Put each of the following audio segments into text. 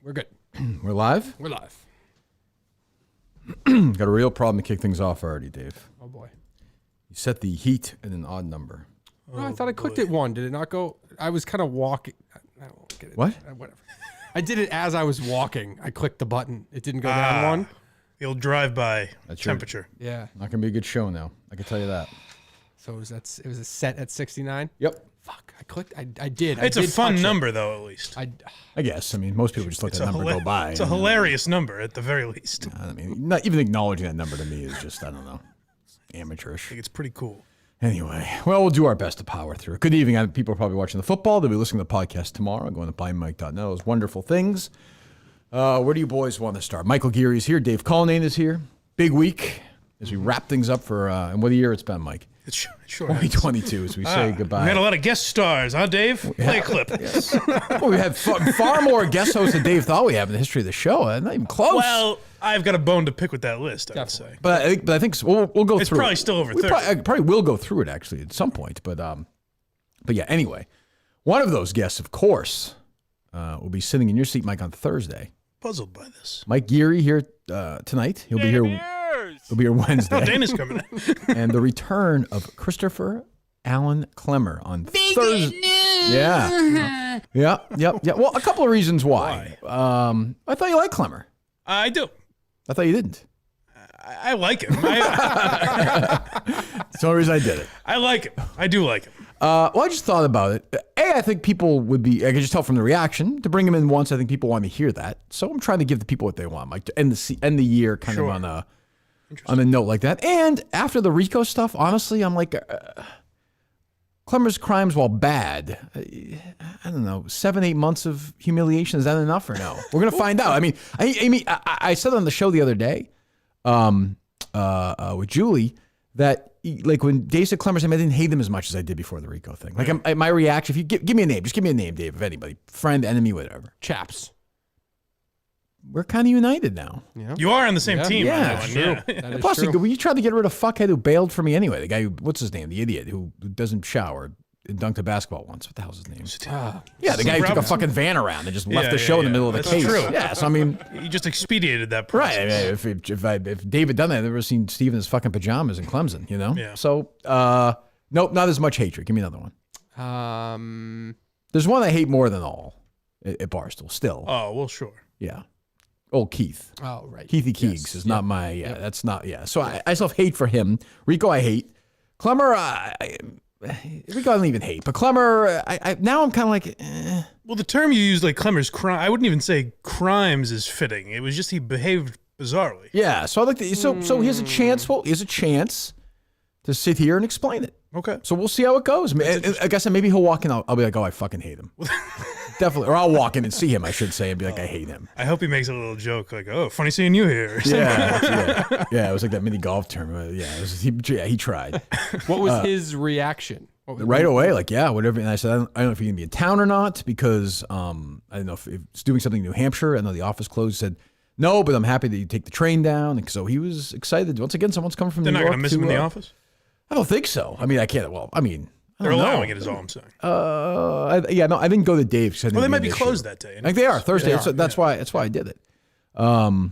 We're good. We're live? We're live. Got a real problem to kick things off already, Dave. Oh, boy. You set the heat at an odd number. Oh, I thought I clicked it one. Did it not go? I was kind of walking. I don't get it. What? Whatever. I did it as I was walking. I clicked the button. It didn't go down one. The old drive-by temperature. Yeah. Not going to be a good show now. I can tell you that. So it was a set at 69? Yep. Fuck. I clicked. I did. It's a fun number, though, at least. I guess. I mean, most people just let that number go by. It's a hilarious number, at the very least. I mean, not even acknowledging that number to me is just, I don't know, amateurish. I think it's pretty cool. Anyway, well, we'll do our best to power through. Good evening. People are probably watching the football. They'll be listening to the podcast tomorrow. Going to blindmike.net. Those wonderful things. Where do you boys want to start? Michael Geary's here. Dave Callahan is here. Big week as we wrap things up for, and what a year it's been, Mike. It's sure 2022 as we say goodbye. We had a lot of guest stars, huh, Dave? Play a clip. Yes. Well, we had far more guest hosts than Dave thought we have in the history of the show. Not even close. Well, I've got a bone to pick with that list, I'd say. But I think we'll go through it. It's probably still over 30. I probably will go through it, actually, at some point. But yeah, anyway. One of those guests, of course, will be sitting in your seat, Mike, on Thursday. Puzzled by this. Mike Geary here tonight. He'll be here. He'll be here Wednesday. Oh, Dana's coming in. And the return of Christopher Allen Klemmer on Thursday. Yeah. Yep. Well, a couple of reasons why. I thought you liked Klemmer. I do. I thought you didn't. I like him. That's the only reason I did it. I like him. I do like him. Well, I just thought about it. I think people would be, I can just tell from the reaction, to bring him in once, I think people want to hear that. So I'm trying to give the people what they want, Mike, to end the year kind of on a note like that. And after the Rico stuff, honestly, I'm like, Klemmer's crimes, while bad, I don't know, 7-8 months of humiliation, is that enough or no? We're going to find out. I mean, I said on the show the other day with Julie that, like, when Dave said Klemmer's name, I didn't hate him as much as I did before the Rico thing. Like, my reaction, if you give me a name, just give me a name, Dave, of anybody, friend, enemy, whatever. Chaps. We're kind of united now. Yeah. You are on the same team. Yeah, on true. Yeah. Plus, you tried to get rid of fuckhead who bailed for me anyway. The guy who, what's his name? The idiot who doesn't shower and dunked a basketball once. What the hell's his name? Yeah, the guy who took a fucking van around and just left the show in the middle of the case. True. Yeah, so I mean, he just expedited that process. Right. I mean, if David done that, I've never seen Steve in his fucking pajamas in Clemson. You know. Yeah. So nope, not as much hatred. Give me another one. There's one I hate more than all at Barstool. Still. Oh well, sure. Yeah. Old Keith. Oh, right. Keithy Keegs is not my, that's not, So I self-hate for him. Rico, I hate. Klemmer, Rico, I don't even hate. But Klemmer, now I'm kind of like, Well, the term you used, like Klemmer's crime, I wouldn't even say crimes is fitting. It was just he behaved bizarrely. Yeah, so I like to, so here's a chance, to sit here and explain it. Okay. So we'll see how it goes. I guess maybe he'll walk in, I'll be like, oh, I fucking hate him. Definitely. Or I'll walk in and see him, I should say, and be like, I hate him. I hope he makes a little joke like, oh, funny seeing you here. Yeah, it was like that mini golf term. He tried. What was his reaction? Right away, like, yeah, whatever. And I said, I don't know if you're going to be in town or not, because I don't know if it's doing something in New Hampshire. I know the office closed. He said, no, but I'm happy that you take the train down. And so he was excited. Once again, someone's coming from New York. They're not going to miss him in the office? I don't think so. I mean, I can't. Well, I mean, they're allowing it is all I'm saying. I didn't go to Dave's. Well, they might be closed that day. Like they are Thursday. That's why I did it. So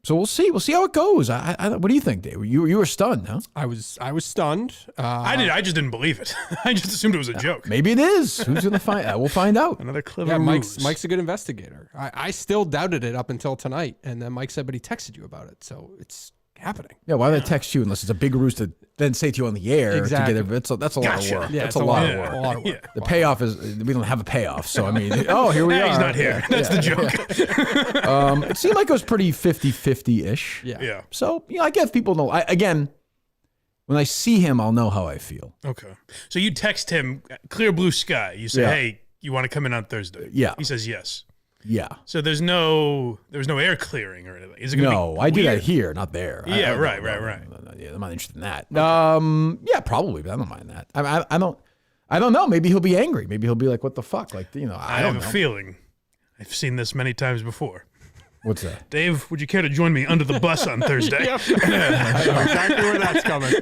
we'll see. We'll see how it goes. What do you think, Dave? You were stunned, huh? I was stunned. I just didn't believe it. I just assumed it was a joke. Maybe it is. Who's gonna find? We'll find out. Another clever move. Mike's a good investigator. I still doubted it up until tonight, and then Mike said, but he texted you about it, so it's happening. Yeah, why would I text you unless it's a big ruse to then say to you on the air? Exactly. That's a lot of work. Yeah, that's a lot of work. A lot of work. The payoff is we don't have a payoff. So I mean, here we are. He's not here. That's the joke. It seemed like it was pretty 50-50-ish. Yeah. So I guess people know. Again, when I see him, I'll know how I feel. Okay. So you text him, clear blue sky. You say, hey, you want to come in on Thursday? Yeah. He says yes. Yeah. So there was no air clearing or anything. Is it gonna be I do that here, not there. Yeah, right. Yeah, I'm not interested in that. Yeah, probably, but I don't mind that. I don't know. Maybe he'll be angry. Maybe he'll be like, "What the fuck?" Like, I don't know. have a feeling. I've seen this many times before. What's that? Dave, would you care to join me under the bus on Thursday? I know exactly where that's coming.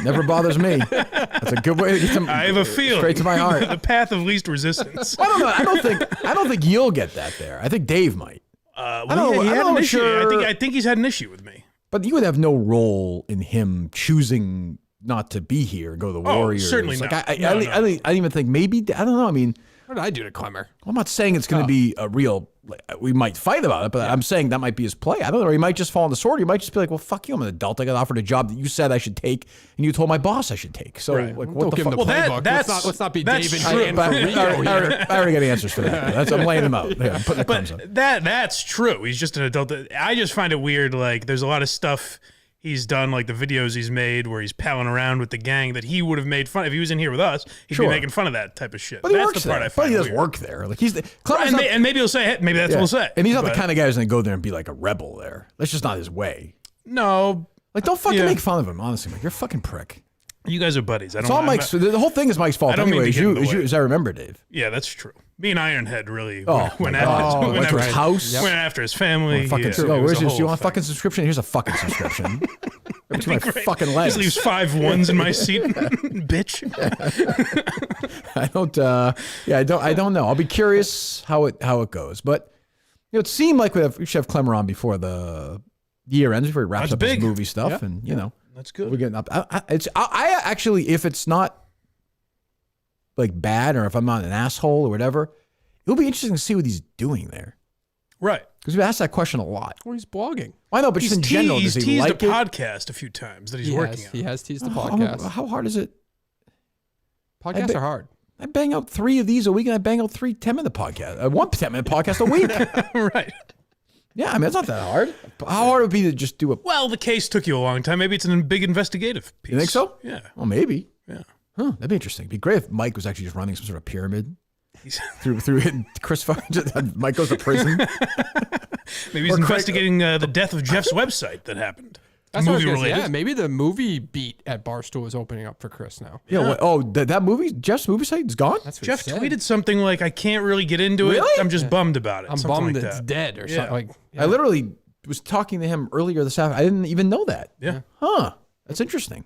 Never bothers me. That's a good way to get some. I have a feeling. Straight to my heart. The path of least resistance. I don't know. I don't think you'll get that there. I think Dave might. Well, he had an issue. I think he's had an issue with me. But you would have no role in him choosing not to be here, go to the Warriors. Certainly not. I didn't even think maybe, I don't know. I mean, What did I do to Klemmer? I'm not saying it's going to be a real, we might fight about it, but I'm saying that might be his play. I don't know. Or he might just fall on the sword. He might just be like, well, fuck you. I'm an adult. I got offered a job that you said I should take, and you told my boss I should take. So, Right. like, Don't what the give him fuck? the playbook. Let's not be that's David true. Hand for Rico here. I already got answers for that. I'm laying them out. Yeah, I'm putting the crumbs up. But that's true. He's just an adult. I just find it weird. Like, there's a lot of stuff he's done, like the videos he's made where he's palling around with the gang that he would have made fun if he was in here with us. He'd be making fun of that type of shit. But he that's works the part there. I find But he does weird. work there. Like he's And maybe he'll say, hey, maybe that's what he'll say. And he's not the But kind of guy who's going to go there and be like a rebel there. That's just not his way. No, Like, don't fucking make fun of him, honestly, Mike. You're a fucking prick. you guys are buddies. I don't. It's all I'm Mike's. not- The whole thing is Mike's fault. I don't mean to Anyway, get in the way. as I remember, Dave. Yeah, that's true. Me and Ironhead really Oh, went my God. after, Went to his house. went after his family. Fucking. Yeah, it Oh, was where's a this? whole You want a thing. fucking subscription? Here's a fucking subscription. Between my Great. fucking legs. Just leaves 5 ones in my seat, bitch. I don't. I don't know. I'll be curious how it goes. But it seemed like we should have Klemmer on before the year ends, before he wraps That's up his big. movie stuff, Yep. and That's good. we're getting up. I actually, if it's not like bad, or if I'm not an asshole or whatever, it'll be interesting to see what he's doing there. Right. Because we've asked that question a lot. Well, he's blogging. I know, but just in general, He's does he teased like a it? podcast a few times that he's working on. He has teased the podcast. How hard is it? Podcasts are hard. I bang out 3 of these a week, and I bang out 3 10-minute podcasts. 1 10-minute podcast a week. Right. Yeah, I mean, it's not that hard. How hard would it be to just do a... Well, the case took you a long time. Maybe it's a big investigative piece. You think so? Yeah. Well, maybe. Yeah. Huh, that'd be interesting. It'd be great if Mike was actually just running some sort of pyramid He's- through Chris fucking... Mike goes to prison. Maybe he's investigating the death of Jeff's website that happened. That's what I was Movie gonna say. related. Yeah, maybe the movie beat at Barstool is opening up for Chris now. Yeah. That movie, Jeff's movie site is gone? That's what Jeff he said. tweeted something like, I can't really get into Really? it. I'm just bummed about it. I'm Something bummed like it's that. dead or Yeah. something. Like, I literally was talking to him earlier this afternoon. I didn't even know that. Yeah. Huh. That's interesting.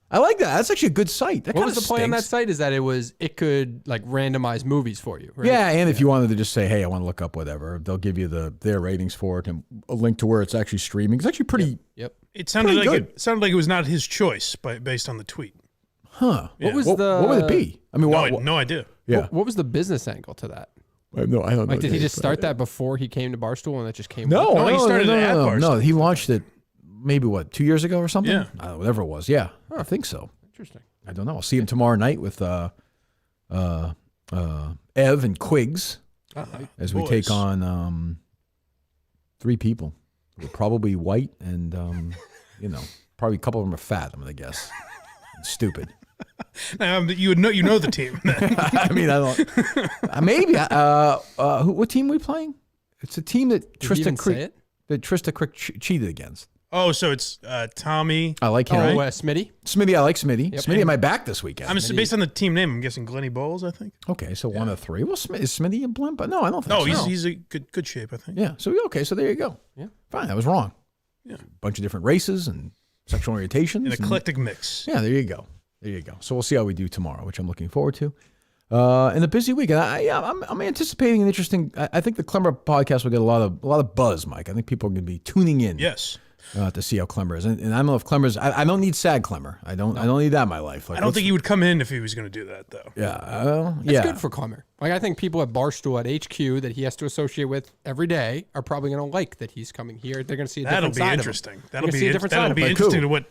I like that. That's actually a good site. That what kind was of the play on that stinks. site? Is that it could like randomize movies for you, right? Yeah, and if you wanted to just say, hey, I want to look up whatever, they'll give you their ratings for it and a link to where it's actually streaming. It's actually pretty... Yep. It sounded Pretty like good. it sounded like it was not his choice based on the tweet. Huh. Yeah. was What would it be? I mean, No idea. Yeah. What was the business angle to that? I don't know. Like, did he just start that before he came to Barstool and that just came? No, with it? No, he started it at no. Barstool. He launched it maybe 2 years ago or something? Yeah. I don't know, whatever it was. Yeah, I think so. Interesting. I don't know. I'll see him tomorrow night with Ev and Quigs as we boys. take on 3 people. We're probably white and probably a couple of them are fat. I'm gonna guess. And stupid. You know the team. I mean, I don't. Maybe. What team are we playing? It's a team that Did he even say it? Crick cheated against. Oh, so it's Tommy. I like him. Oh, Smitty. Smitty, I like Smitty. Smitty at my back this weekend. Based on the team name, I'm guessing Glenny Bowles, I think. Okay, so 1 of 3. Well, is Smitty a blimp? No, I don't think No, so. he's a good shape, I think. Yeah, so so there you go. Yeah. Fine, I was wrong. Yeah. A bunch of different races and sexual orientations. An eclectic mix. Yeah, there you go. There you go. So we'll see how we do tomorrow, which I'm looking forward to. And a busy week. And I'm anticipating an interesting. I think the Klemmer podcast will get a lot of buzz, Mike. I think people are going to be tuning in. Yes. To see how Klemmer is, and I don't know if Klemmer's. I don't need sad Klemmer. I don't need that in my life. Like, I don't think he would come in if he was going to do that, though. Yeah, It's good for Klemmer. Like, I think people at Barstool at HQ that he has to associate with every day are probably going to like that he's coming here. They're going to see a That'll different be side interesting. Of him. That'll see a be different that'll side be of him. interesting to what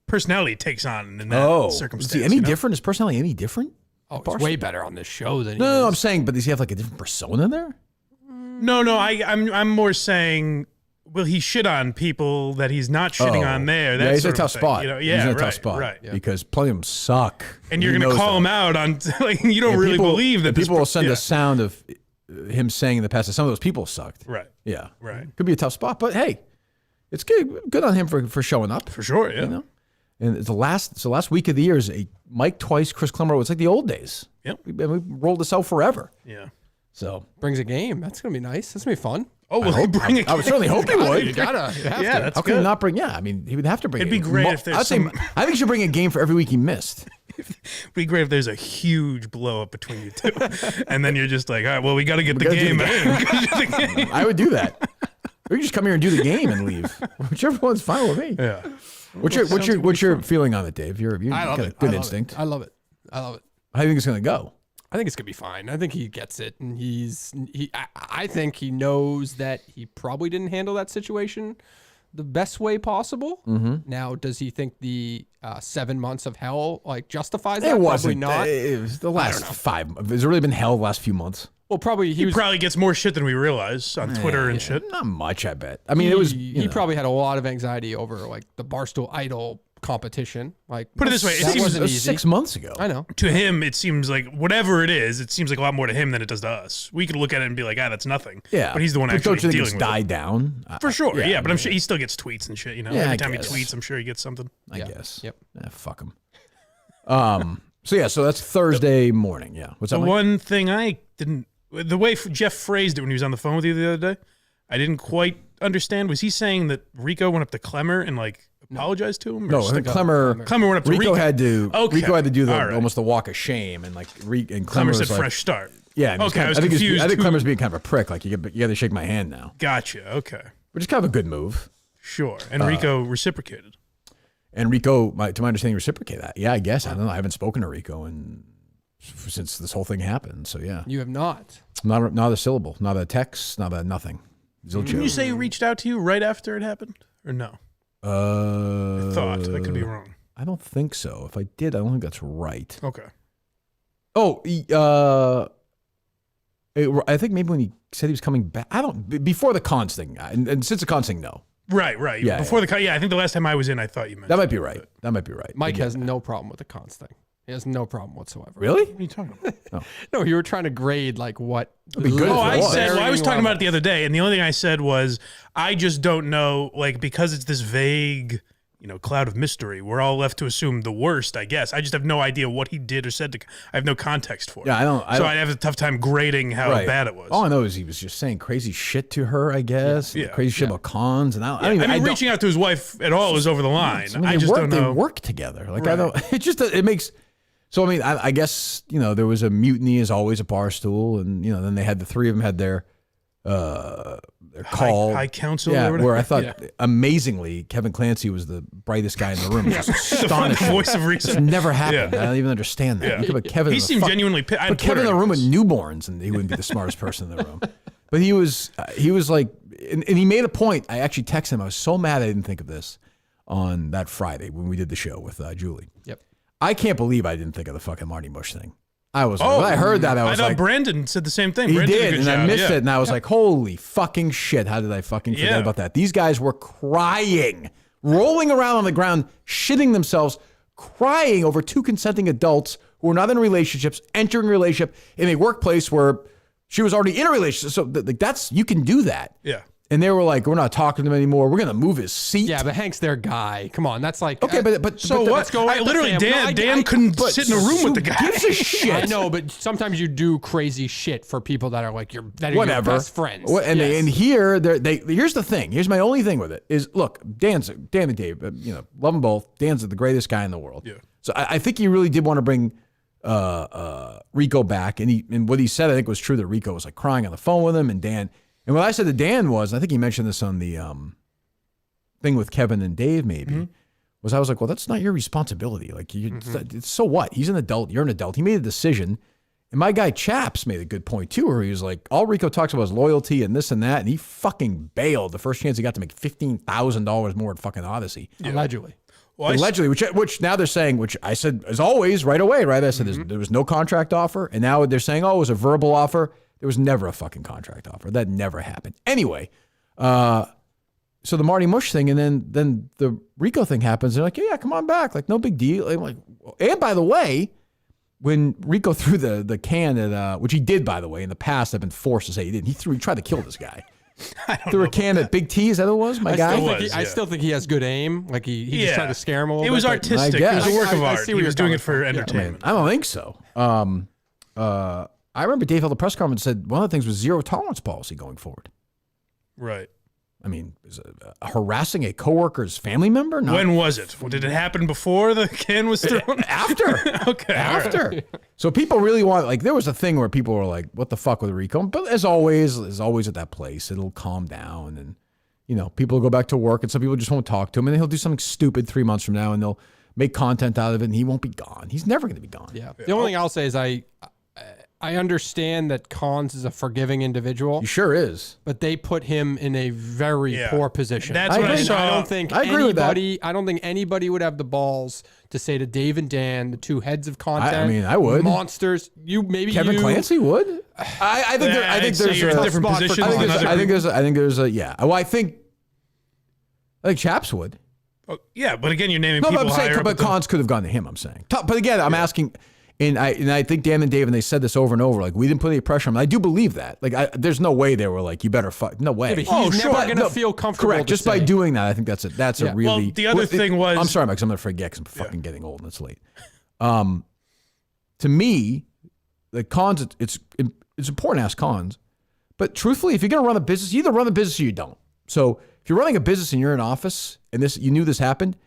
personality he takes on in that circumstance. Is he any you know? different? Is personality any different? Oh, it's way better on this show than he No, is. I'm saying, but does he have like a different persona there? No, I'm more saying. Will he shit on people that he's not shitting on there? That Yeah, he's sort a of tough thing, spot. You know? He's Yeah, in a right, tough spot. Right. Because plenty of them suck. And you're going to call him out on, like, you don't And really people- believe that and this people will send yeah. a sound of him saying in the past that some of those people sucked. Right. Yeah. Right. Could be a tough spot, but hey, it's good on him for showing up. For sure, yeah. You know? And it's the last week of the year is a Mike twice, Chris Klemmer. It's like the old days. Yep. We rolled this out forever. Yeah. So Brings a game. That's going to be nice. That's going to be fun. Oh, well, he'd bring it. I would certainly hope he would. You gotta. You have Yeah, to. that's How can he good. not bring? Yeah, I mean, he would have to bring. It'd be great if there's I think he should bring a game for every week he missed. It'd be great if there's a huge blow up between you two. And then you're just like, all right, well, we got to get the gotta do game. the out. I would do that. Or you just come here and do the game and leave. Whichever one's fine with me. Yeah. What's your feeling on it, Dave? You got a good instinct. I love it. How do you think it's gonna go? I think it's gonna be fine. I think he gets it, and I think he knows that he probably didn't handle that situation the best way possible. Mm-hmm. Now, does he think the 7 months of hell justifies that? It wasn't. Probably not. It was the last 5. Has it really been hell the last few months? Well, probably He probably gets more shit than we realize on Twitter and shit. Not much, I bet. I mean, it was. He probably had a lot of anxiety over like the Barstool Idol competition. Like, Put it this way, it that seems- wasn't was easy. 6 months ago. I know. To him, it seems like whatever it is, it seems like a lot more to him than it does to us. We could look at it and be like, that's nothing. Yeah, But he's the one But actually don't you think dealing it's with it. died down? For sure, yeah. I But I'm mean, sure he still gets tweets and shit, you know? Yeah, I Every time he guess. tweets, I'm sure he gets something. I Yeah. guess. Yep. Fuck him. So that's Thursday morning. Yeah. What's The up, Mike? one thing I didn't, the way Jeff phrased it when he was on the phone with you the other day, I didn't quite understand. Was he saying that Rico went up to Klemmer and like apologized to him? Or No, just I think like, Klemmer Klemmer went up to Rico. Rico had to. Okay. Rico had to do All right. almost the walk of shame, and like and Klemmer was said like, fresh start. Yeah. and he's Okay, kind I of- was think he's- confused I think who- Klemmer's being kind of a prick. Like you got to shake my hand now, Gotcha. Okay. which is kind of a good move. Sure. And Rico reciprocated. And Rico, to my understanding, reciprocated that. Yeah, I guess. I don't know. I haven't spoken to Rico since this whole thing happened. So yeah, You have not. not a syllable, not a text, not a nothing. Didn't Zilch. you say he reached out to you right after it happened? Or no? I thought. I could be wrong. I don't think so. If I did, I don't think that's right. Okay. Oh, I think maybe when he said he was coming back, before the cons thing, and since the cons thing, no. Right. Yeah, Before the I think the last time I was in, I thought you meant That might be right. That might be right. Mike But yeah. has no problem with the cons thing. He has no problem whatsoever. Really? What are you talking about? No, you were trying to grade like what. be good if Oh, it I was. said. Well, I was talking about it level. the other day, and the only thing I said was I just don't know, like because it's this vague, cloud of mystery. We're all left to assume the worst, I guess. I just have no idea what he did or said. I have no context for it. Yeah, I don't. So I'd have a tough time grading how right. bad it was. All I know is he was just saying crazy shit to her, I guess. Yeah. Crazy shit about cons. And I I mean, reaching out to his wife at all is over the line. I mean, I just don't know. They work together. Like I Right. don't. It just it makes. So I mean, I guess there was a mutiny as always at Barstool, and then they had the three of them had their call High council. Yeah, or whatever. where I thought amazingly Kevin Clancy was the brightest guy in the room. Just astonishing. Voice of It's reason. never happened. Yeah. I don't even understand that. Yeah. You could put Kevin. He in the seemed fuck- genuinely. Put Kevin in the room with newborns, and he wouldn't be the smartest person in the room. But he was like, and he made a point. I actually texted him. I was so mad I didn't think of this on that Friday when we did the show with Julie. Yep. I can't believe I didn't think of the fucking Marty Mush thing. I was when I heard that, I was thought like, Brandon said the same thing. he Brandon did, a good and I job, missed yeah. it, and I was like, holy fucking shit, how did I fucking forget Yeah. about that? These guys were crying, rolling around on the ground, shitting themselves, crying over two consenting adults who were not in relationships, entering a relationship in a workplace where she was already in a relationship. So that's, you can do that. Yeah. And they were like, we're not talking to him anymore. We're going to move his seat. Yeah, but Hank's their guy. Come on, that's like Okay, but So what? let's go right I to literally, Sam. No, Dan couldn't sit in a room with the guy. Gives a shit. I know, but sometimes you do crazy shit for people that are like your Whatever. your best friends. And, Yes. and here, here's the thing. Here's my only thing with it is, look, Dan and Dave, love them both. Dan's the greatest guy in the world. Yeah. So I think he really did want to bring Rico back, and what he said I think was true, that Rico was like crying on the phone with him, and Dan. And what I said to Dan was, I think he mentioned this on the thing with Kevin and Dave, maybe. Was I was like, well, that's not your responsibility. Like, so what? He's an adult. You're an adult. He made a decision. And my guy Chaps made a good point too, where he was like, all Rico talks about is loyalty and this and that, and he fucking bailed the first chance he got to make $15,000 more at fucking Odyssey. Allegedly. Well, Allegedly, which now they're saying, which I said as always right away, right? I said there was no contract offer, and now they're saying, oh, it was a verbal offer. There was never a fucking contract offer. That never happened. Anyway, so the Marty Mush thing, and then the Rico thing happens. They're like, yeah, come on back. Like, no big deal. I'm like, and by the way, when Rico threw the can at, which he did, by the way, in the past, I've been forced to say he didn't. He tried to kill this guy. Threw a can at Big T. Is that what it was? My guy. I still think he has good aim. Like he just tried to scare him a little bit. It was but- artistic. I It was a guess. work of I art. see He where was you're doing it for coming from. entertainment. I don't think so. I remember Dave held a press conference and said one of the things was zero tolerance policy going forward. Right. I mean, is harassing a coworker's family member? Not When was it? Did it happen before the can was thrown? after. Okay. all right. After. So people really want, like, there was a thing where people were like, what the fuck with Rico? But as always at that place, it'll calm down. And people go back to work and some people just won't talk to him, and then he'll do something stupid 3 months from now, and they'll make content out of it, and he won't be gone. He's never going to be gone. Yeah. The only thing I'll say is I understand that Cons is a forgiving individual. He sure is. But they put him in a very poor position. That's what I saw. I agree with that. I don't think anybody would have the balls to say to Dave and Dan, the two heads of content. I would. Monsters. Kevin Clancy would. I think there's a different positions. I think Chaps would. Oh, yeah, but again, you're naming people higher. But Cons could have gone to him. I'm saying. But again, I'm asking. And I think Dan and Dave, and they said this over and over, like, we didn't put any pressure on him. I do believe that. Like, there's no way they were like, you better fuck. No way. Yeah, he's never going to feel comfortable. Correct. Just by doing that, I think that's a really. Well, the other thing was. I'm sorry, Mike, I'm going to forget because I'm fucking getting old and it's late. To me, the Cons, it's important to ask Cons. But truthfully, if you're going to run a business, you either run the business or you don't. So if you're running a business and you're in office and you knew this happened,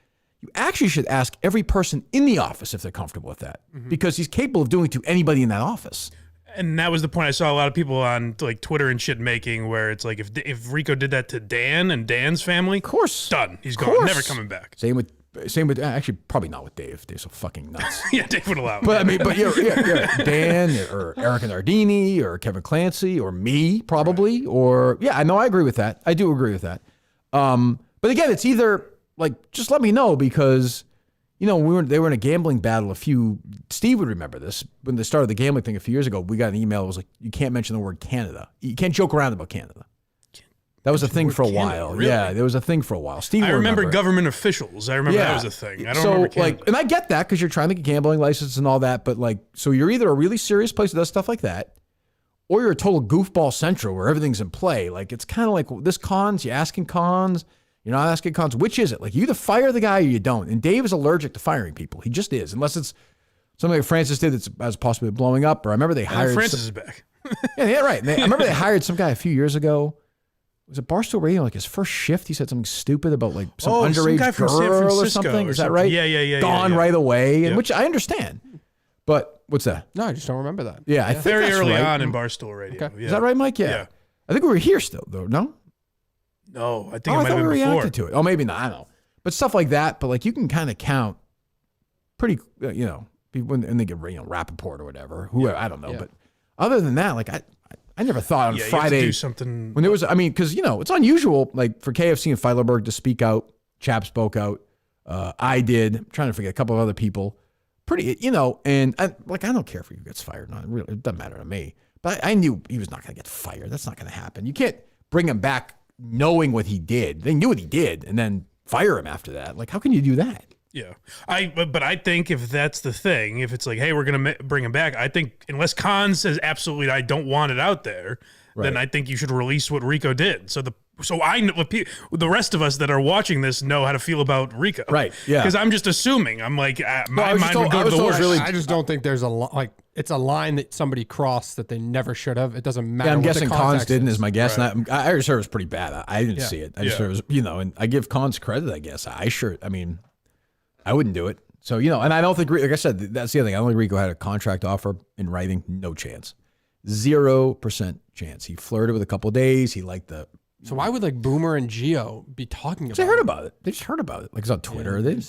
you actually should ask every person in the office if they're comfortable with that, because he's capable of doing it to anybody in that office. And that was the point I saw a lot of people on like Twitter and shit making, where it's like if Rico did that to Dan and Dan's family, of course, done. He's gone, never coming back. Same with actually probably not with Dave. Dave's so fucking nuts. Yeah, Dave would allow it. But I mean, Dan or Eric Nardini or Kevin Clancy or me probably, or I know I agree with that. I do agree with that. But again, it's either. Like, just let me know, because, they were in a gambling battle Steve would remember this, when they started the gambling thing a few years ago. We got an email. It was like, you can't mention the word Canada. You can't joke around about Canada. That was a thing for a while. Really? Yeah, there was a thing for a while. Steve, I remember government officials. I remember that was a thing. I don't remember Canada. And I get that, because you're trying to get a gambling license and all that, but so you're either a really serious place that does stuff like that, or you're a total goofball central where everything's in play. Like, it's kind of like this Cons, you're asking Cons. You're not asking Cons, which is it? Like, you either fire the guy or you don't. And Dave is allergic to firing people. He just is, unless it's something like Francis did that's as possibly blowing up. Or I remember they hired Francis is back. yeah, right. I remember they hired some guy a few years ago. Was it Barstool Radio? Like his first shift, he said something stupid about like some underage guy from San girl or Francisco something. Is that right? Yeah. Gone right away, and which I understand. But what's that? No, I just don't remember that. Yeah, I think very that's early right. on in Barstool Radio. Okay. Is that right, Mike? Yeah. I think we were here still, though. No. No, I think it might have been we before. reacted to it. Oh, maybe not. I don't know. But stuff like that. But like you can kind of count pretty, when they get Rappaport or whatever. Whoever, I don't know. But other than that, like I never thought on Friday you have to do something when there was. I mean, because it's unusual like for KFC and Feilerberg to speak out. Chaps spoke out. I did. I'm trying to forget a couple of other people. Pretty, and I don't care if he gets fired. Not really. It doesn't matter to me. But I knew he was not going to get fired. That's not going to happen. You can't bring him back knowing what he did. They knew what he did and then fire him after that. Like, how can you do that? Yeah. But I think if that's the thing, if it's like, hey, we're going to bring him back, I think unless Khan says absolutely I don't want it out there, then I think you should release what Rico did. So I know the rest of us that are watching this know how to feel about Rico. Right. Yeah. Because I'm just assuming. I'm like, my mind would go to the worst. I just don't think there's it's a line that somebody crossed that they never should have. It doesn't matter. Yeah, I'm what guessing the Cons didn't is my guess. Right. And I just heard it was pretty bad. I didn't see it. I just heard it was, and I give Cons credit, I guess. I wouldn't do it. So, and I don't think, like I said, that's the other thing. I don't think Rico had a contract offer in writing. No chance. 0% chance. He flirted with a couple of days. He liked the. So why would Boomer and Gio be talking about it? They heard about it. They just heard about it. Like it's on Twitter. I mean,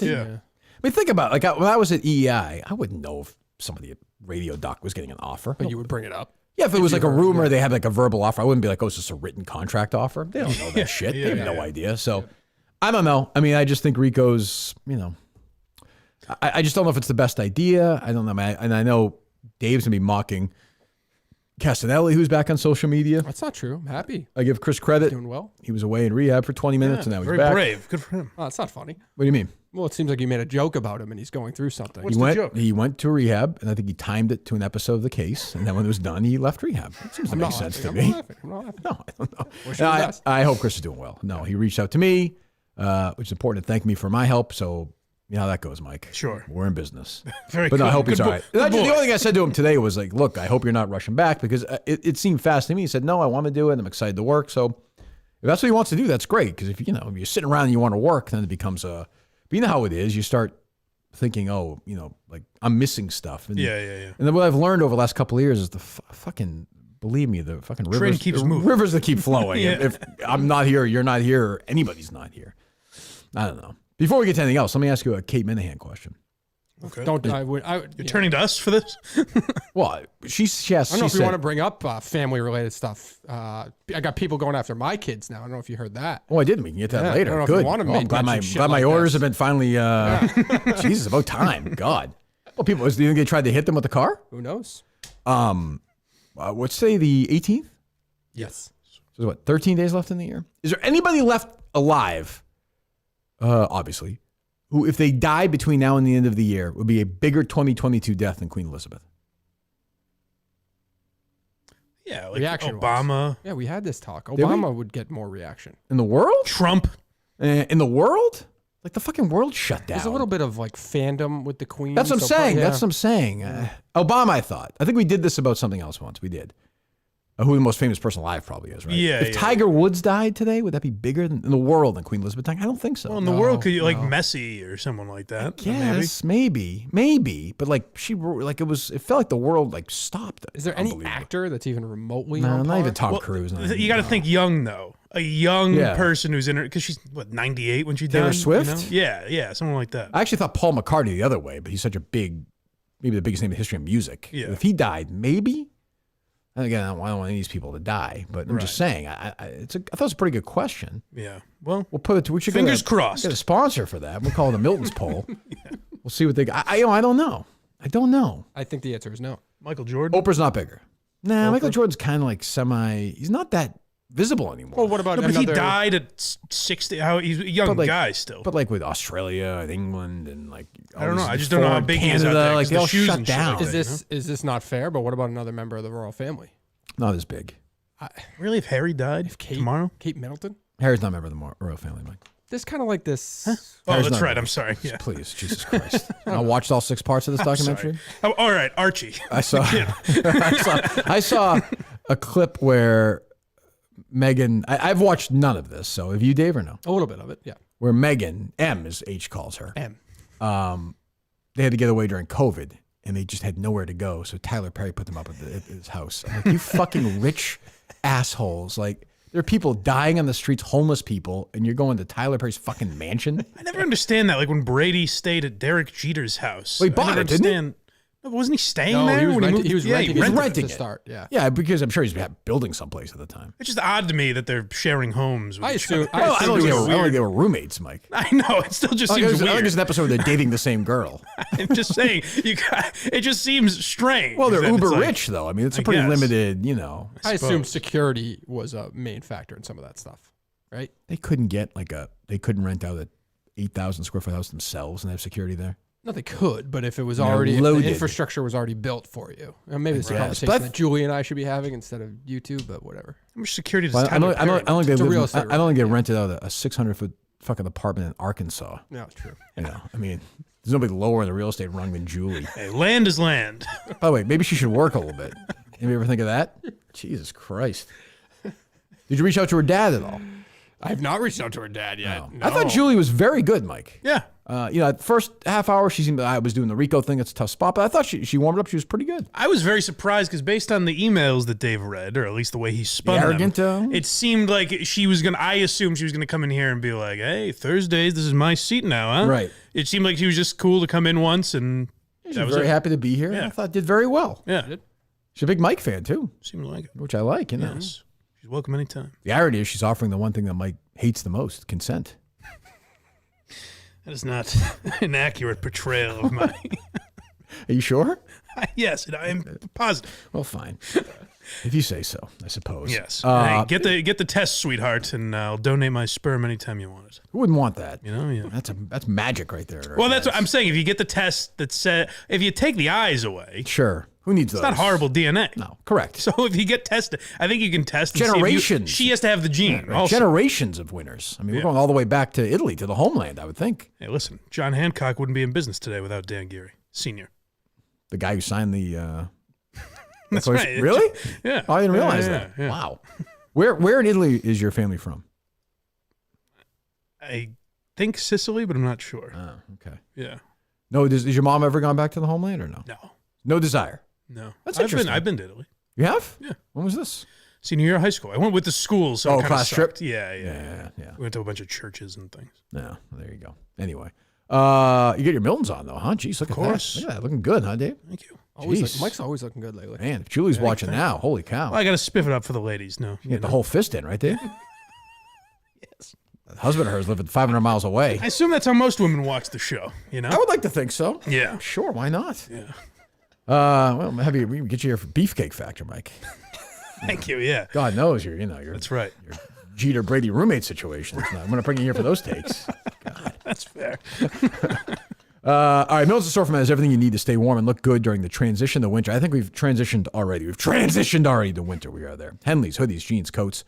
think about it. Like when I was at EEI, I wouldn't know if somebody at Radio Doc was getting an offer. But you would bring it up. Yeah, if it was like a rumor, they had like a verbal offer. I wouldn't be like, oh, is this a written contract offer? They don't know that shit. They have no idea. So I don't know. I mean, I just think Rico's, I just don't know if it's the best idea. I don't know. And I know Dave's going to be mocking Castanelli, who's back on social media. That's not true. I'm happy. I give Chris credit. He's doing well. He was away in rehab for 20 minutes, and now he's very back. Brave. Good for him. Oh, that's not funny. What do you mean? Well, it seems like you made a joke about him, and he's going through something. What's the joke? He went to rehab, and I think he timed it to an episode of the case, and then when it was done, he left rehab. It seems to make sense to me. I'm not laughing. No, I don't know. I hope Chris is doing well. No, he reached out to me, which is important to thank me for my help. So, you know how that goes, Mike. Sure. We're in business. Very but good. No, I hope he's Good all right. boy. The only thing I said to him today was like, look, I hope you're not rushing back because it seemed fast to me. He said, no, I want to do it. I'm excited to work. So if that's what he wants to do, that's great. Because if you're sitting around and you want to work, then it becomes but you know how it is. You start thinking, like I'm missing stuff. And, Yeah. And then what I've learned over the last couple of years is the fucking believe me, the fucking Train keeps moving. Rivers that keep flowing. Yeah. If I'm not here, you're not here, or anybody's not here. I don't know. Before we get to anything else, let me ask you a Kate Minihane question. Okay. You're turning to us for this? Well, she has. I don't know if you want to bring up family-related stuff. I got people going after my kids now. I don't know if you heard that. Oh, I didn't. We can get to that Yeah, later. I don't know if Good. you want to Oh, I'm glad mention my shit like orders this. have been finally. Jesus, about time. God. Well, people, do you think they tried to hit them with the car? Who knows? Let's say the 18th. Yes. So what? 13 days left in the year. Is there anybody left alive? Obviously, who, if they die between now and the end of the year, would be a bigger 2022 death than Queen Elizabeth? Yeah, like Reaction Obama. Yeah, we had this talk. we? Obama would get more reaction. In the world? Trump. In the world? Like the fucking world shut down. There's a little bit of like fandom with the Queen. That's what I'm saying. yeah. That's what I'm saying. Obama, I thought. I think we did this about something else once. We did. Who the most famous person alive probably is, right? Yeah, If yeah. Tiger Woods died today, would that be bigger in the world than Queen Elizabeth dying? I don't think so. Well, in the world, could you like Messi or someone like that? Yes, maybe. But like it felt like the world like stopped. Is there any Unbelievable. actor that's even remotely No, on not par? even Tom Well, Cruise. You got to think young though. A young Yeah. person who's in her because she's what 98 when she Taylor died. Swift? Yeah, someone like that. I actually thought Paul McCartney the other way, but he's such a maybe the biggest name in the history of music. Yeah. If he died, maybe. And again, I don't want any of these people to die, but I'm just saying, I thought it was a pretty good question. Yeah. Well, We'll put it to, we should Fingers get crossed. a sponsor for that. We'll call it the Milton's poll. We'll see what they got. I don't know. I don't know. I think the answer is no. Michael Jordan. Oprah's not bigger. Nah, Michael Jordan's kind of like he's not that visible anymore. Well, what about No, but he another? died at 60. He's a young guy still. But like with Australia and England and like I don't know. all I these just don't know how foreign- big he is out Canada, there, like 'cause they the all shoes shut and shit like down. that. Is this not fair? But what about another member of the royal family? Not as big. Really, if Harry died tomorrow? Kate Middleton. Harry's not a member of the royal family, Mike. There's kind of like this. Oh, Harry's that's not right. really- I'm sorry. Yeah. Please, Jesus Christ. I watched all 6 parts of this documentary. Oh, all right, Archie. I saw I saw a clip where Meghan, I've watched none of this, so have you, Dave, or no? A little bit of it, yeah. Where Meghan, M as H calls her, M. they had to get away during COVID, and they just had nowhere to go, so Tyler Perry put them up at his house. I'm like, you fucking rich assholes. Like, there are people dying on the streets, homeless people, and you're going to Tyler Perry's fucking mansion? I never understand that. Like when Brady stayed at Derek Jeter's house. Well, he I bought never it, didn't he? understand. No, but wasn't he staying No, there? he was when renting. moved? He was Yeah, renting. he He was rented renting to it. start. Yeah. Yeah, because I'm sure he's building someplace at the time. It's just odd to me that they're sharing homes. With I each assume. other. Well, I don't think weird. they were roommates, Mike. I know. It still just I seems think weird. there's an episode where they're dating the same girl. I'm just saying. It just seems strange. Well, they're that it's uber like- rich, though. I mean, it's a I pretty guess. limited, I assume suppose. security was a main factor in some of that stuff, right? They couldn't get they couldn't rent out a 8,000 square foot house themselves and have security there. No, they could, but if it was They're already, if loaded. the infrastructure was already built for you, maybe it's a guess. conversation But that Julie and I should be having instead of you two, but whatever. How much security does Well, I Tyler don't Perry think they It's a live. real I estate don't think they rented out a 600-foot fucking apartment in Arkansas. No, it's true. I mean, there's nobody lower in the real estate rung than Julie. Hey, land is land. By the way, maybe she should work a little bit. Anybody ever think of that? Jesus Christ. Did you reach out to her dad at all? I have not reached out to her dad yet. I thought Julie was very good, Mike. Yeah. At the first half hour, she seemed I was doing the Rico thing. It's a tough spot, but I thought she warmed up. She was pretty good. I was very surprised because based on the emails that Dave read, or at least the way he spun arrogant, them, it seemed like I assumed she was gonna come in here and be like, "Hey, Thursdays, this is my seat now, huh?" Right. It seemed like she was just cool to come in once, and She's that was very it. happy to be here. Yeah. I thought did very well. Yeah, She's a big Mike fan too, seemed like it. which I like. Yes, she's welcome anytime. The irony is she's offering the one thing that Mike hates the most: consent. That is not an accurate portrayal of my. Are you sure? Yes, I am positive. Well, fine. If you say so, I suppose. Yes. Hey, get the test, sweetheart, and I'll donate my sperm anytime you want it. Who wouldn't want that? Yeah. That's magic right there. Well, that's what I'm saying. If you get the test that said, if you take the eyes away, Sure. Who needs those? it's not horrible DNA. No, correct. So if you get tested, I think you can test and see if Generations. she has to have the gene. Also. Generations of winners. I mean, we're going all the way back to Italy, to the homeland, I would think. Hey, listen, John Hancock wouldn't be in business today without Dan Geary, Sr. The guy who signed the... That's voice- right. Really? Yeah. Oh, I didn't realize Yeah, that. yeah. Wow. Where in Italy is your family from? I think Sicily, but I'm not sure. Oh, okay. Yeah. No, has your mom ever gone back to the homeland or no? No. No desire. No. That's I've interesting. been to Italy. You have? Yeah. When was this? Senior year of high school. I went with the school, so it class sucked. trip? Yeah. Yeah. We went to a bunch of churches and things. Yeah, there you go. Anyway, you get your Miltons on, though, huh? Jeez, look at that. Look at that. Looking good, huh, Dave? Thank you. Mike's always looking good lately. Man, if Julie's watching now, holy cow. Well, I got to spiff it up for the ladies. No. You get the whole fist in, right, Dave? Yes. The husband of hers living 500 miles away. I assume that's how most women watch the show, you know? I would like to think so. Yeah. Sure, why not? Yeah. Well, we can get you here for Beefcake Factor, Mike. Thank you, yeah. God knows you're That's right. Your Jeter Brady roommate situation. I'm going to bring you here for those takes. God. That's fair. All right, Milton's Assortment has everything you need to stay warm and look good during the transition to winter. I think we've transitioned already. To winter. We are there. Henleys, hoodies, jeans, coats,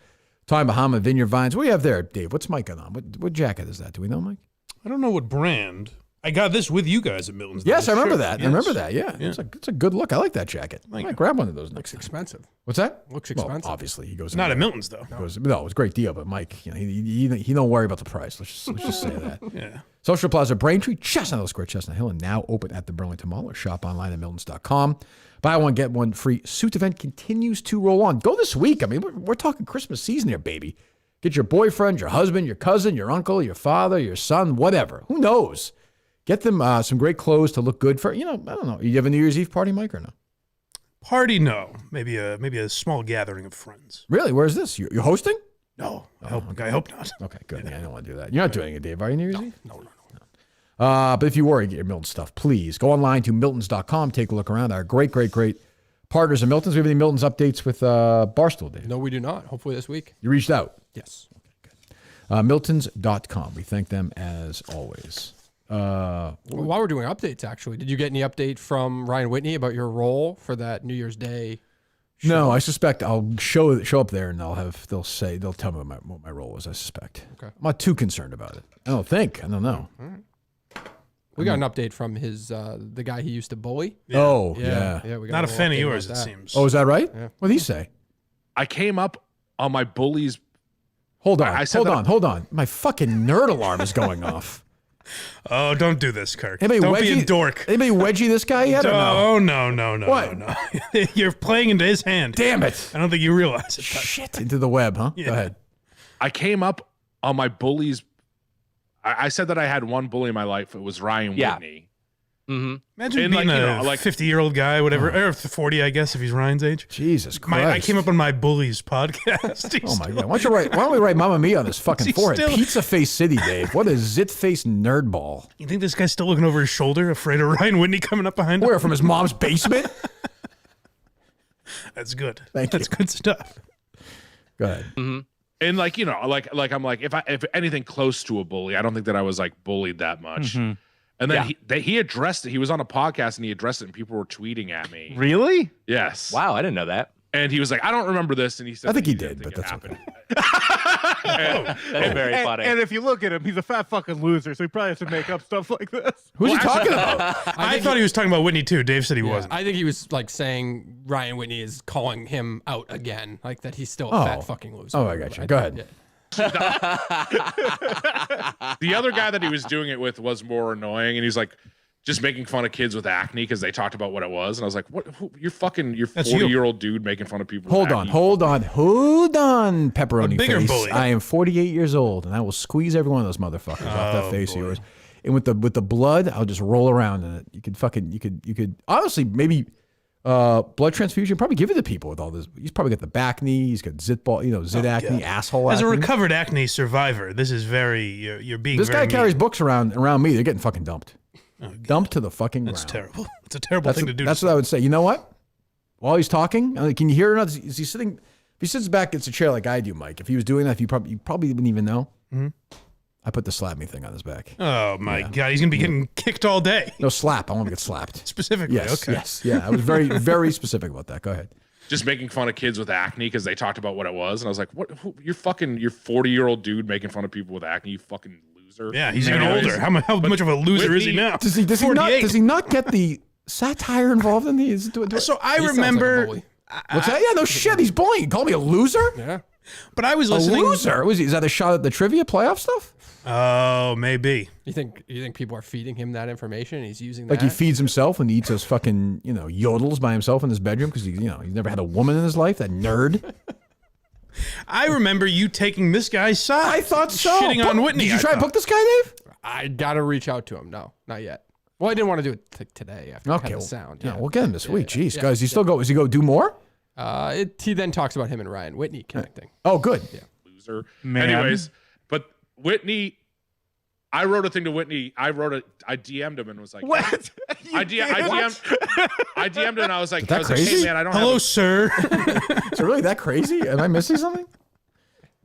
Tommy Bahama, Vineyard Vines. What do you have there, Dave? What's Mike got on? What jacket is that? Do we know, Mike? I don't know what brand. I got this with you guys at Milton's. Yes, I remember Sure. that. Yes. I remember that, yeah. It's a good look. I like that jacket. I might grab one of those next Looks time. expensive. What's that? Looks Well, expensive. obviously, he goes Not in at there. Milton's, though. No, it was a great deal, but Mike, he don't worry about the price. Let's just say that. Yeah. Social Plaza, Braintree, Chestnut Hill Square, Chestnut Hill, and now open at the Burlington Mall or shop online at miltons.com. Buy one, get one free. Suit event continues to roll on. Go this week. I mean, we're talking Christmas season here, baby. Get your boyfriend, your husband, your cousin, your uncle, your father, your son, whatever. Who knows? Get them some great clothes to look good for, I don't know. You have a New Year's Eve party, Mike, or no? Party, no. Maybe a small gathering of friends. Really? Where's this? You're hosting? No, I hope not. Okay, good. Yeah, I don't want to do that. You're not doing it, Dave, are you, New Year's Eve? No. But if you were, get your Milton stuff, please. Go online to miltons.com. Take a look around. Our great partners at Milton's. We have any Milton's updates with Barstool, Dave? No, we do not. Hopefully this week. You reached out? Yes. Okay, good. Miltons.com. We thank them as always. While we're doing updates, actually, did you get any update from Ryan Whitney about your role for that New Year's Day show? No, I suspect I'll show up there and they'll tell me what my role was, I suspect. Okay. I'm not too concerned about it. I don't know. All right. We got an update from his the guy he used to bully. Yeah. Oh, Yeah, yeah. we got Not a little fan of update yours, about it that. seems. Oh, is that right? Yeah. What did he say? I came up on my bully's. Hold on. I said Hold on. My fucking nerd alarm is going off. Oh, don't do this, Kirk. Anybody Don't be a wedgie- dork. Anybody wedgie this guy yet? Or no? Oh, no. What? No. You're playing into his hand. Damn it. I don't think you realize it. Shit. Into the web, huh? Yeah. Go ahead. I came up on my bully's. I said that I had one bully in my life. It was Ryan Whitney. Imagine And, being like, you a know, like- 50-year-old guy, whatever, or 40, I guess, if he's Ryan's age. Jesus Christ. I came up on my bullies podcast. Oh my God. Why don't we write Mamma Mia on his fucking He's forehead? still- Pizza Face City, Dave. What a zit face nerd ball. You think this guy's still looking over his shoulder, afraid of Ryan Whitney coming up behind him? Where, from his mom's basement? That's good. Thank That's you. good stuff. Go ahead. And like I'm like if anything close to a bully, I don't think that I was like bullied that much. And then he addressed it. He was on a podcast and he addressed it, and people were tweeting at me. Really? Yes. Wow, I didn't know that. And he was like, I don't remember this, and he said, I think that he didn't did, think but it that's happened. That's very funny. And if you look at him, he's a fat fucking loser, so he probably has to make up stuff like this. Who's he talking about? I thought he was talking about Whitney, too. Dave said he wasn't. I think he was like saying Ryan Whitney is calling him out again, like that he's still a fat fucking loser. Oh, I got you. Go ahead. Yeah. The other guy that he was doing it with was more annoying, and he's like just making fun of kids with acne because they talked about what it was, and I was like, "What? You're 40-year-old dude making fun of people." Hold with on, acne. hold on, pepperoni A bigger face. bully. I am 48 years old, and I will squeeze every one of those motherfuckers off that face of yours. And with the blood, I'll just roll around in it. You could honestly maybe blood transfusion. Probably give it to people with all this. He's probably got the back knee. He's got zit acne, asshole As a acne. recovered acne survivor, this is very, you're being This very guy carries mean. books around me. They're getting fucking dumped. Dumped to the fucking That's ground. terrible. It's a terrible thing to do. That's what I would say. You know what? While he's talking, can you hear or not? Is he sitting? If he sits back against a chair like I do, Mike, if he was doing that, you probably wouldn't even know. I put the slap me thing on his back. Oh, my God. He's going to be getting kicked all day. No, slap. I want to get slapped. Specifically, Yes, okay. yes, yeah. I was very, very specific about that. Go ahead. Just making fun of kids with acne because they talked about what it was, and I was like, "What? You're 40-year-old dude making fun of people with acne. You fucking loser." Yeah, he's even Anyways, older. How much of a loser is he now? Does he 48. not get the satire involved in these? So I He sounds like a remember. bully. What's that? Yeah, no shit. He's bullying. You call me a loser? Yeah. But I was A listening. loser? Is that a shot at the trivia playoff stuff? Oh, maybe. You think people are feeding him that information and he's using that? Like he feeds himself and eats those fucking, yodels by himself in his bedroom because he's never had a woman in his life, that nerd. I remember you taking this guy's side. I thought so. Shitting on Whitney. Did you try to book this guy, Dave? I got to reach out to him. No, not yet. Well, I didn't want to do it today after I had the sound. Yeah, we'll get him this week. Jeez, guys, he still go? Does he go do more? He then talks about him and Ryan Whitney connecting. Oh, good. Yeah. Loser. Man. Anyways, but Whitney, I wrote a thing to Whitney. I DM'd him and was like, What? I DM'd him and I was like, crazy? hey man, I don't Hello, have sir. Is it really that crazy? Am I missing something?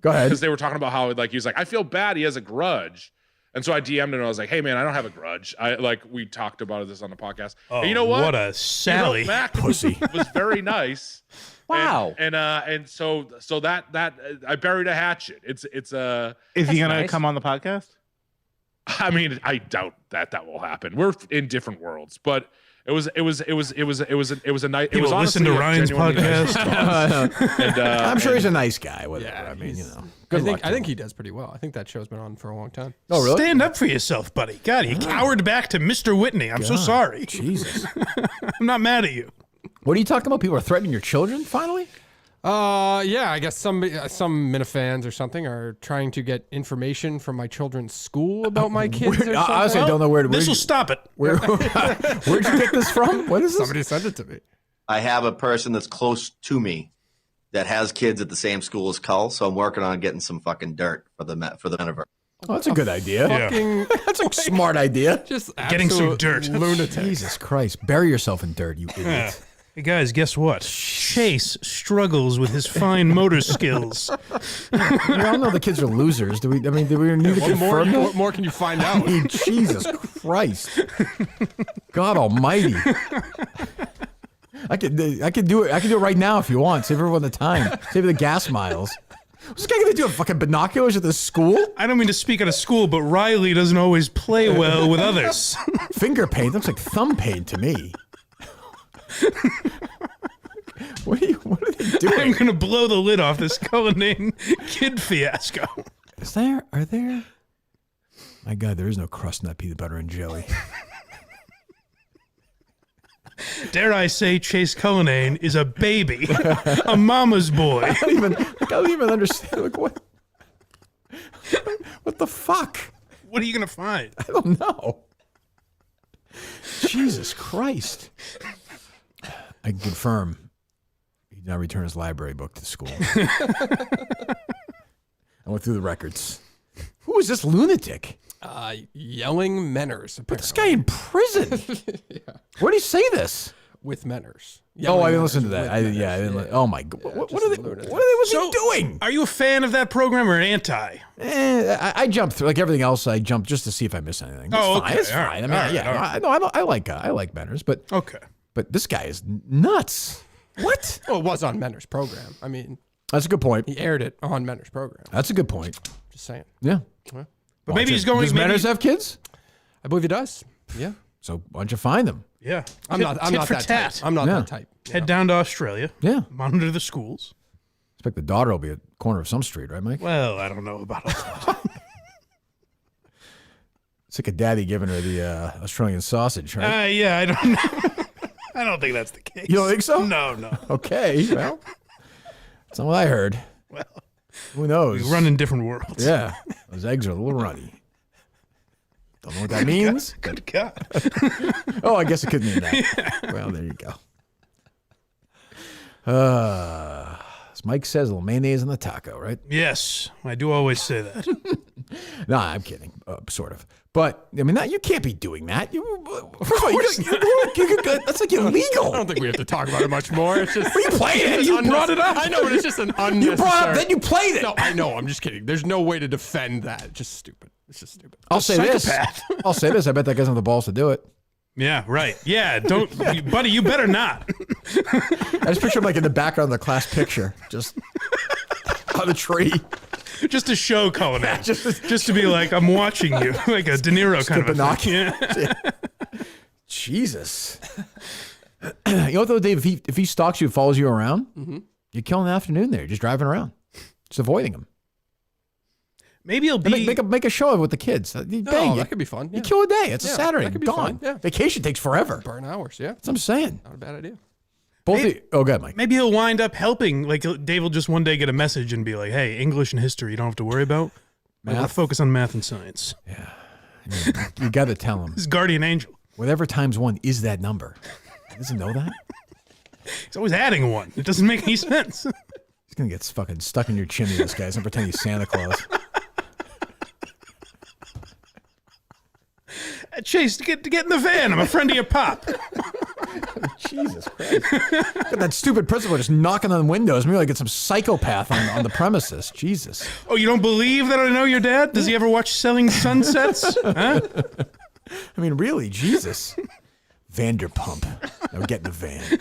Go ahead. because they were talking about how he was like, I feel bad. He has a grudge. And so I DM'd him and I was like, hey man, I don't have a grudge. We talked about this on the podcast. Oh, and you know what? What a Sally. Mac Pussy. was very nice. Wow. And so that I buried a hatchet. It's Is he gonna nice. come on the podcast? I mean, I doubt that will happen. We're in different worlds, but it was a nice. It was People honestly listen to a Ryan's genuinely nice podcast. response. And, I'm sure he's a nice guy. Whatever. Yeah, I mean, I Good luck. think he does pretty well. I think that show's been on for a long time. Oh, really? Stand up for yourself, buddy. God, you cowered back to Mr. Whitney. I'm so sorry. Jesus. I'm not mad at you. What are you talking about? People are threatening your children. Finally. Yeah, I guess some Minifans or something are trying to get information from my children's school about my kids or something. Honestly, I don't know where. This will stop it. Where'd you get this from? What is this? Somebody sent it to me. I have a person that's close to me that has kids at the same school as Cull, so I'm working on getting some fucking dirt for the metaverse. Oh, that's a good idea. Fucking That's a smart idea. just Getting some absolute dirt. lunatic. Jesus Christ! Bury yourself in dirt, you idiot. Hey guys, guess what? Chase struggles with his fine motor skills. We all know the kids are losers. Do we need to confirm that? What more can you find out? I mean, Jesus Christ. God almighty. I could do it. I could do it right now if you want. Save everyone the time. Save the gas miles. What's this guy gonna do? Fucking binoculars at the school? I don't mean to speak out of school, but Riley doesn't always play well with others. Finger paint looks like thumb paint to me. What are they doing? I'm gonna blow the lid off this Cullinane kid fiasco. Are there? My God, there is no crust in that peanut butter and jelly. Dare I say, Chase Cullinane is a baby, a mama's boy. I don't even understand. Like, what the fuck? What are you gonna find? I don't know. Jesus Christ. I can confirm he did not return his library book to school. I went through the records. Who is this lunatic? Yelling Menners. Put this guy in prison. Where did he say this? With Menners. Oh, I didn't Yelling listen to Menners that. with I didn't. Menners. Oh my God! What just are they? lunatic. What's he doing? Are you a fan of that program or anti? I jumped through like everything else. I jumped just to see if I missed anything. It's Oh, fine. okay. It's All fine. right. I mean, All right. yeah. All right. I like Banners, but Okay. this guy is nuts. What? Well, it was on Menner's program. I mean, That's a good point. he aired it on Menner's program. That's a good point. Just saying. Yeah. But maybe he's going. Does maybe, Manners have kids? I believe he does. Yeah. So why don't you find them? Yeah. I'm not Tit for that tat. type. I'm not Yeah. that type. Head down to Australia. Yeah. Monitor the schools. Expect the daughter will be at the corner of some street, right, Mike? Well, I don't know about all that. It's like a daddy giving her the Australian sausage, right? Yeah, I don't know. I don't think that's the case. You don't think so? No. Okay. Well, that's not what I heard. Well, Who knows? we run in different worlds. Yeah. Those eggs are a little runny. Don't know what that means. Good God. Oh, I guess it could mean that. Well, there you go. As Mike says, a little mayonnaise on the taco, right? Yes, I do always say that. No, I'm kidding, sort of. But I mean, you can't be doing that. That's like illegal. I don't think we have to talk about it much more. It's just. What are you playing it? You brought it up. I know, but it's just an unnecessary. You brought up, then you played it. No, I know. I'm just kidding. There's no way to defend that. It's just stupid. It's just stupid. I'll say this. I'll say this. I bet that guy's on the balls to do it. Yeah, right. Yeah, buddy, you better not. I just picture him like in the background of the class picture, just on a tree. Just to show Cullinane. Just to be like, I'm watching you. Like a De Niro kind of a thing. Yeah. Jesus. You know what though, Dave? If he stalks you and follows you around, you kill an afternoon there. You're just driving around. Just avoiding them. Maybe he'll be make a show of it with the kids. That could be fun. Yeah. You kill a day. It's a Saturday. That could be gone. fun. Yeah. Vacation takes forever. Burn hours. Yeah. That's what I'm saying. Not a bad idea. Go ahead, Mike. Maybe he'll wind up helping. Like Dave will just one day get a message and be like, "Hey, English and history, you don't have to worry about. I want to focus on math and science." Yeah. You got to tell him. His guardian angel. Whatever times 1 is that number. He doesn't know that. He's always adding 1. It doesn't make any sense. He's gonna get fucking stuck in your chimney. This guy's gonna pretend he's Santa Claus. Chase, get in the van. I'm a friend of your pop. Jesus Christ. Got that stupid principal just knocking on windows. Maybe I get some psychopath on the premises. Jesus. Oh, you don't believe that I know your dad? Does he ever watch Selling Sunsets? Huh? I mean, really, Jesus. Vanderpump. Now get in the van.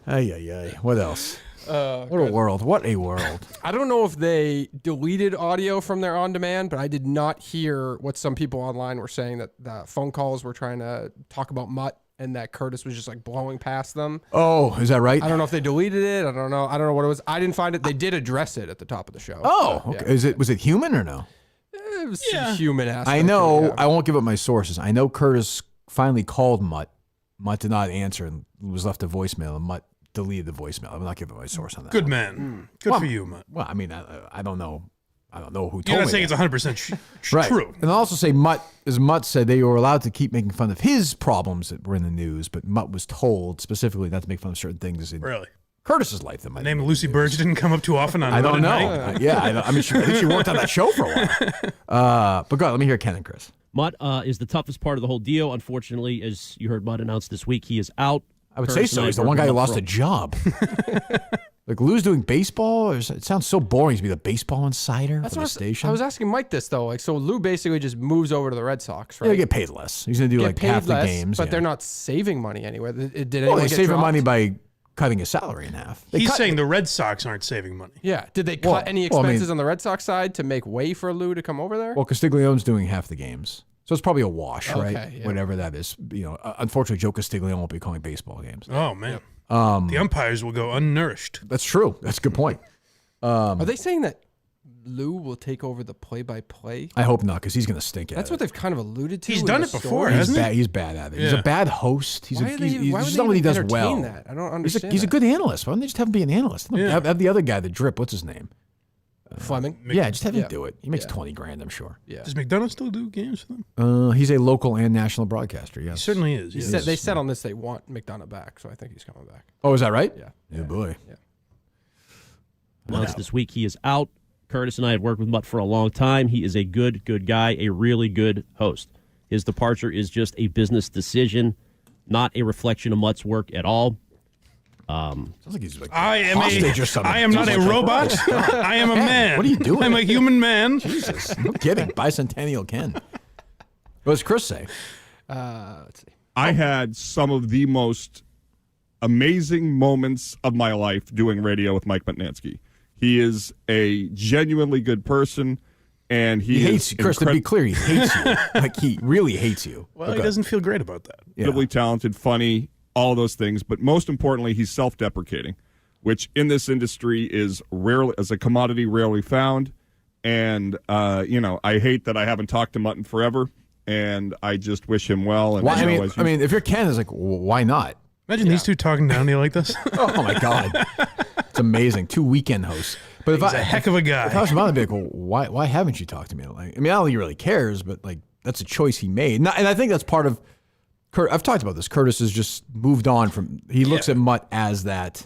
Ay. What else? What a world. What a world. I don't know if they deleted audio from their on-demand, but I did not hear what some people online were saying, that the phone calls were trying to talk about Mutt and that Curtis was just like blowing past them. Oh, is that right? I don't know if they deleted it. I don't know what it was. I didn't find it. They did address it at the top of the show. Oh, So, okay. yeah. Was it human or no? It was some human aspect. I know. Yeah. I won't give up my sources. I know Curtis finally called Mutt. Mutt did not answer and was left a voicemail, and Mutt deleted the voicemail. I'm not giving my source on that. Good man. Good for you, Mutt. Well, I mean, I don't know. I don't know who told me. You're not saying that. it's 100% Right. true. And I'll also say Mutt said they were allowed to keep making fun of his problems that were in the news, but Mutt was told specifically not to make fun of certain things in Really? Curtis's life. That The name of Lucy Burge didn't come up too often on I don't Mutt know. and Mike? I mean, I think she worked on that show for a while. But go ahead, let me hear Ken and Chris. Mutt is the toughest part of the whole deal. Unfortunately, as you heard Mutt announce this week, he is out. I would Curtis say so. and I He's the worked one guy with who Mutt lost for a job. Like Lou's doing baseball. It sounds so boring to be the baseball insider That's for what the station. I was asking Mike this though. Like, so Lou basically just moves over to the Red Sox, right? Yeah, they get paid less. He's going to do Get like paid half less, the games. but yeah. they're not saving money anywhere. Did anyone Well, they're get saving dropped? money by cutting his salary in half. He's saying the Red Sox aren't saving money. Yeah. Did they cut Well, any well, I mean- expenses on the Red Sox side to make way for Lou to come over there? Well, Castiglione's doing half the games. So it's probably a wash, Okay, right? yeah. Whatever that is. Unfortunately, Joe Castiglione won't be calling baseball games. Oh, man. The umpires will go unnourished. That's true. That's a good point. Are they saying that Lou will take over the play-by-play? I hope not, because he's going to stink at That's it. what they've kind of alluded to. He's in done the it before, story. hasn't he? He's bad at it. He's Yeah. a bad host. He's Why he's would just they not what he even does well. entertain that? I don't understand. He's a that. good analyst. Why don't they just have him be an analyst? Yeah. Have the other guy, the drip. What's his name? Fleming. Yeah, just have him Yeah. do it. He makes Yeah. 20 grand, I'm sure. Yeah. Does McDonough still do games for them? He's a local and national broadcaster. Yes, He certainly is. He Yes. said, they said on this they want McDonough back, so I think he's coming back. Oh, is that right? Yeah. Oh boy. announced this week he is out. Curtis and I have worked with Mutt for a long time. He is a good guy, a really good host. His departure is just a business decision, not a reflection of Mutt's work at all. Sounds like he's like I am hostage or something. I am not a robot. I am a man. what are you doing? I'm a human man. Jesus, no kidding. Bicentennial Ken. What does Chris say? Let's see. I had some of the most amazing moments of my life doing radio with Mike Mitnansky. He is a genuinely good person, and He hates you. Chris, to be clear, he hates you. Like, he really hates you. Well, he doesn't feel great about that. incredibly talented, funny, all those things. But most importantly, he's self-deprecating, which in this industry is rarely, as a commodity, rarely found. And, I hate that I haven't talked to Mutton forever, and I just wish him well. And, Why, as I mean, if you're Ken, it's like, why not? Imagine these two talking down to you like this. Oh, my God. It's amazing. 2 weekend hosts. But if He's a heck of a guy. If I was Mutton, I'd be like, well, why haven't you talked to me? Like, I mean, I don't think he really cares, but, like, that's a choice he made. And I think that's part of I've talked about this. Curtis has just moved on from. He looks at Mutt as that.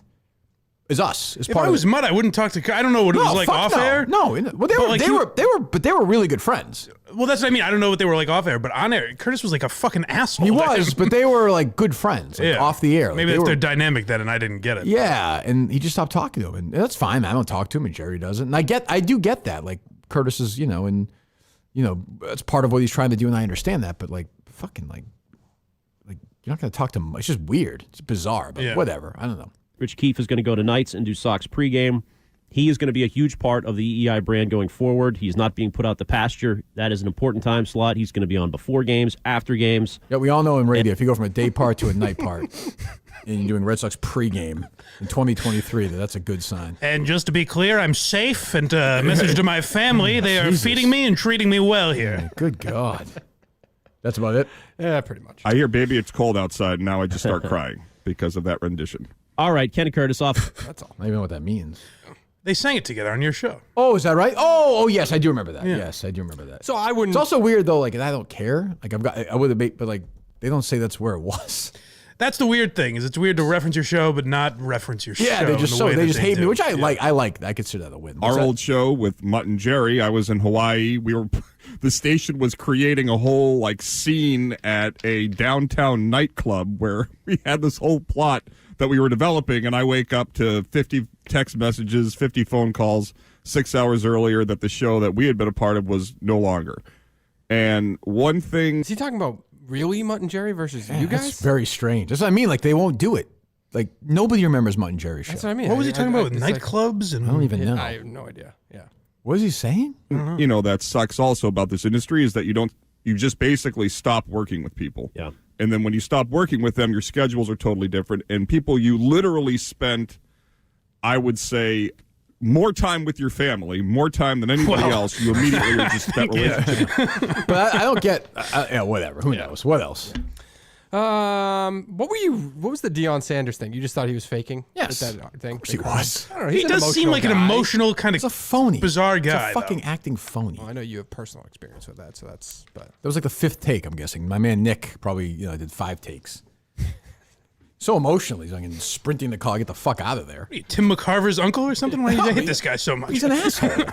As us. As If part I of was Mutt, I wouldn't talk to. I don't know what it was like fuck off no. air. No, well, they were really good friends. Well, that's what I mean. I don't know what they were like off air, but on air, Curtis was like a fucking asshole. He was, but they were like good friends, like, off the air. Like, Maybe they that's were, their dynamic then, and I didn't get it. Yeah, and he just stopped talking to him, and that's fine. I don't talk to him, and Gerry doesn't. And I do get that. Like Curtis is, that's part of what he's trying to do, and I understand that. But like, fucking like you're not going to talk to him. It's just weird. It's bizarre, but whatever. I don't know. Rich Keefe is going to go to nights and do Sox pregame. He is going to be a huge part of the EEI brand going forward. He's not being put out the pasture. That is an important time slot. He's going to be on before games, after games. Yeah, we all know in radio, if you go from a day part to a night part, and you're doing Red Sox pregame in 2023, that's a good sign. And just to be clear, I'm safe, and message to my family, they are feeding me and treating me well here. Good God. That's about it? Yeah, pretty much. I hear Baby It's Cold Outside, and now I just start crying because of that rendition. All right, Ken and Curtis off. That's all. I don't even know what that means. They sang it together on your show. Oh, is that right? Oh, yes, I do remember that. Yeah. Yes, I do remember that. So I wouldn't. It's also weird though. Like, I don't care. Like, I would have made, but like, they don't say that's where it was. That's the weird thing, is it's weird to reference your show but not reference your show. Yeah, they just hate me, which I Yeah. like. I consider that a win. Our old show with Mutt and Jerry, I was in Hawaii. The station was creating a whole like scene at a downtown nightclub where we had this whole plot that we were developing, and I wake up to 50 text messages, 50 phone calls 6 hours earlier that the show that we had been a part of was no longer. And one thing... Is he talking about really Mutt and Jerry versus you guys? That's very strange. That's what I mean. Like, they won't do it. Like, nobody remembers Mutt and Jerry's show. That's what I mean. What was he talking about with it's nightclubs? I don't even know. I have no idea. Yeah. What is he saying? You know, that sucks also about this industry is that you just basically stop working with people. Yeah. And then when you stop working with them, your schedules are totally different. And people you literally spent, I would say, more time with your family, more time than anybody else, you immediately are just that relationship. But I don't get... yeah, whatever. Who knows? What else? What was the Deion Sanders thing? You just thought he was faking? Yes. That thing? Of course he was. I don't know. He does seem like an emotional kind He's a of phony. bizarre He's guy. a fucking acting phony. Well, I know you have personal experience with that, so that's... But That was like the 5th take, I'm guessing. My man Nick probably did 5 takes. So emotional. He's like sprinting the car, get the fuck out of there. What are you, Tim McCarver's uncle or something? Why do you hate this guy so much? He's an asshole. He's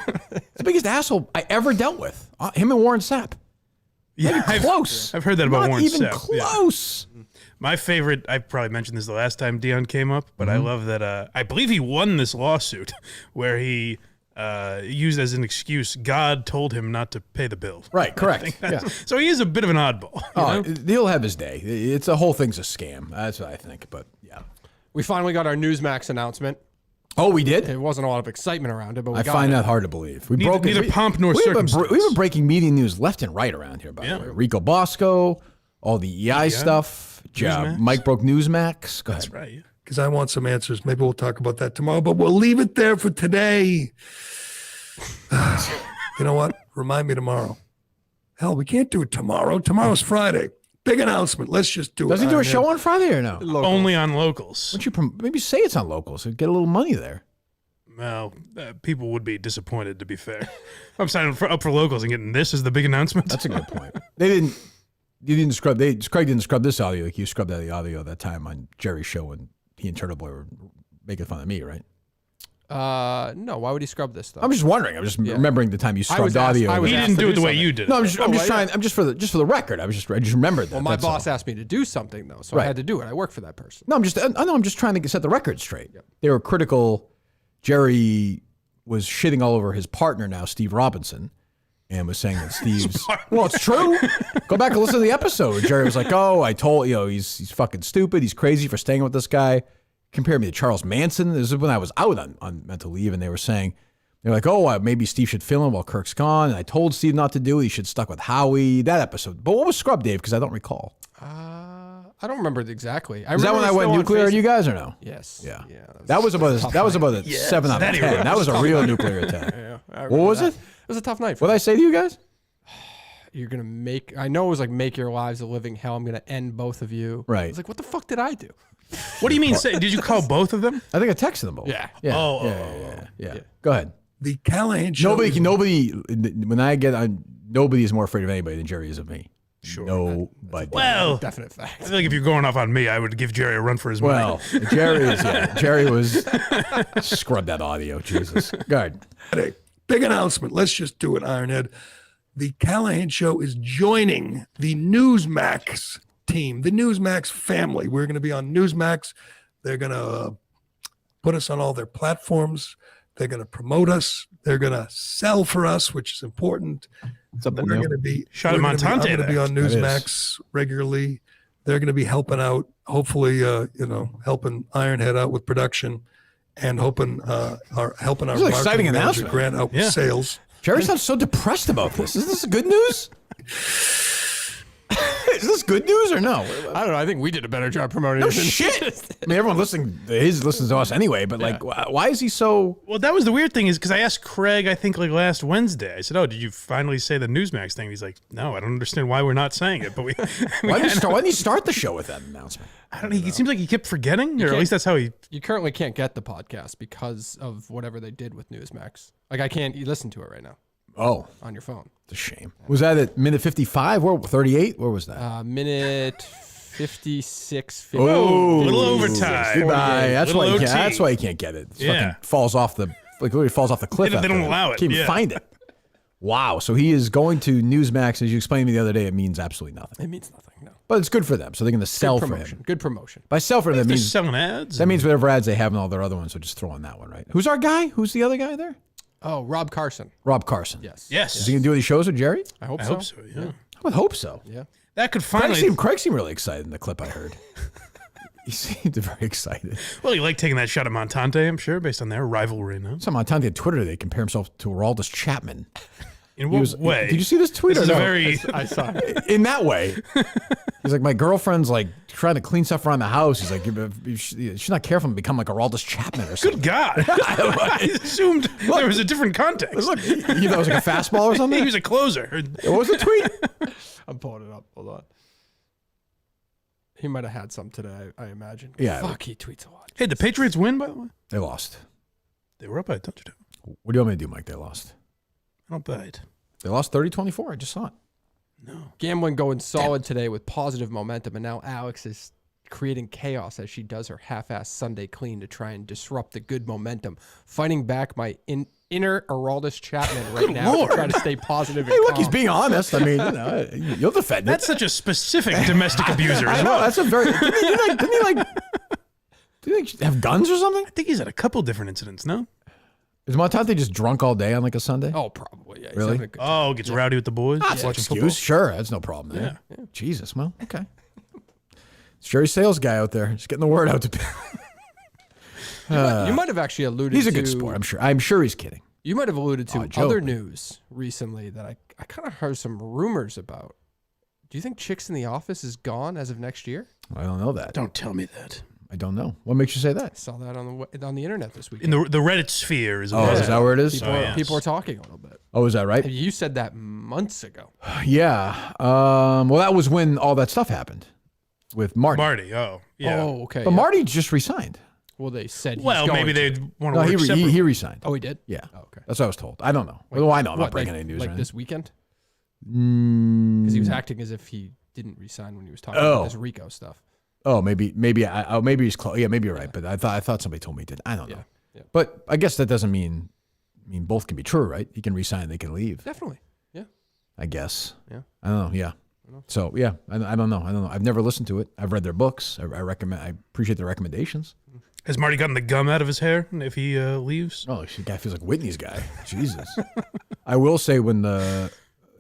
the biggest asshole I ever dealt with. Him and Warren Sapp. Yeah, Close. I've heard that about Not Warren even Sapp. close. Yeah. My favorite, I probably mentioned this the last time Deion came up, but I love that I believe he won this lawsuit where he used as an excuse God told him not to pay the bill. Right, correct. Yeah. So he is a bit of an oddball. Oh, he'll have his day. It's the whole thing's a scam. That's what I think. But yeah, we finally got our Newsmax announcement. Oh, we did? It wasn't a lot of excitement around it, but we I got find it. that hard to believe. Neither pomp nor circumstance. We've been breaking media news left and right around here, by the way. Rico Bosco, all the EI stuff. Mike broke Newsmax. Go ahead. That's right. Because I want some answers. Maybe we'll talk about that tomorrow, but we'll leave it there for today. You know what? Remind me tomorrow. Hell, we can't do it tomorrow. Tomorrow's Friday. Big announcement. Let's just do it. Does he do a show on Friday or no? Only on locals. Why don't you maybe say it's on locals and get a little money there? Well, people would be disappointed, to be fair. I'm signing up for locals and getting this as the big announcement. That's a good point. Craig didn't scrub this audio like you scrubbed out the audio that time on Jerry's show when he and Turtle Boy were making fun of me, right? No, why would he scrub this though? I'm just wondering. I'm just remembering the time you scrubbed audio. He didn't do it the way you did it. No, I'm just trying. I'm just for the record. I just remembered that. Well, my boss asked me to do something though, so I had to do it. I work for that person. No, I'm just trying to set the record straight. Yep. They were critical. Jerry was shitting all over his partner now, Steve Robinson, and was saying that Steve's... Well, it's true. Go back and listen to the episode. Jerry was like, oh, I told, he's fucking stupid. He's crazy for staying with this guy. Compared me to Charles Manson. This is when I was out on mental leave, and they were like, oh, maybe Steve should fill in while Kirk's gone. And I told Steve not to do it. He should have stuck with Howie. That episode. But what was scrubbed, Dave? Because I don't recall. I don't remember exactly. Is that when I went nuclear on you guys or no? Yes. Yeah. That was about a 7 out of 10. That was a real nuclear attack. What was it? It was a tough night. What did I say to you guys? You're going to I know it was like make your lives a living hell. I'm going to end both of you. Right. I was like, what the fuck did I do? What do you mean? Did you call both of them? I think I texted them both. Yeah. Yeah. Go ahead. The Callahan Show. Nobody, when I get on, nobody is more afraid of anybody than Jerry is of me. Sure. Nobody. Well, definite fact. I feel like if you're going off on me, I would give Jerry a run for his money. Well, Jerry was scrub that audio. Jesus. Go ahead. Big announcement. Let's just do it, Ironhead. The Callahan Show is joining the Newsmax team, the Newsmax family. We're going to be on Newsmax. They're going to put us on all their platforms. They're going to promote us. They're going to sell for us, which is important. We're going to be Shot at Montante. I'm going to be on Newsmax regularly. They're going to be helping out, hopefully, helping Ironhead out with production. and helping our This is an exciting marketing manager announcement. Grant out with sales. Jerry sounds so depressed about this. Is this good news? Is this good news or no? I don't know. I think we did a better job promoting No it. shit. I mean, everyone listens to us anyway, but like, why is he so? Well, that was the weird thing is because I asked Craig, I think like last Wednesday, I said, "Oh, did you finally say the Newsmax thing?" He's like, "No, I don't understand why we're not saying it." But we, Why didn't you start the show with that announcement? I don't know. It seems like he kept forgetting, or at least that's how he. You currently can't get the podcast because of whatever they did with Newsmax. Like I can't listen to it right now. Oh, on your phone. It's a shame. Was that at minute 55? Where 38? Where was that? Minute 56. Oh, a little overtime. Goodbye. That's Little why. OT. That's why you can't get it. It Yeah. fucking falls off the literally falls off the cliff. They don't allow it. Can't even find it. Wow. So he is going to Newsmax. As you explained to me the other day, it means absolutely nothing. It means nothing. No. But it's good for them. So they're going to sell for him. Good promotion. By sell for them, that They're means selling ads. That means whatever ads they have in all their other ones, so just throw on that one, right? Who's our guy? Who's the other guy there? Oh, Rob Carson. Rob Carson. Yes. Yes. Is he going to do any shows with Jerry? I hope I so. hope so. Yeah. I would hope so. Yeah. That could finally. Craig seemed really excited in the clip I heard. He seemed very excited. Well, you like taking that shot at Montante, I'm sure, based on their rivalry now. Some Montante on Twitter today compare himself to Aroldis Chapman. In what way? Did you see this tweet? This or is no? a very. I saw it. In that way. He's like, my girlfriend's like trying to clean stuff around the house. He's like, she's not careful and become like Aroldis Chapman or something. Good God. I assumed there was a different context. Look, you thought it was like a fastball or something? He was a closer. What was the tweet? I'm pulling it up. Hold on. He might have had some today, I imagine. Yeah. Fuck, he tweets a lot. Hey, the Patriots win, by the way? They lost. They were up by a touchdown. What do you want me to do, Mike? They lost. I don't bite. They lost 30-24. I just saw it. No. Gambling going solid today with positive momentum, and now Alex is creating chaos as she does her half-assed Sunday clean to try and disrupt the good momentum. Fighting back my inner Aroldis Chapman right now to try to stay positive. Hey, look, he's being honest. I mean, you'll defend it. That's such a specific domestic abuser I as know. well. That's a very. Didn't he have guns or something? I think he's had a couple different incidents, no? Is Montante just drunk all day on like a Sunday? Oh, probably. Yeah. He's Really? having a good time. Oh, gets rowdy with the boys. That's an watching excuse. football. Sure, that's no problem there. Yeah. Jesus, well, okay. It's Jerry Sales guy out there, just getting the word out to people. You might have actually alluded to. He's a good sport. I'm sure he's kidding. You might have alluded to joke. other news recently that I kind of heard some rumors about. Do you think Chicks in the Office is gone as of next year? I don't know that. Don't tell me that. I don't know. What makes you say I that? saw that on the internet this week. In the Reddit sphere is. Oh, is that where it is? People are talking a little bit. Oh, is that right? You said that months ago. Yeah. Well, that was when all that stuff happened with Marty. Marty. Oh, yeah. Oh, okay. But yeah. Marty just resigned. Well, they said. Well, he's maybe going they'd to. want No, to he work separately. he resigned. Oh, he did. Yeah. Oh, okay. That's what I was told. I don't know. What do I know? I'm not breaking any news. Like or this weekend? anything. Because he was acting as if he didn't resign when he was talking about this Rico stuff. Oh, maybe he's close. Yeah, maybe you're right. But I thought somebody told me he did. I don't know. Yeah. But I guess that doesn't mean both can be true, right? He can resign, they can leave. Definitely. Yeah. I guess. Yeah. I don't know. Yeah. So yeah, I don't know. I've never listened to it. I've read their books. I recommend. I appreciate their recommendations. Has Marty gotten the gum out of his hair if he leaves? Oh, the guy feels like Whitney's guy. Jesus. I will say when the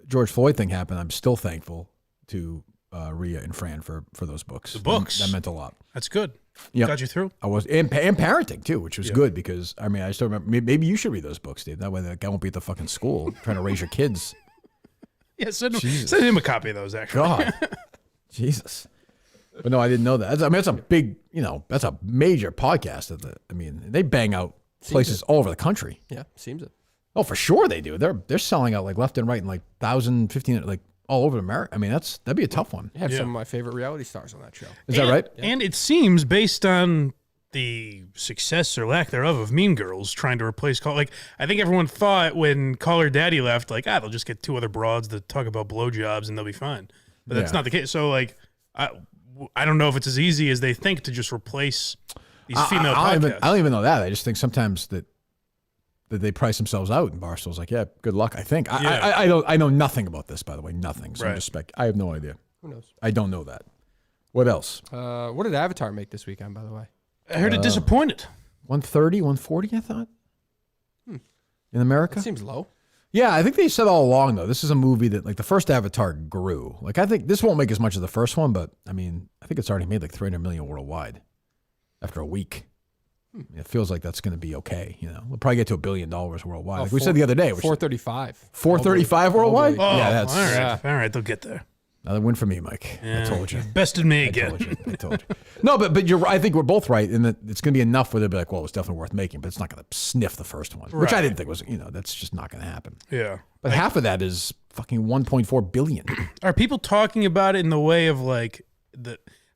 George Floyd thing happened, I'm still thankful to Rhea and Fran for those books. The books. That meant a lot. That's good. Yep. Got you through. I was and parenting too, which was good because I mean I still remember. Maybe you should read those books, Dave. That way that guy won't be at the fucking school trying to raise your kids. Yeah, send him a copy of those, actually. God, Jesus. But no, I didn't know that. I mean, that's a big, that's a major podcast. They bang out places all over the country. Yeah, seems it. Oh, for sure they do. They're selling out like left and right in like 1,000, 1,500, like all over America. I mean, that'd be a tough one. You have some of my favorite reality stars on that show. Is that right? And it seems based on the success or lack thereof of Mean Girls trying to replace I think everyone thought when Caller Daddy left, they'll just get two other broads to talk about blowjobs and they'll be fine. But that's not the case. So I don't know if it's as easy as they think to just replace these female podcasts. I don't even know that. I just think sometimes that they price themselves out, and Barstool's like, yeah, good luck. I think I know nothing about this, by the way, nothing. So I have no idea. Who knows? I don't know that. What else? What did Avatar make this weekend, by the way? I heard it disappointed. 130, 140, I thought. In America? That seems low. Yeah, I think they said all along, though, this is a movie that, the first Avatar grew. I think this won't make as much as the first one, but, I think it's already made $300 million worldwide after a week. It feels like that's going to be okay. We'll probably get to $1 billion worldwide. Like we said the other day, 435. 435 worldwide. Oh, yeah, that's all right. They'll get there. Another win for me, Mike. Yeah, I told you. You bested me again. I told you. No, but you're. I think we're both right in that it's going to be enough where they'll be like, well, it's definitely worth making, but it's not going to sniff the first one, which I didn't think was. That's just not going to happen. Yeah. But half of that is fucking 1.4 billion. Are people talking about it in the way of like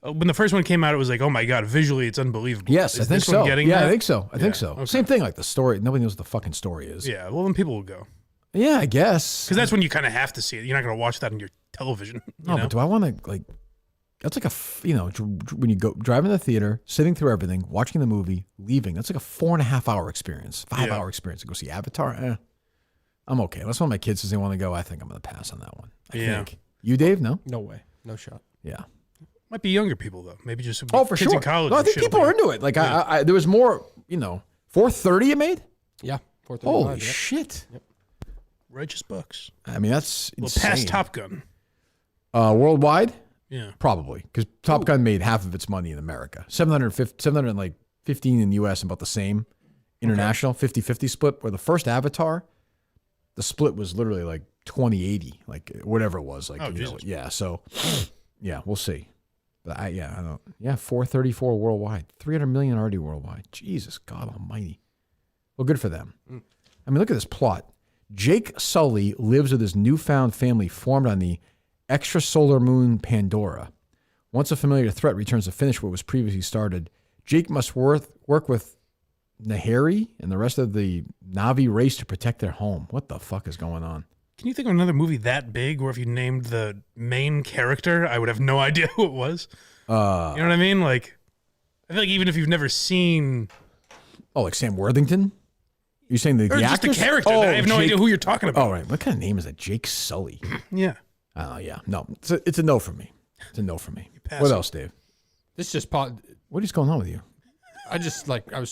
when the first one came out, it was like, oh my god, visually it's unbelievable. Yes, is I think this one so. getting Yeah, that? I think so. I think so. Okay. Same thing like the story. Nobody knows what the fucking story is. Yeah. Well, then people will go Yeah, I guess. because that's when you kind of have to see it. You're not going to watch that on your television. No, but do I want to like? That's like when you go driving to the theater, sitting through everything, watching the movie, leaving. That's like a 4.5 hour experience, 5-hour experience to go see Avatar. I'm okay. Unless one of my kids says they want to go, I think I'm going to pass on that one. I think. You, Dave? No? No way. No shot. Yeah. Might be younger people though. Maybe just Oh, for kids sure. in college. No, I and think shit people will are be- into it. Like I there was more. 430 you made. Yeah. 435. Holy yep. shit! Yep. Righteous bucks. I mean, that's Well, insane. past Top Gun. Worldwide, Yeah. probably because Top Gun made half of its money in America. 715 in the U.S. and about the same international. 50-50 split. Where the first Avatar, the split was literally like 20-80, like whatever it was. Like Jesus. yeah. So yeah, we'll see. But I don't. Yeah, 434 worldwide, 300 million already worldwide. Jesus God Almighty. Well, good for them. I mean, look at this plot. Jake Sully lives with his newfound family formed on the extrasolar moon Pandora. Once a familiar threat returns to finish what was previously started, Jake must work with Nahari and the rest of the Na'vi race to protect their home. What the fuck is going on? Can you think of another movie that big where if you named the main character, I would have no idea who it was? You know what I mean? Like, I feel like even if you've never seen... Oh, like Sam Worthington? You're saying the Or just actors? the character. I have no idea who you're talking about. Oh, right. What kind of name is that? Jake Sully. Yeah. Oh, yeah. No, it's a no for me. It's a no for me. pass What it. else, Dave? This just What is going on with you? I was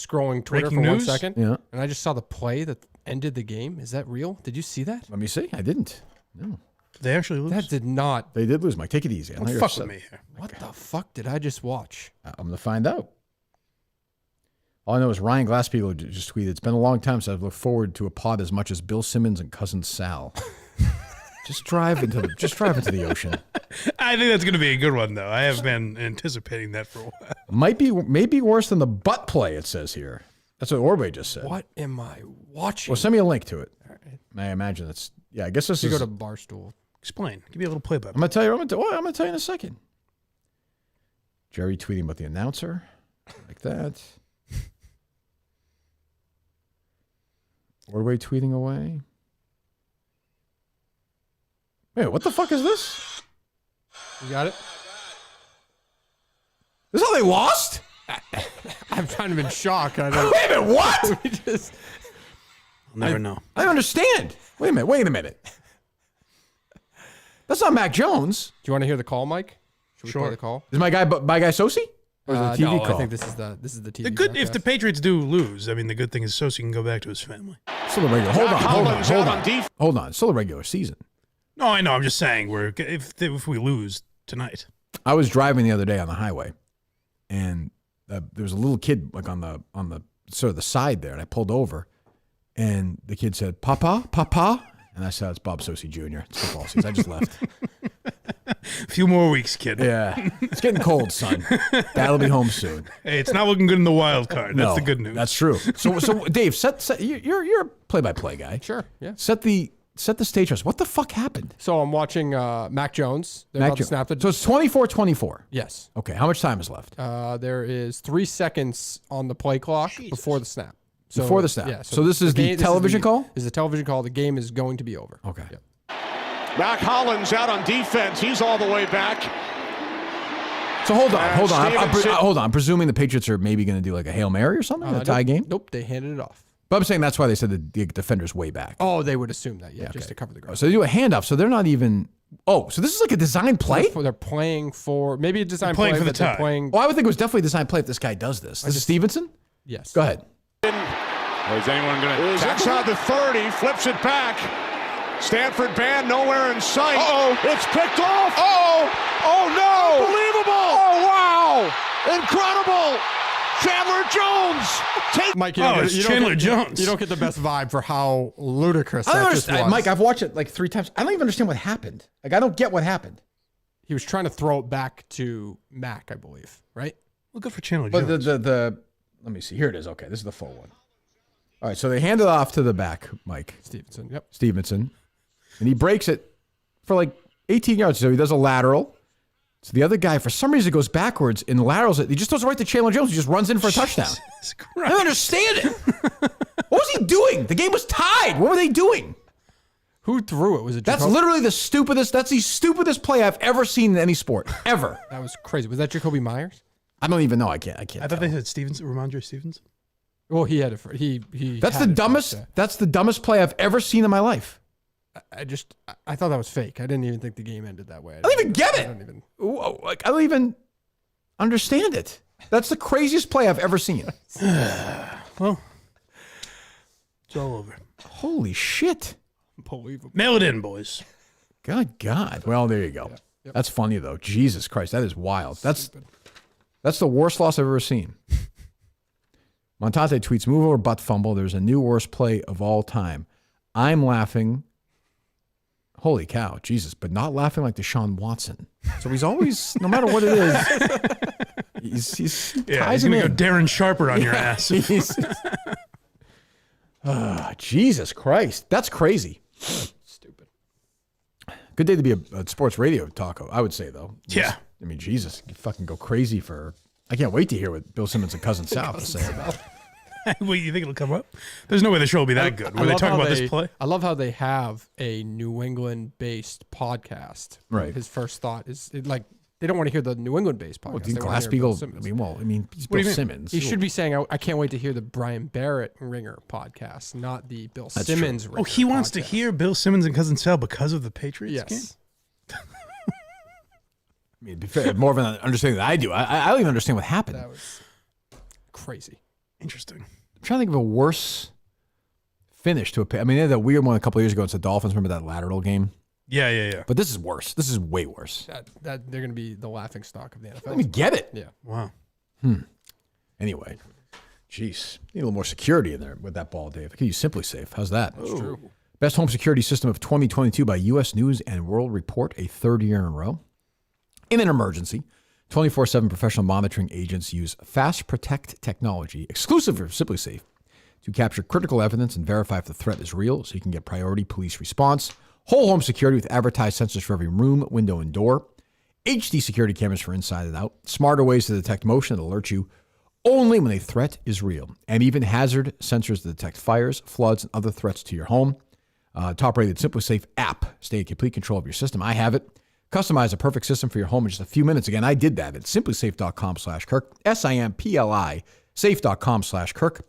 scrolling Twitter Breaking for news? 1 second. Yeah. And I just saw the play that ended the game. Is that real? Did you see that? Let me see. I didn't. No. They actually lose. That did not. They did lose, Mike. Take it easy. I know Don't you're fuck upset. with me here. What the fuck did I just watch? I'm going to find out. All I know is Ryan Glasspeagel just tweeted, "It's been a long time since I've looked forward to a pod as much as Bill Simmons and cousin Sal." Just drive into the ocean. I think that's going to be a good one, though. I have been anticipating that for a while. Maybe worse than the butt play. It says here. That's what Orbe just said. What am I watching? Well, send me a link to it. I imagine it's. Yeah, I guess this You is. go to Barstool. Explain. Give me a little play by I'm gonna tell you. I'm gonna tell you in a second. Gerry tweeting about the announcer, like that. Orbe tweeting away. Wait, what the fuck is this? You got it? This is how they lost? I'm kind of in shock. I don't. Wait a minute, what? We just- I'll never know. I don't understand. Wait a minute. That's not Mac Jones. Do you want to hear the call, Mike? Should we Sure. play the call? Is my guy Sosi? Or is it a TV no, call? I think this is the TV. The good if the broadcast. Patriots do lose. I mean, the good thing is Sosi can go back to his family. Still a regular. Hold on. Still a regular season. No, I know. I'm just saying, if we lose tonight. I was driving the other day on the highway, and there was a little kid like on the sort of the side there, and I pulled over, and the kid said, "Papa," and I said, "It's Bob Sosi Jr. It's football season." I just left. A few more weeks, kid. Yeah, it's getting cold, son. That'll be home soon. Hey, it's not looking good in the wild card. That's No, the good news. That's true. So Dave, you're a play-by-play guy. Sure. Yeah. Set the stage for us. What the fuck happened? So I'm watching Mac Jones. They're about to snap the. So it's 24-24. Yes. Okay. How much time is left? There is 3 seconds on the play clock before the snap. So, Before the snap. Yeah. So this is the television call? This is a television call. The game is going to be over. Okay. Yep. Mac Hollins out on defense. He's all the way back. So hold on. Stevenson- Hold on. I'm presuming the Patriots are maybe going to do like a Hail Mary or something, a tie game? Nope. They handed it off. But I'm saying that's why they said the defender's way back. Oh, they would assume that. Yeah, just to cover the ground. So they do a handoff. So they're not even. Oh, so this is like a design play? They're playing for maybe a design playing play for the but they're tie. playing. Oh, I would think it was definitely a design play if this guy does this. This is Stevenson? Yes. Go ahead. Is anyone going to? Is inside the 30, flips it back. Stanford band nowhere in sight. Uh-oh. It's picked off. Oh no. Unbelievable. Oh, wow. Incredible. Chandler Jones. Mike, it's Chandler Jones. You don't get the best vibe for how ludicrous I don't that just understand. was. Mike, I've watched it like 3 times. I don't even understand what happened. Like, I don't get what happened. He was trying to throw it back to Mac, I believe, right? Well, good for Chandler But Jones. the let me see. Here it is. Okay, this is the full one. All right, so they hand it off to the back, Mike. Stevenson, yep. Stevenson. And he breaks it for like 18 yards. So he does a lateral. So the other guy, for some reason, goes backwards and laterals it. He just does it right to Chandler Jones. He just runs in for a touchdown. I don't understand it. What was he doing? The game was tied. What were they doing? Who threw it? Was it That's Jacoby? literally the stupidest. That's the stupidest play I've ever seen in any sport, ever. That was crazy. Was that Jacoby Myers? I don't even know. I can't. I thought they said Stevenson, Ramondre Stevenson. Well, he had it. He. That's had the it dumbest. first, That's the dumbest play I've ever seen in my life. I thought that was fake. I didn't even think the game ended that way. I don't even get it. I don't even understand it. That's the craziest play I've ever seen. Well, it's all over. Holy shit. Unbelievable. Mail it in, boys. God. Well, there you go. Yep. That's funny though. Jesus Christ, that is wild. That's the worst loss I've ever seen. Montante tweets, move over butt fumble. There's a new worst play of all time. I'm laughing. Holy cow, Jesus, but not laughing like Deshaun Watson. So he's always, no matter what it is, he's ties him gonna in. go Darren Sharper on your ass. Jesus Christ, that's crazy. Stupid. Good day to be a sports radio talk, I would say, though. Yeah. I mean, Jesus, you fucking go crazy for. I can't wait to hear what Bill Simmons and Cousin Sal have to say about it. Wait, you think it'll come up? There's no way the show will be that good. Where they talk about this play? I love how they have a New England-based podcast. Right. His first thought is they don't want to hear the New England-based podcast. Well, They wanna hear Glass-Steagall, Bill Simmons. he's What do Bill you mean? Simmons. He should be saying, I can't wait to hear the Brian Barrett Ringer podcast, not the Bill That's Simmons true. Ringer Oh, he wants podcast. to hear Bill Simmons and Cousin Sal because of the Patriots game? Yes. I mean, to be fair, more of an understanding than I do. I don't even understand what happened. That was crazy. Interesting. I'm trying to think of a worse finish to a. I mean, they had that weird one a couple of years ago. It's the Dolphins. Remember that lateral game? Yeah. But this is worse. This is way worse. That they're going to be the laughing stock of the NFL. Let me get it. Yeah. Wow. Anyway, jeez, need a little more security in there with that ball, Dave. I could use SimpliSafe. How's that? That's true. Best home security system of 2022 by U.S. News and World Report, a third year in a row. In an emergency, 24/7 professional monitoring agents use Fast Protect technology, exclusive for SimpliSafe, to capture critical evidence and verify if the threat is real, so you can get priority police response. Whole home security with advertised sensors for every room, window, and door. HD security cameras for inside and out. Smarter ways to detect motion that alert you only when a threat is real. And even hazard sensors to detect fires, floods, and other threats to your home. Top-rated SimpliSafe app. Stay in complete control of your system. I have it. Customize a perfect system for your home in just a few minutes. Again, I did that at SimpliSafe.com/Kirk. SIMPLI, safe.com/Kirk.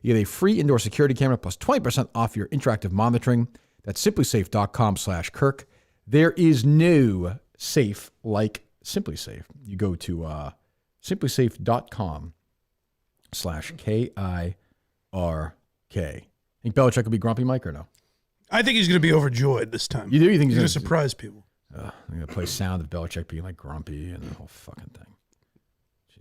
You get a free indoor security camera plus 20% off your interactive monitoring. That's SimpliSafe.com/Kirk. There is no safe like SimpliSafe. You go to SimpliSafe.com/KIRK. Think Belichick will be grumpy, Mike, or no? I think he's going to be overjoyed this time. You do? You think he's going to surprise people? I'm going to play sound of Belichick being like grumpy and the whole fucking thing.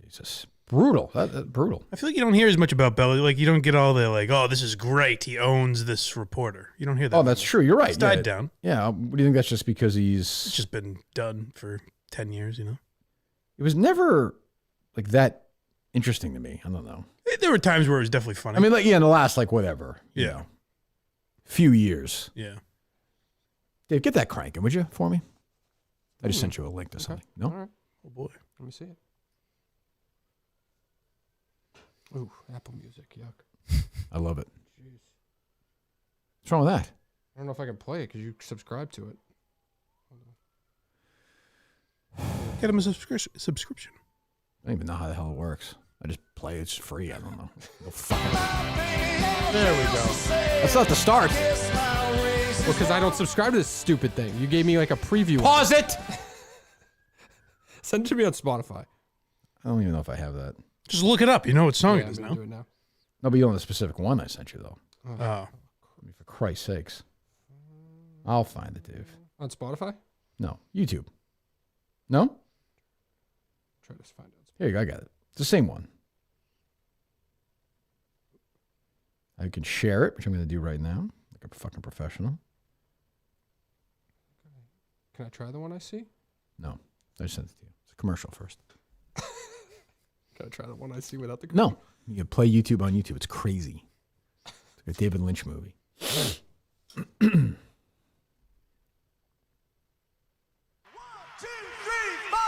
Jesus. Brutal. That's brutal. I feel like you don't hear as much about Belichick. Like, you don't get all the, like, oh, this is great. He owns this reporter. You don't hear that. Oh, that's true. You're right. It's died down. Yeah. What do you think that's just because It's just been done for 10 years, you know? It was never like that interesting to me. I don't know. There were times where it was definitely funny. I mean, like, in the last, like, whatever. Yeah. Few years. Yeah. Dave, get that cranking, would you, for me? I just sent you a link to something. No? All right. Oh, boy. Let me see it. Ooh, Apple Music. Yuck. I love it. Jeez. What's wrong with that? I don't know if I can play it because you subscribe to it. Get him a subscription. I don't even know how the hell it works. I just play it. It's free. I don't know. Go fuck it. There we go. That's not the start. Well, because I don't subscribe to this stupid thing. You gave me like a preview. Pause it. Send it to me on Spotify. I don't even know if I have that. Just look it up. You know what song Yeah, it is I'm now. gonna do it now. No, but you don't have the specific one I sent you, though. Oh. I mean, for Christ's sakes. I'll find it, Dave. On Spotify? No. YouTube. No? Try to find it. Here you go. I got it. It's the same one. I can share it, which I'm going to do right now, like a fucking professional. Can I try the one I see? No, I just sent it to you. It's a commercial first. Can I try the one I see without the No, you can play YouTube on YouTube. It's crazy. It's like a David Lynch movie. 1, 2, 3, 4.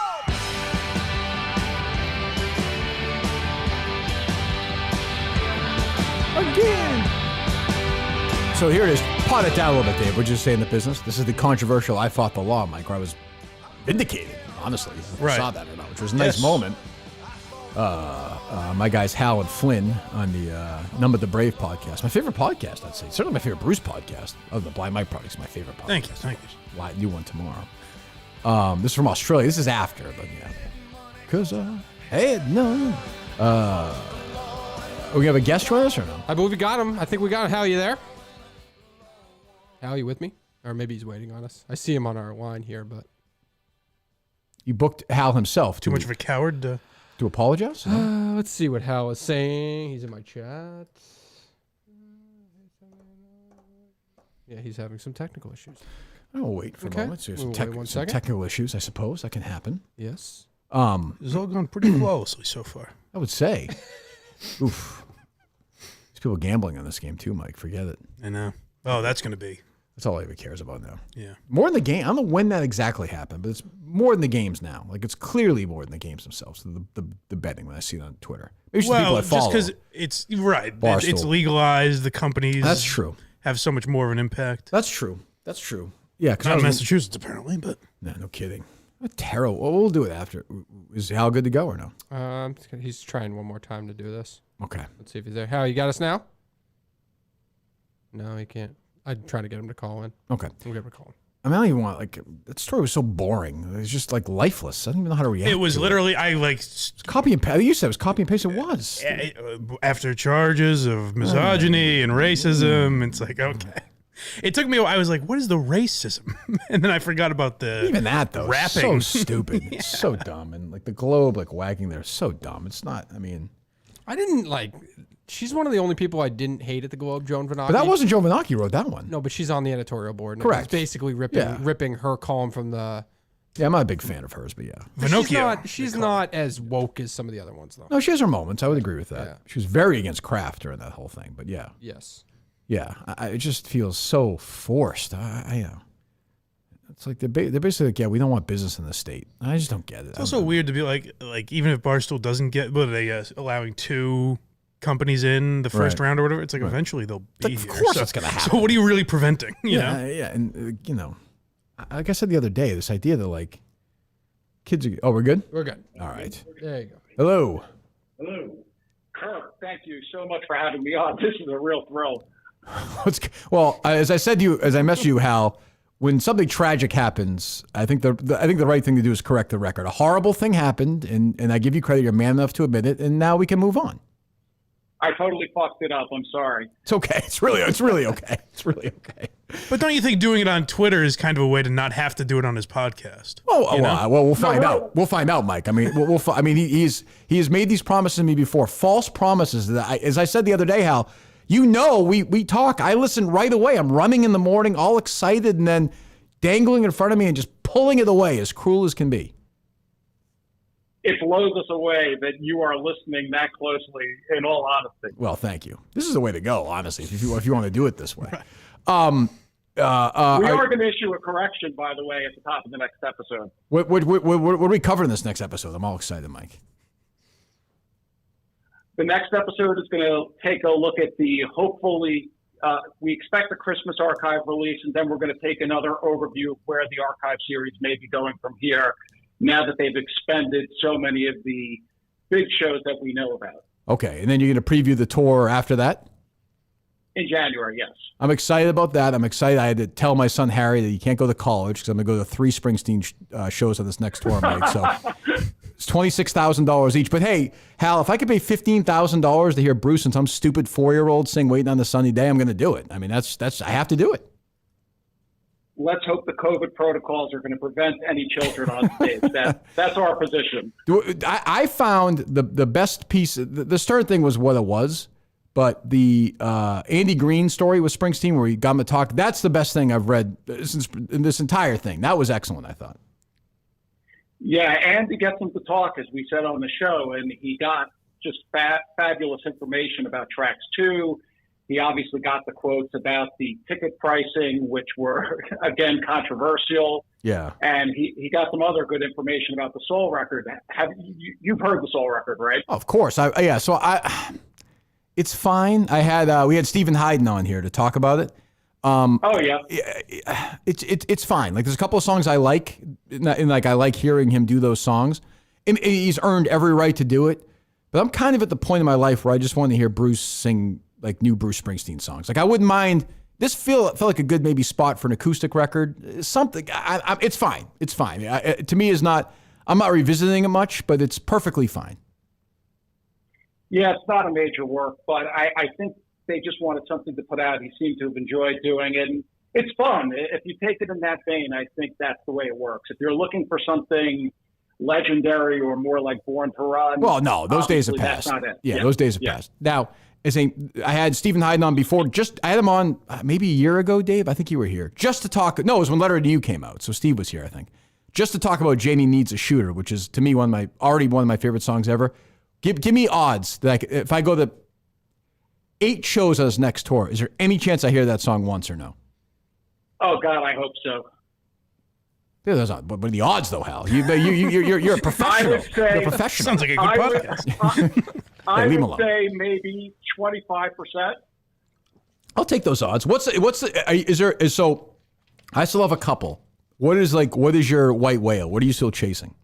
Again. So here it is. Pot it down a little bit, Dave. We're just saying the business. This is the controversial I fought the law, Mike, where I was vindicated, honestly. If you saw that or not, which was a nice moment. My guys Hal and Flynn on the Number the Brave podcast. My favorite podcast, I'd say. Certainly my favorite Bruce podcast. Other than Blind Mike Products, my favorite podcast. Thank you. New one tomorrow. This is from Australia. This is after, but yeah. Because, hey, no. Are we have a guest join us or no? I believe we got him. I think we got him. Hal, you there? Hal, you with me? Or maybe he's waiting on us. I see him on our line here, but... You booked Hal himself. Too much of a coward to apologize? Let's see what Hal is saying. He's in my chat. Yeah, he's having some technical issues. I'll wait for a moment. So some technical issues, I suppose. That can happen. Yes. It's all gone pretty flawlessly so far. I would say. Oof. There's people gambling on this game too, Mike. Forget it. I know. Oh, that's going to be. That's all anybody cares about now. Yeah. More in the game. I don't know when that exactly happened, but it's more in the games now. Like, it's clearly more in the games themselves, the betting when I see it on Twitter. Maybe people I follow. Just because it's right. It's legalized. The companies That's true. Have so much more of an impact. That's true. Yeah. Not in Massachusetts, apparently, but. No kidding. Terrible. Well, we'll do it after. Is Hal good to go or no? He's trying one more time to do this. Okay. Let's see if he's there. Hal, you got us now? No, he can't. I'm trying to get him to call in. Okay. We'll get him to call in. I mean, I don't even want, like, that story was so boring. It was just, like, lifeless. I don't even know how to react. It was literally, copy and paste. You said it was copy and paste. It was. After charges of misogyny and racism, it's like, okay. It took me a while. I was like, what is the racism? And then I forgot about the even that, though. rapping. So stupid. It's so dumb. And, like, the globe, like, wagging there is so dumb. It's not, I mean. I didn't, like. She's one of the only people I didn't hate at the Globe, Joan Vanocchi. But that wasn't Joan Vanocchi who wrote that one. No, but she's on the editorial board. And Correct. It's basically ripping her column from the... Yeah, I'm not a big fan of hers, but yeah. Vanocchio. She's not as woke as some of the other ones, though. No, she has her moments. I would agree with that. Yeah. She was very against craft during that whole thing, but yeah. Yes. Yeah, it just feels so forced. It's like they're basically like, yeah, we don't want business in the state. I just don't get it. It's also weird to be like even if Barstool doesn't get, what are they allowing 2 companies in the first round or whatever? It's like eventually they'll be Of here. course it's going to happen. So what are you really preventing? You know? Yeah, and like I said the other day, this idea that like kids are, oh, we're good? We're good. All right. There you go. Hello. Hello. Kirk, thank you so much for having me on. This is a real thrill. Well, as I said to you, as I messaged you, Hal, when something tragic happens, I think the right thing to do is correct the record. A horrible thing happened, and I give you credit. You're man enough to admit it, and now we can move on. I totally fucked it up. I'm sorry. It's okay. It's really okay. It's really okay. But don't you think doing it on Twitter is kind of a way to not have to do it on his podcast? Well, we'll find out. We'll find out, Mike. I mean, he has made these promises to me before, false promises that as I said the other day, Hal, we talk. I listen right away. I'm running in the morning, all excited, and then dangling in front of me and just pulling it away, as cruel as can be. It blows us away that you are listening that closely, in all honesty. Well, thank you. This is the way to go, honestly, if you want to do it this way. Right. We are going to issue a correction, by the way, at the top of the next episode. What are we covering this next episode? I'm all excited, Mike. The next episode is going to take a look at we expect the Christmas archive release, and then we're going to take another overview of where the archive series may be going from here, now that they've expended so many of the big shows that we know about. Okay, and then you're going to preview the tour after that? In January, yes. I'm excited about that. I'm excited. I had to tell my son Harry that he can't go to college because I'm going to go to 3 Springsteen shows on this next tour, Mike. So it's $26,000 each. But hey, Hal, if I could pay $15,000 to hear Bruce and some stupid 4-year-old sing "Waiting on the Sunny Day," I'm going to do it. I mean, that's I have to do it. Let's hope the COVID protocols are going to prevent any children on stage. That's our position. I found the best piece. The Stern thing was what it was. But the Andy Green story with Springsteen, where he got him to talk, that's the best thing I've read since in this entire thing. That was excellent, I thought. Yeah, Andy gets him to talk, as we said on the show, and he got just fabulous information about tracks too. He obviously got the quotes about the ticket pricing, which were, again, controversial. Yeah. And he got some other good information about the Soul record. You've heard the Soul record, right? Of course. It's fine. We had Stephen Hyden on here to talk about it. It's fine. Like, there's a couple of songs I like, and like I like hearing him do those songs. And he's earned every right to do it. But I'm kind of at the point in my life where I just want to hear Bruce sing like new Bruce Springsteen songs. Like, I wouldn't mind. This felt like a good maybe spot for an acoustic record. Something. It's fine. It's fine. To me, is not. I'm not revisiting it much, but it's perfectly fine. Yeah, it's not a major work, but I think they just wanted something to put out. He seemed to have enjoyed doing it. And it's fun. If you take it in that vein, I think that's the way it works. If you're looking for something legendary or more like Born to Run. Well, no, those days have passed. That's not it. Yeah, those days have passed. Now, I had Stephen Hyden on before. I had him on maybe a year ago, Dave. I think you were here just to talk. No, it was when Letter to You came out. So Steve was here, I think, just to talk about Janie Needs a Shooter, which is to me one of my favorite songs ever. Give me odds that if I go to 8 shows on his next tour, is there any chance I hear that song once or no? Oh God, I hope so. Yeah, what are the odds, though, Hal? You're a professional. You're a professional. Sounds like a good podcast. I would say maybe 25%. I'll take those odds. So I still have a couple. What is your white whale? What are you still chasing?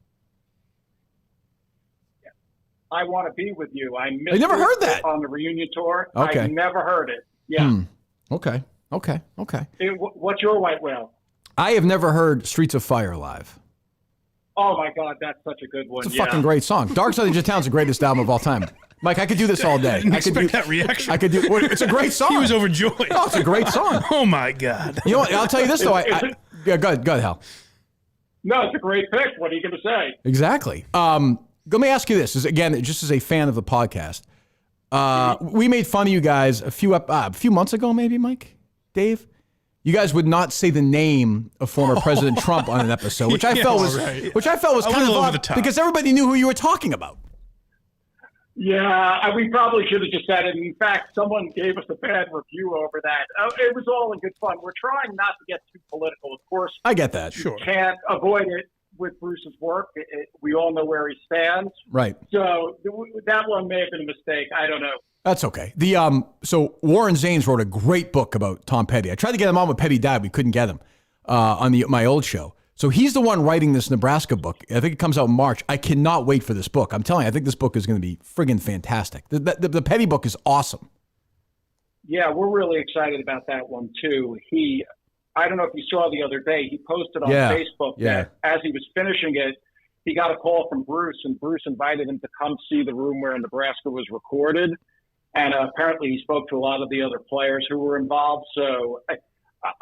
I Want to Be With You. I never heard that on the reunion tour. Okay. I never heard it. Yeah. Okay. What's your white whale? I have never heard Streets of Fire live. Oh my God, that's such a good one. It's a fucking great song. Dark Side of the Town's the greatest album of all time. Mike, I could do this all day. I could do that reaction. It's a great song. He was overjoyed. No, it's a great song. Oh my God. You know what? I'll tell you this though. Go ahead, Hal. No, it's a great pick. What are you going to say? Exactly. Let me ask you this: again, just as a fan of the podcast, we made fun of you guys a few months ago, maybe, Mike, Dave. You guys would not say the name of former President Trump on an episode, which I felt was kind of odd because everybody knew who you were talking about. Yeah, we probably should have just said it. In fact, someone gave us a bad review over that. It was all in good fun. We're trying not to get too political, of course. I get that. Sure. Can't avoid it with Bruce's work. We all know where he stands. Right. So that one may have been a mistake. I don't know. That's okay. So Warren Zanes wrote a great book about Tom Petty. I tried to get him on when Petty died. We couldn't get him on my old show. So he's the one writing this Nebraska book. I think it comes out in March. I cannot wait for this book. I'm telling you, I think this book is going to be friggin' fantastic. The Petty book is awesome. Yeah, we're really excited about that one too. I don't know if you saw the other day, he posted on Facebook that as he was finishing it, he got a call from Bruce, and Bruce invited him to come see the room where Nebraska was recorded. And apparently he spoke to a lot of the other players who were involved. So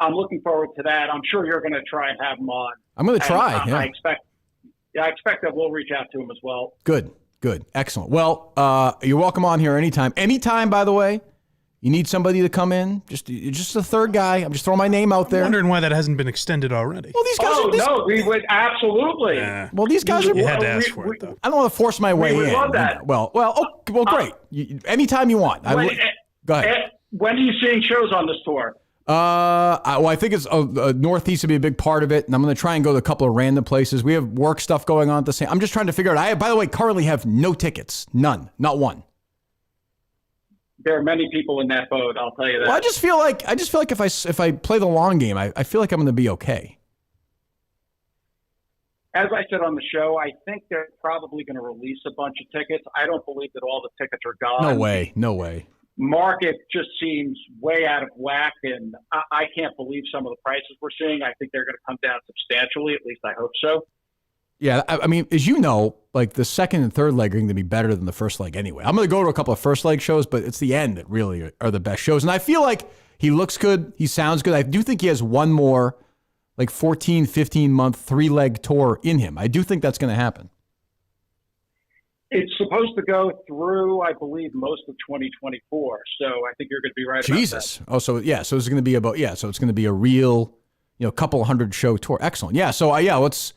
I'm looking forward to that. I'm sure you're going to try and have him on. I'm going to try. I expect that we'll reach out to him as well. Good. Excellent. Well, you're welcome on here anytime. Anytime, by the way. You need somebody to come in, just a third guy. I'm just throwing my name out there. I'm wondering why that hasn't been extended already. Well, these guys no, we would absolutely. Well, these guys you had to ask for it, though. I don't want to force my way in. We would love that. Well, great. Anytime you want. Go ahead. When are you seeing shows on this tour? I think it's Northeast would be a big part of it, and I'm going to try and go to a couple of random places. We have work stuff going on at the same. I'm just trying to figure out. By the way, currently have no tickets, none, not one. There are many people in that boat. I'll tell you that. Well, I just feel like if I play the long game, I feel like I'm going to be okay. As I said on the show, I think they're probably going to release a bunch of tickets. I don't believe that all the tickets are gone. No way. Market just seems way out of whack, and I can't believe some of the prices we're seeing. I think they're going to come down substantially. At least I hope so. Yeah, I mean, as you know, like the second and third leg are going to be better than the first leg anyway. I'm going to go to a couple of first leg shows, but it's the end that really are the best shows. And I feel like he looks good. He sounds good. I do think he has one more like 14, 15-month, 3-leg tour in him. I do think that's going to happen. It's supposed to go through, I believe, most of 2024. So I think you're going to be right Jesus. about that. Oh, so yeah. So it's going to be about so it's going to be a real, couple hundred show tour. Excellent. Yeah. So let's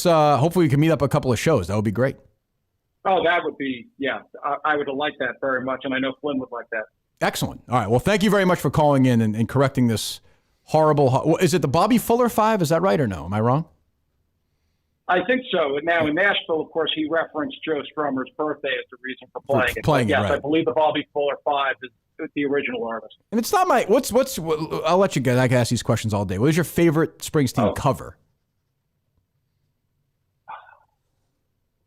hopefully we can meet up a couple of shows. That would be great. Oh, that would be I would like that very much, and I know Flynn would like that. Excellent. All right. Well, thank you very much for calling in and correcting this horrible. Is it the Bobby Fuller 5? Is that right or no? Am I wrong? I think so. Now in Nashville, of course, he referenced Joe Strummer's birthday as the reason for playing it. But yes, right. I believe the Bobby Fuller 5 is the original artist. And it's not my. What's? I'll let you go. I can ask these questions all day. What is your favorite Springsteen cover?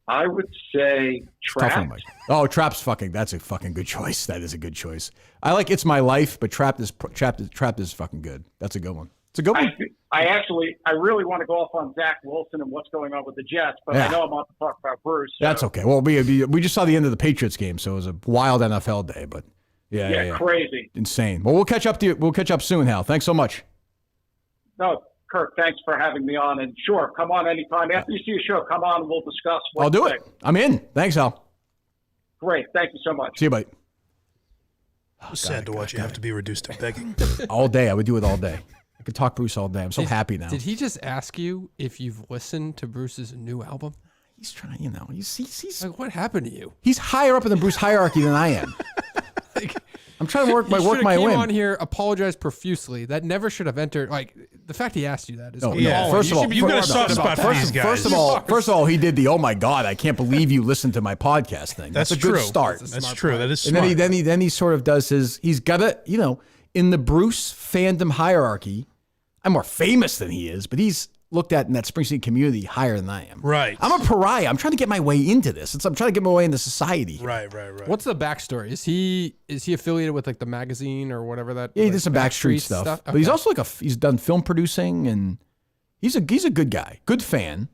I would say Traps. Oh, Traps that's a fucking good choice. That is a good choice. I like It's My Life, but Trapped is fucking good. That's a good one. It's a good one. I really want to go off on Zach Wilson and what's going on with the Jets, but I know I'm on to talk about Bruce. So. That's okay. Well, we just saw the end of the Patriots game, so it was a wild NFL day, but yeah. Crazy. Insane. Well, we'll catch up soon, Hal. Thanks so much. No, Kirk, thanks for having me on. And sure, come on anytime. After you see a show, come on and we'll discuss what I'll do it. I'm in. Thanks, Hal. Great. Thank you so much. See you, buddy. Sad to watch you have to be reduced to begging. All day. I would do it all day. I could talk Bruce all day. I'm so happy now. Did he just ask you if you've listened to Bruce's new album? He's trying, he's like, what happened to you? He's higher up in the Bruce hierarchy than I am. I'm trying to work my way. On here, apologize profusely. That never should have entered. Like the fact he asked you that is. First of all, you've got a soft spot for these guys. First of all, he did the "Oh my God, I can't believe you listened to my podcast" thing. That's a true. Good start. That's true. That is smart. And then he sort of does he's got to in the Bruce fandom hierarchy. I'm more famous than he is, but he's looked at in that Springsteen community higher than I am. Right. I'm a pariah. I'm trying to get my way into this. I'm trying to get my way into society here. Right. What's the backstory? Is he affiliated with like the magazine or whatever that? Yeah, he did some Backstreet stuff. Okay. But he's also he's done film producing and he's a good guy, good fan.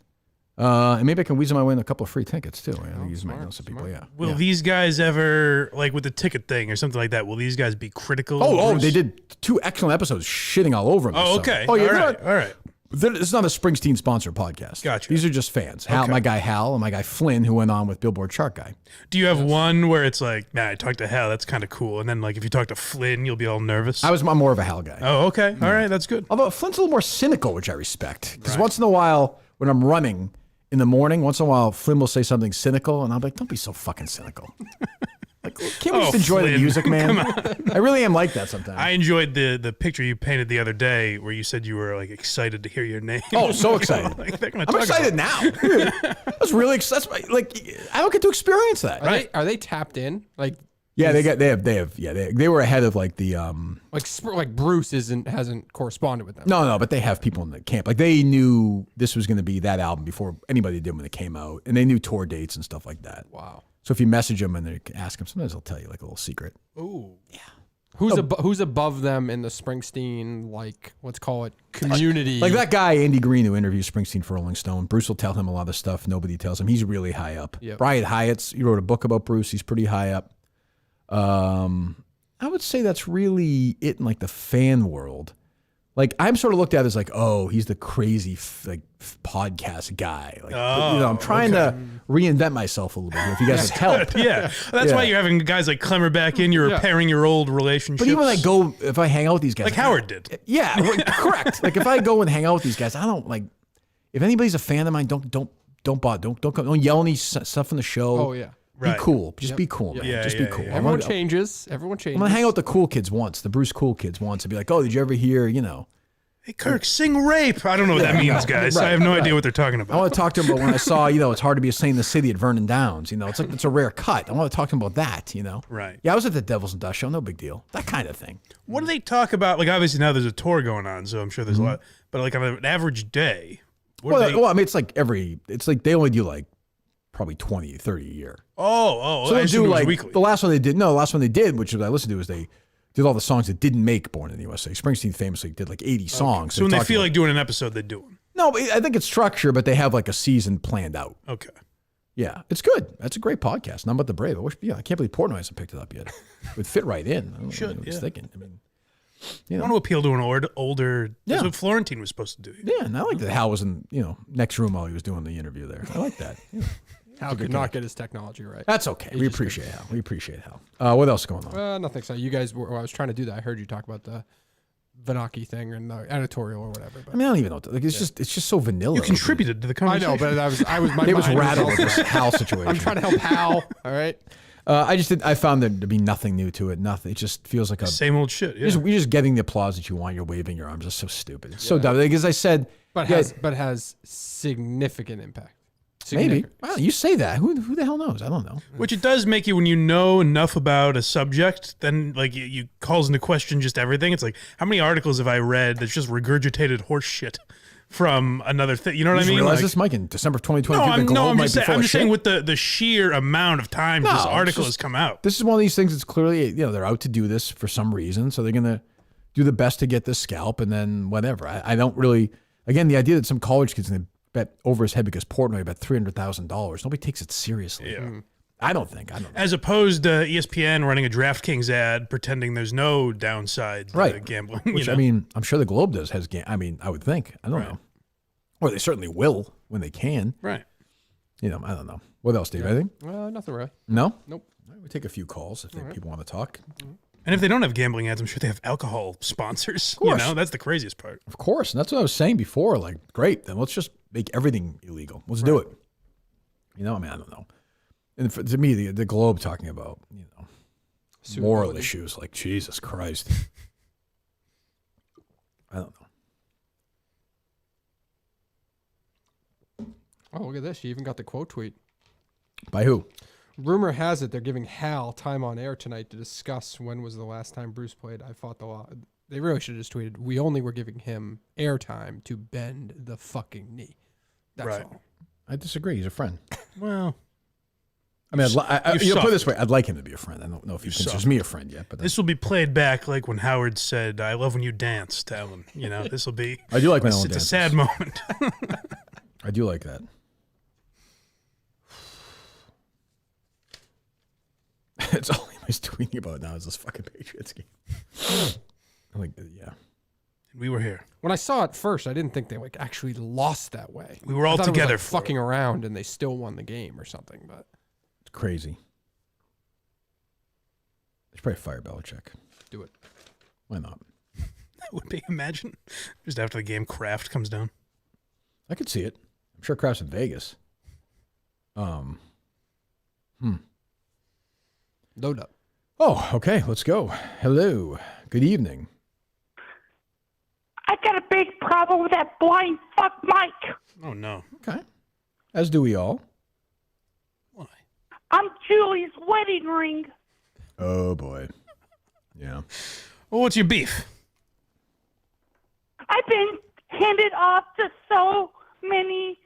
And maybe I can weasel my way in a couple of free tickets too. I think might know some people. Yeah. Will these guys ever, like with the ticket thing or something like that? Will these guys be critical? Oh, they did 2 excellent episodes shitting all over him. Oh, okay. Oh, yeah. All right. It's not a Springsteen sponsored podcast. Gotcha. These are just fans. Hal, my guy Hal, and my guy Flynn, who went on with Billboard Chart Guy. Do you have one where it's like, I talked to Hal, that's kind of cool, and then like if you talk to Flynn, you'll be all nervous? I'm more of a Hal guy. Oh, okay. All right, that's good. Although Flynn's a little more cynical, which I respect. Because once in a while, when I'm running in the morning, once in a while, Flynn will say something cynical, and I'll be like, don't be so fucking cynical. Like, can't we just enjoy the music, man? I really am like that sometimes. I enjoyed the picture you painted the other day where you said you were like excited to hear your name. Oh, so excited. I'm excited now. I was really excited. Like, I don't get to experience that. Are they tapped in? Like, yeah, they were ahead of like the like Bruce hasn't corresponded with them. No, but they have people in the camp. Like they knew this was going to be that album before anybody did when it came out, and they knew tour dates and stuff like that. Wow. So if you message them and they ask them, sometimes they'll tell you like a little secret. Ooh. Yeah. Who's above them in the Springsteen, like, let's call it community? Like that guy, Andy Green, who interviews Springsteen for Rolling Stone. Bruce will tell him a lot of stuff nobody tells him. He's really high up. Yep. Brian Hyatt's, he wrote a book about Bruce. He's pretty high up. I would say that's really it in like the fan world. Like I'm sort of looked at as like, oh, he's the crazy podcast guy. Like, I'm trying to reinvent myself a little bit here, if you guys would help. Yeah, that's why you're having guys like Klemmer back in. You're repairing your old relationships. But even if I hang out with these guys, like Howard did. Yeah, correct. Like if I go and hang out with these guys, I don't like. If anybody's a fan of mine, don't yell any stuff in the show. Oh yeah. Be cool. Just be cool, man. Yeah, just be cool. Everyone changes. I'm gonna hang out with the cool kids once, the Bruce cool kids once, and be like, oh, did you ever hear, Hey, Kirk, sing rape. I don't know what that means, guys. I have no idea what they're talking about. I want to talk to him about when I saw, it's hard to be a saint in the city at Vernon Downs. It's a rare cut. I want to talk to him about that, Right. Yeah, I was at the Devil's and Dust show. No big deal. That kind of thing. What do they talk about? Like, obviously now there's a tour going on, so I'm sure there's a lot. But like on an average day, I mean, it's like they only do like probably 20, 30 a year. Oh. So they do like weekly. the last one they did, which I listened to, was they did all the songs that didn't make Born in the USA. Springsteen famously did like 80 songs. So when they feel like doing an episode, they do them. No, I think it's structure, but they have like a season planned out. Okay. Yeah, it's good. That's a great podcast. Not about the Brave. I can't believe Portnoy hasn't picked it up yet. It would fit right in. I don't know what he's thinking. I mean, I want to appeal to an older. That's what Florentine was supposed to do. Yeah, and I like that Hal was in next room while he was doing the interview there. I like that. Yeah. Hal could not get his technology right. That's okay. We appreciate Hal. We appreciate Hal. What else is going on? Nothing. So you guys were. I was trying to do that. I heard you talk about the Venaki thing and the editorial or whatever. But. I mean, I don't even know. Like, it's just so vanilla. You contributed to the conversation. I know, but I was. My it was mind rattled with also- this Hal situation. I'm trying to help Hal. All right. I found there to be nothing new to it. Nothing. It just feels like a same old shit. Yeah. You're just getting the applause that you want. You're waving your arms. It's so stupid. It's so dumb. Like, as I said, But has significant impact. Maybe. Well, you say that. Who the hell knows? I don't know. Which it does make you when you know enough about a subject, then like you calls into question just everything. It's like, how many articles have I read that's just regurgitated horse shit from another thing? You know what I mean? Realize Like, this, Mike, in December of 2022. I'm just saying with the sheer amount of times this article has come out. This is one of these things that's clearly, they're out to do this for some reason. So they're going to do the best to get this scalp and then whatever. I don't really, again, the idea that some college kid's going to bet over his head because Portnoy bet $300,000. Nobody takes it seriously. Yeah. I don't think. As opposed to ESPN running a DraftKings ad pretending there's no downside to gambling. Which, I mean, I'm sure the Globe does I would think. I don't know. Or they certainly will when they can. Right. I don't know. What else, Dave? Anything? Nothing really. No? Nope. All right, we take a few calls if people want to talk. And if they don't have gambling ads, I'm sure they have alcohol sponsors. Of course. That's the craziest part. Of course. And that's what I was saying before. Like, great. Then let's just make everything illegal. Let's do it. I don't know. And to me, the Globe talking about, moral issues, like, Jesus Christ. I don't know. Oh, look at this. You even got the quote tweet. By who? Rumor has it they're giving Hal time on air tonight to discuss when was the last time Bruce played I Fought the Law. They really should have just tweeted, we only were giving him airtime to bend the fucking knee. That's all. I disagree. He's a friend. Well, I mean, put it this way. I'd like him to be a friend. I don't know if he considers me a friend yet. But this will be played back like when Howard said, I love when you dance to Ellen. This will be. I do like when It's Ellen a dances. sad moment. I do like that. It's all he was tweeting about now is this fucking Patriots game. I'm like, yeah. We were here. When I saw it first, I didn't think they actually lost that way. We were all I thought together it was fucking around and they still won the game or something. But it's crazy. They should probably fire Belichick. Do it. Why not? That would be, imagine. Just after the game, Kraft comes down. I could see it. I'm sure Kraft's in Vegas. Load up. Oh, okay. Let's go. Hello. Good evening. I've got a big problem with that blind fuck Mike. Oh, no. Okay. As do we all. I'm Julie's wedding ring. Oh, boy. Yeah. Well, what's your beef? I've been handed off to so many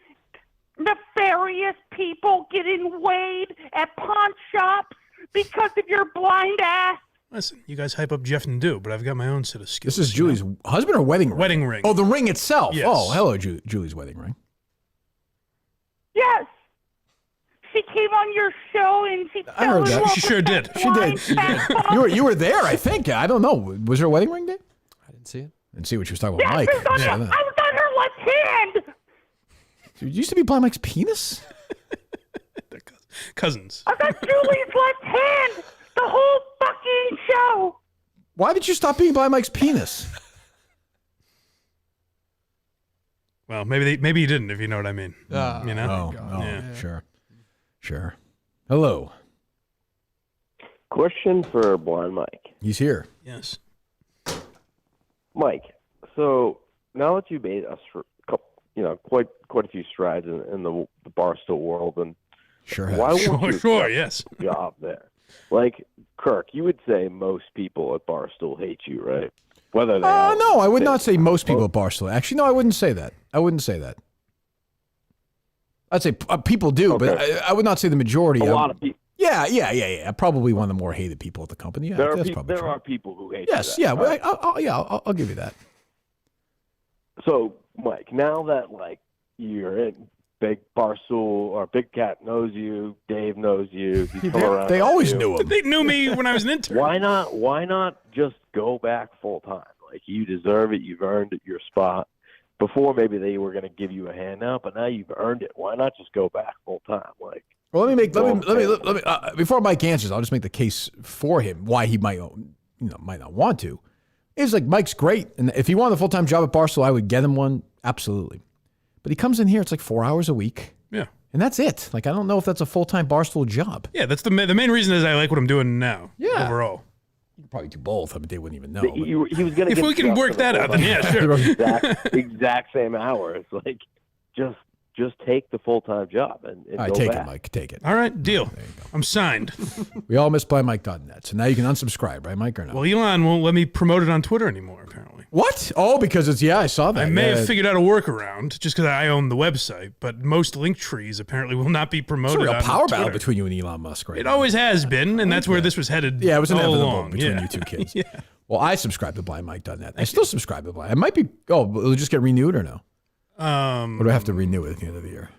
nefarious people getting weighed at pawn shops because of your blind ass. Listen, you guys hype up Jeff and Do, but I've got my own set of skills. This is Julie's husband or wedding ring? Wedding ring. Oh, the ring itself. Yes. Oh, hello, Julie's wedding ring. Yes. She came on your show and she I heard that. She sure did. She did. You were there, I think. I don't know. Was there a wedding ring day? I didn't see it. Didn't see what she was talking about, Yes, Mike. it was on I was on her left hand. It used to be Blind Mike's penis? Cousins. I got Julie's left hand the whole fucking show. Why did you stop being Blind Mike's penis? Well, maybe you didn't, if you know what I mean. Oh, Yeah. Sure. Hello. Question for Blind Mike. He's here. Yes. Mike, so now that you've made us for quite a few strides in the Barstool world, and why won't you yes, job there? Like Kirk, you would say most people at Barstool hate you, right? Whether they no, I would not say most people at Barstool. Actually, no, I wouldn't say that. I'd say people do, but I would not say the majority. A lot of people. Yeah. Probably one of the more hated people at the company. Yeah, There that's probably true. are people who hate Yes, you. yeah, Right? I'll give you that. So, Mike, now that you're in Big Barstool or Big Cat knows you, Dave knows you. They always knew him. They knew me when I was an intern. Why not just go back full time? Like, you deserve it. You've earned your spot. Before, maybe they were going to give you a handout, but now you've earned it. Why not just go back full time? Like, Well, let me before Mike answers, I'll just make the case for him why he might not want to. It's like Mike's great, and if he wanted a full-time job at Barstool, I would get him one, absolutely. But he comes in here, it's like 4 hours a week. Yeah. And that's it. Like, I don't know if that's a full-time Barstool job. Yeah, that's the main reason is I like what I'm doing now. Yeah. Overall. You could probably do both. I mean, they wouldn't even know. He was going to. If we can work that out, then yeah, sure. exact same hours. Like, just take the full-time job and all right, go take back. it, Mike. Take it. All right, deal. I'm signed. We all miss blindmike.net. So now you can unsubscribe, right, Mike, or no? Well, Elon won't let me promote it on Twitter anymore, apparently. What? Oh, because I saw that. I may have figured out a workaround just because I own the website, but most link trees apparently will not be promoted. It's a real power Twitter. battle between you and Elon Musk, right? It always has been, and that's where this was headed. Yeah, it was all inevitable along. between Yeah. you two kids. Yeah. Well, I subscribe to blindmike.net. I still subscribe to Blind. It might be. Oh, will it just get renewed or no? Or do I have to renew it at the end of the year?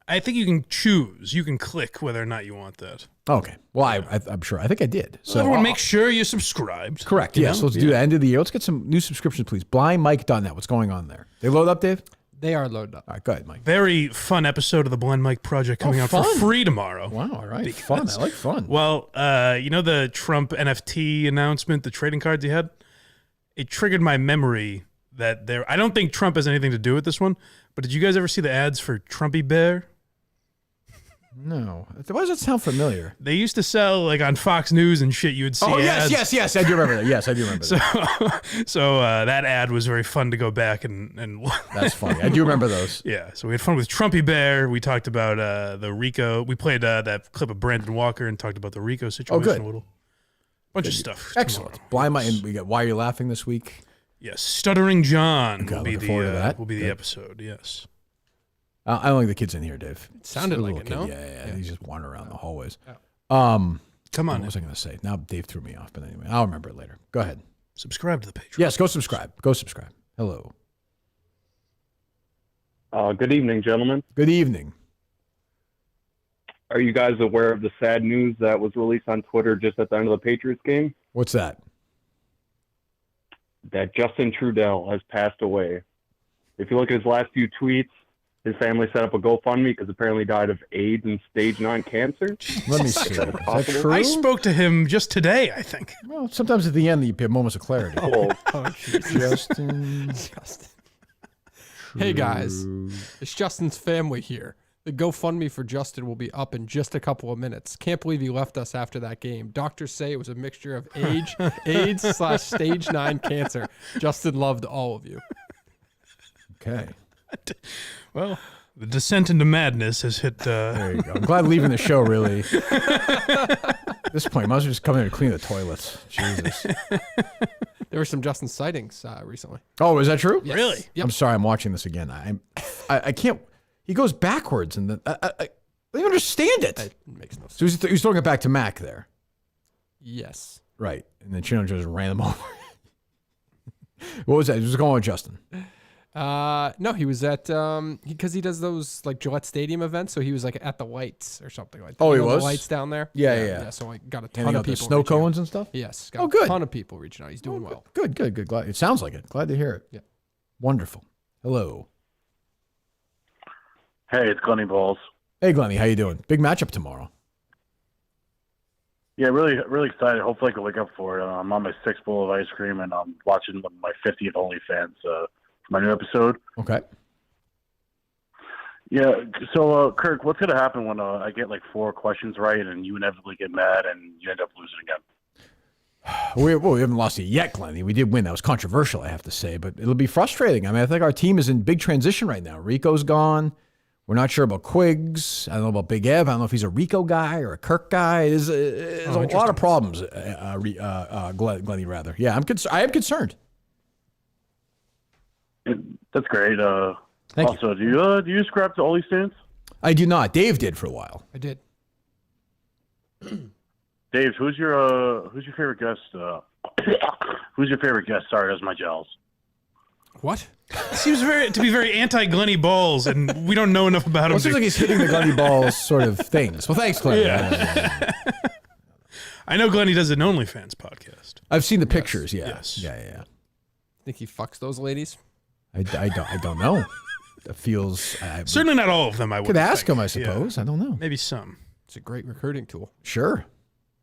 I think you can choose. You can click whether or not you want that. Okay. Well, I'm sure. I think I did. So everyone, make sure you're subscribed. Correct. Yes. So let's do that. End of the year. Let's get some new subscriptions, please. blindmike.net. What's going on there? They load up, Dave? They are loaded up. All right. Go ahead, Mike. Very fun episode of the Blind Mike Project coming out for free tomorrow. Wow. All right. Fun. I like fun. Well, you know the Trump NFT announcement, the trading cards he had? It triggered my memory that I don't think Trump has anything to do with this one, but did you guys ever see the ads for Trumpy Bear? No. Why does that sound familiar? They used to sell like on Fox News and shit. You would see ads. Yes. I do remember that. Yes, I do remember that. So that ad was very fun to go back and That's funny. I do remember those. Yeah. So we had fun with Trumpy Bear. We talked about the Rico. We played that clip of Brandon Walker and talked about the Rico situation good. a little. Bunch of stuff. Excellent. Tomorrow. Blind Mike, and we got Why Are You Laughing this week? Yes. Stuttering John Okay, will be looking forward to that. will be the Good. episode. Yes. I don't think the kid's in here, Dave. It sounded Just a like little it, kid. no? Yeah. He's just wandering around the hallways. Come on. What was I going to say? Now Dave threw me off, but anyway, I'll remember it later. Go ahead. Subscribe to the Patreon. Yes, go subscribe. Go subscribe. Hello. Good evening, gentlemen. Good evening. Are you guys aware of the sad news that was released on Twitter just at the end of the Patriots game? What's that? That Justin Trudeau has passed away. If you look at his last few tweets, his family set up a GoFundMe because apparently he died of AIDS and stage 9 cancer. Let me see. Is that true? I spoke to him just today, I think. Well, sometimes at the end you have moments of clarity. Justin. Hey guys, it's Justin's family here. The GoFundMe for Justin will be up in just a couple of minutes. Can't believe he left us after that game. Doctors say it was a mixture of AIDS/stage 9 cancer. Justin loved all of you. Okay. Well, the descent into madness has hit. There you go. I'm glad leaving the show, really. At this point, might as well just come in and clean the toilets. Jesus. There were some Justin sightings recently. Oh, is that true? Yes. Really? Yep. I'm sorry, I'm watching this again. I can't. He goes backwards, and I don't understand it. It makes no sense. So he's throwing it back to Mac there. Yes. Right. And then Chino just ran him over. What was that? He was going with Justin. No, he was at because he does those like Gillette Stadium events, so he was like at the lights or something like that. Oh, You he know was? The lights down there. Yeah. So I got a ton Handing of out the people. snow reaching out. cones and stuff? Yes. Got Oh, good. A ton of people reaching out. He's doing well. Good. Glad it sounds like it. Glad to hear it. Yeah. Wonderful. Hello. Hey, it's Glenny Balls. Hey, Glenny, how you doing? Big matchup tomorrow. Yeah, really excited. Hopefully I can wake up for it. I'm on my 6th bowl of ice cream, and I'm watching my 50th OnlyFans for my new episode. Okay. Yeah, so, Kirk, what's going to happen when I get like 4 questions right and you inevitably get mad and you end up losing again? We haven't lost it yet, Glenny. We did win. That was controversial, I have to say, but it'll be frustrating. I mean, I think our team is in big transition right now. Rico's gone. We're not sure about Quiggs. I don't know about Big Ev. I don't know if he's a Rico guy or a Kirk guy. There's a lot of problems, Glenny, rather. Yeah, I am concerned. That's great. Thank also, do you subscribe to OnlyFans? I do not. Dave did for a while. I did. Dave, who's your favorite guest? Who's your favorite guest? Sorry, that's my gels. What? Seems to be very anti-Glenny Balls, and we don't know enough about him. Well, it seems like he's hitting the Glenny Balls sort of things. Well, thanks, Glenny. Yeah. I know Glenny does an OnlyFans podcast. I've seen the pictures. Yeah. Yes. Yeah. Think he fucks those ladies? I don't know. that feels. Certainly not all of them. I would could ask him, I suppose. I don't know. Maybe some. It's a great recruiting tool. Sure.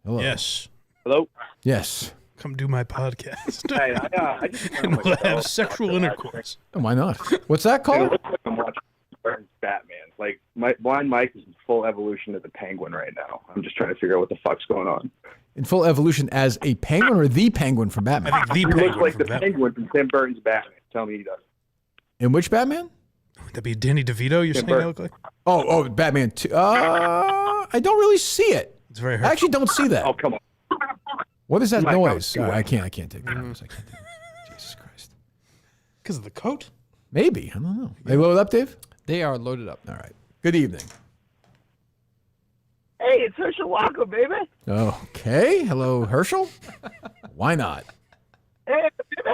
Hello. Yes. Hello. Yes. Come do my podcast. Hey, I just and we'll have sexual intercourse. Oh, why not? What's that It called? looks like I'm watching Batman. Like Blind Mike is in full evolution of the Penguin right now. I'm just trying to figure out what the fuck's going on. In full evolution as a penguin or the penguin from Batman? I think the He penguin looks like from the Batman. Penguin from Tim Burton's Batman. Tell me he does. In which Batman? Would that be Danny DeVito? You're saying that look like? Oh, Batman 2. I don't really see it. It's very I hurtful. actually don't see that. Oh, come on. What is that Mike, noise? I'll do it. I can't take that noise. I can't take it. Jesus Christ. Because of the coat? Maybe. I don't know. They loaded up, Dave? They are loaded up. All right. Good evening. Hey, it's Herschel Walker, baby. Okay. Hello, Herschel. Why not? Hey, baby.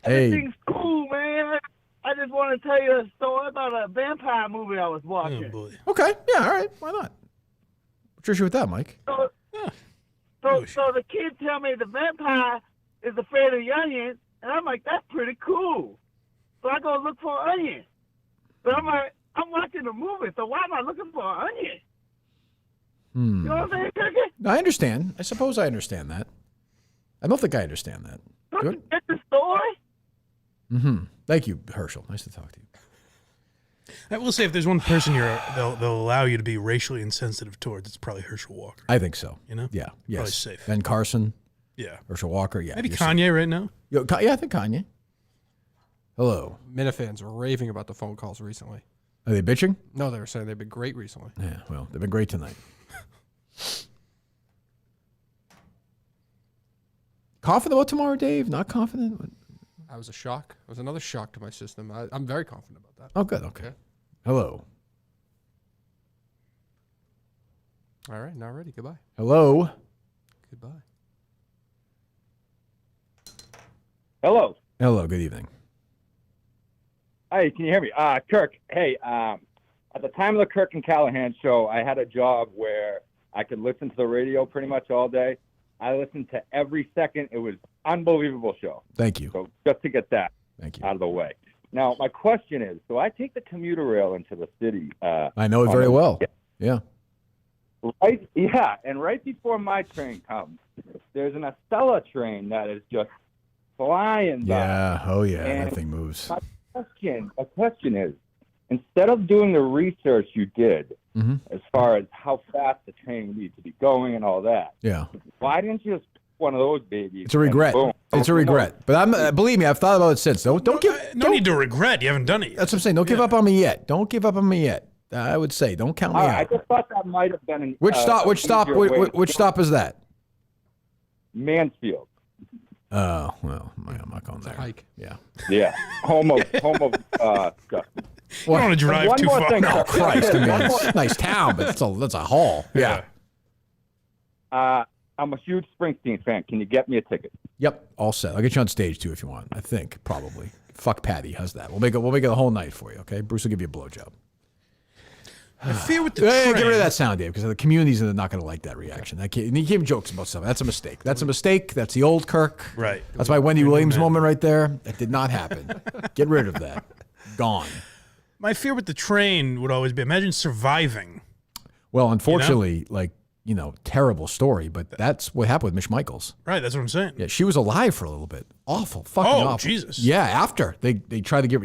Hey. Everything's cool, man. I just want to tell you a story about a vampire movie I was watching. Oh, boy. Okay. Yeah, all right. Why not? What's your issue with that, Mike? So the kid tell me the vampire is afraid of the onion, and I'm like, that's pretty cool. So I go look for an onion. But I'm like, I'm watching a movie, so why am I looking for an onion? You know what I'm saying, Turkey? I understand. I suppose I understand that. I don't think I understand that. Don't Good. you get the story? Mm-hmm. Thank you, Herschel. Nice to talk to you. I will say, if there's one person they'll allow you to be racially insensitive towards, it's probably Herschel Walker. I think so. You know? Yeah. Yes. Probably safe. Ben Carson. Yeah. Herschel Walker. Yeah. Maybe you're Kanye safe. right now. Yeah, I think Kanye. Hello. Minifans are raving about the phone calls recently. Are they bitching? No, they were saying they've been great recently. Yeah, well, they've been great tonight. Confident about tomorrow, Dave? Not confident? That was a shock. It was another shock to my system. I'm very confident about that. Oh, good. Okay. Yeah. Hello. All right, now ready. Goodbye. Hello. Goodbye. Hello. Hello. Good evening. Hey, can you hear me? Kirk, hey, at the time of the Kirk and Callahan show, I had a job where I could listen to the radio pretty much all day. I listened to every second. It was unbelievable show. Thank you. So just to get that Thank you. out of the way. Now, my question is, so I take the commuter rail into the city. I know it very well. Yeah. Right, yeah, and right before my train comes, there's an Estella train that is just flying by. Yeah. Oh, yeah. And That thing moves. My question is, instead of doing the research you did Mm-hmm. as far as how fast the train needs to be going and all that, Yeah. why didn't you just pick one of those babies? It's a regret. and boom? It's a regret. But believe me, I've thought about it since. Don't No need to regret. You haven't done it yet. That's what I'm saying. Don't give up on me yet. Don't give up on me yet. I would say, don't count me All right, I out. just thought that might have been an Which stop? Which stop? easier way Which to stop is that? Mansfield. Oh well, I'm not going there. Hike. Yeah. Yeah, home of stuff. You don't want to drive one too more far. thing, No, sir. Christ. I mean, One it's more- a nice town, but that's a haul. Yeah. I'm a huge Springsteen fan. Can you get me a ticket? Yep. All set. I'll get you on stage too if you want. I think probably. Fuck Patty. How's that? We'll make it a whole night for you. Okay. Bruce will give you a blowjob. I fear with the Hey, train. get rid of that sound, Dave, because the communities are not going to like that reaction. And he gave jokes about stuff. That's a mistake. That's a mistake. That's the old Kirk. Right. That's my Wendy Williams moment right there. That did not happen. Get rid of that. Gone. My fear with the train would always be, imagine surviving. Well, unfortunately, terrible story, but that's what happened with Mish Michaels. Right, that's what I'm saying. Yeah, she was alive for a little bit. Awful, fucking Oh, awful. Jesus. Yeah, after they tried to get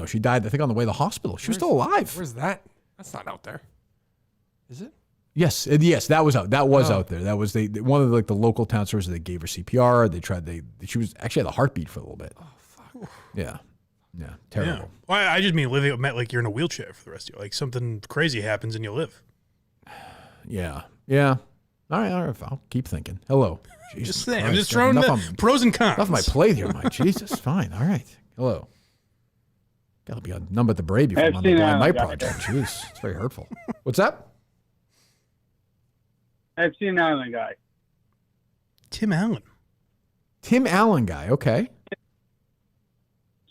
she died, I think, on the way to the hospital. She was still alive. Where's that? That's not out there. Is it? Yes, that was out. That was out there. That was one of the local town stores. They gave her CPR. She was actually had a heartbeat for a little bit. Oh fuck. Yeah, terrible. Yeah. Well, I just mean living like you're in a wheelchair for the rest of you. Like something crazy happens and you live. Yeah. All right. I'll keep thinking. Hello. Jesus Just saying. I'm Christ. just throwing Enough the pros and cons. Off my plate here, Mike. Jesus, fine. All right. Hello. Got to be on Number the Brave before I'm on the Blind Mike Project. Jeez, it's very hurtful. What's that? I've seen an Island guy. Tim Allen. Tim Allen guy. Okay.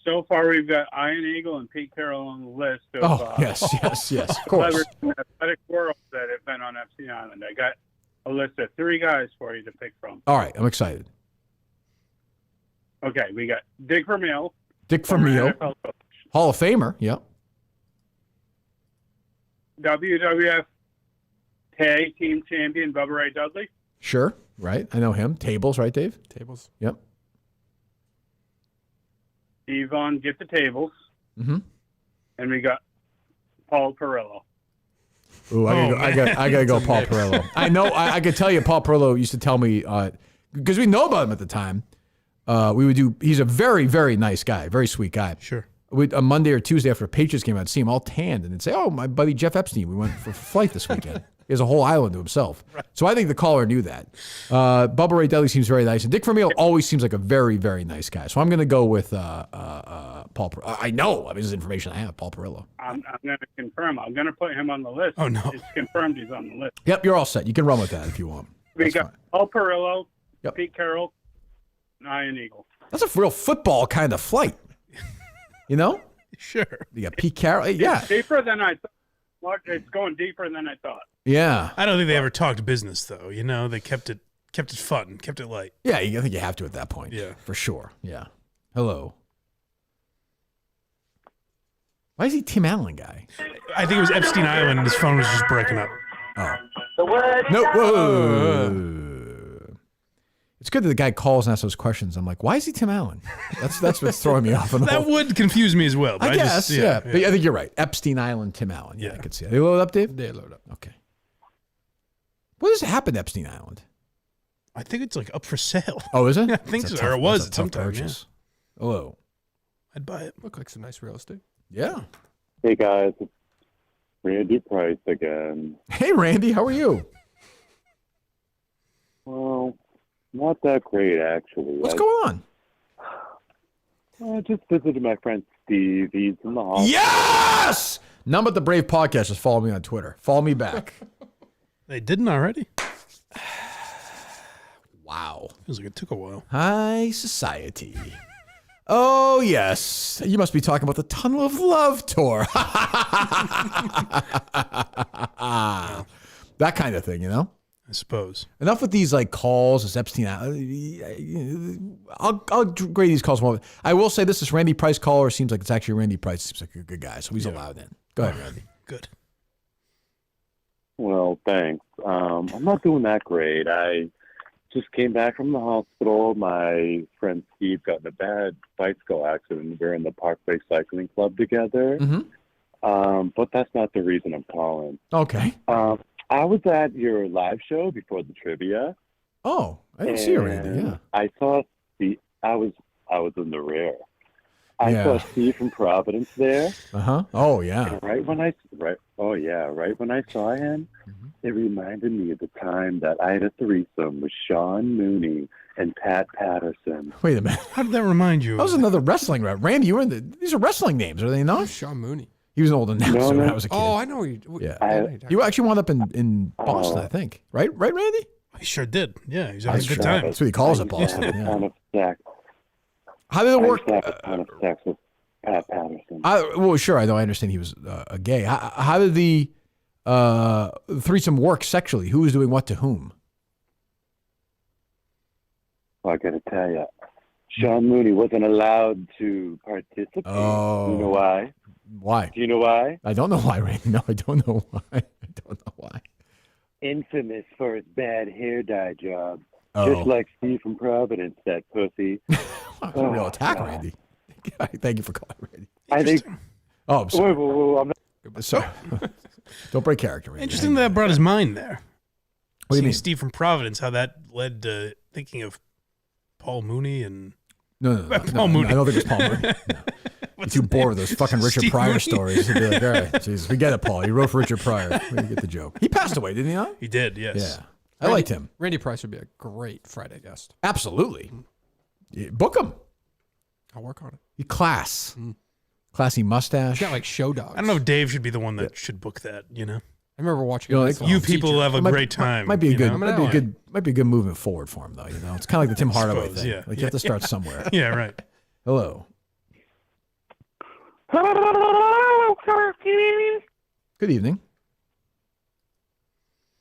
So far, we've got Ian Eagle and Pete Carroll on the list of yes. Of course. celebrities in the athletic world that have been on FC Island. I got a list of 3 guys for you to pick from. All right. I'm excited. Okay, we got Dick Vermeil. Dick former Vermeil. NFL coach. Hall of Famer, yep. WWF Tag Team Champion Bubba Ray Dudley. Sure, right. I know him. Tables, right, Dave? Tables. Yep. Steve on Get the Tables. Mm-hmm. And we got Paul Perillo. Ooh, I gotta go Paul Perillo. I know, I could tell you Paul Perillo used to tell me, because we know about him at the time, he's a very, very nice guy, very sweet guy. Sure. A Monday or Tuesday after Patriots game, I'd see him all tanned and they'd say, oh, my buddy Jeff Epstein, we went for a flight this weekend. He has a whole island to himself. Right. So I think the caller knew that. Bubba Ray Dudley seems very nice. And Dick Vermeil always seems like a very, very nice guy. So I'm going to go with Paul Perillo. I know. I mean, this is information I have, Paul Perillo. I'm going to confirm. I'm going to put him on the list. Oh, no. It's confirmed he's on the list. Yep, you're all set. You can run with that if you want. We got Paul Perillo, Pete Carroll, and Iron Eagle. That's a real football kind of flight. You know? Sure. You got Pete Carroll. Yeah. It's deeper than I thought. It's going deeper than I thought. Yeah. I don't think they ever talked business, though. You know, they kept it fun, kept it light. Yeah, I think you have to at that point. Yeah. For sure. Yeah. Hello. Why is he Tim Allen guy? I think it was Epstein Island and his phone was just breaking up. Oh. No. Whoa. It's good that the guy calls and asks those questions. I'm like, why is he Tim Allen? That's what's throwing me off. That would confuse me as well. But I guess, yeah. But I think you're right. Epstein Island, Tim Allen. Yeah, I could see it. They load up, Dave? They load up. Okay. What does happen to Epstein Island? I think it's like up for sale. Oh, is it? I think so. Or it was at some time. Yeah. Hello. I'd buy it. Look like some nice real estate. Yeah. Hey, guys. It's Randy Price again. Hey, Randy. How are you? Well, not that great, actually. What's going on? I just visited my friend Steve. He's in the hospital. Yes! None but the Brave podcast. Just follow me on Twitter. Follow me back. They didn't already? Wow. Feels like it took a while. High society. Oh, yes. You must be talking about the Tunnel of Love tour. That kind of thing, you know? I suppose. Enough with these like calls. This Epstein. I'll grade these calls more. I will say this: Randy Price caller seems like it's actually Randy Price. Seems like a good guy, so he's allowed in. Go ahead, Randy. Good. Well, thanks. I'm not doing that great. I just came back from the hospital. My friend Steve got in a bad bicycle accident. We're in the Parkway Cycling Club together. Mm-hmm. But that's not the reason I'm calling. Okay. I was at your live show before the trivia. Oh, I didn't see you, Randy. Yeah. I saw I was in the rear. I saw Steve from Providence there. Oh yeah. And right when I saw him, it reminded me of the time that I had a threesome with Sean Mooney and Pat Patterson. Wait a minute. How did that remind you? That was another wrestling rep. Randy, you were in these are wrestling names, are they not? Sean Mooney. He was an old announcer when I was a kid. Oh, I know. You actually wound up in Boston, I think. Right, Randy? He sure did. Yeah, he was having a good time. That's what he calls it, Boston. I had a ton of sex. How did it work? I had a ton of sex with Pat Patterson. Well, sure. I know. I understand he was a gay. How did the threesome work sexually? Who was doing what to whom? Well, I got to tell you, Sean Mooney wasn't allowed to participate. Oh. You know why? Why? Do you know why? I don't know why, Randy. No, I don't know why. I don't know why. Infamous for his bad hair dye job. Oh. Just like Steve from Providence, that pussy. That's a real attack, Randy. Thank you for calling, Randy. I think. Oh, I'm sorry. Whoa, I'm not. Sorry. Don't break character, Randy. Interesting that brought his mind there. What do you mean? Steve from Providence, how that led to thinking of Paul Mooney and... No. Paul Mooney. I don't think it's Paul Mooney. No. You're too bored with those fucking Richard Steve Pryor Mooney? stories. You'd be like, all right, Jesus, we get it, Paul. You wrote for Richard Pryor. We get the joke. He passed away, didn't he not? He did, yes. Yeah. I liked him. Randy Price would be a great Friday guest. Absolutely. Yeah, book him. I'll work on it. He class. Classy mustache. He's got like show dogs. I don't know if Dave should be the one that should book that, you know? I remember watching You know, it. like, You people have a great time. Might be a you good, know? might be a good movement forward for him, though. You know, it's kind of like the Tim Hardaway suppose, thing. yeah. Like you have to start somewhere. Yeah, right. Hello. Hello, Turkey. Good evening.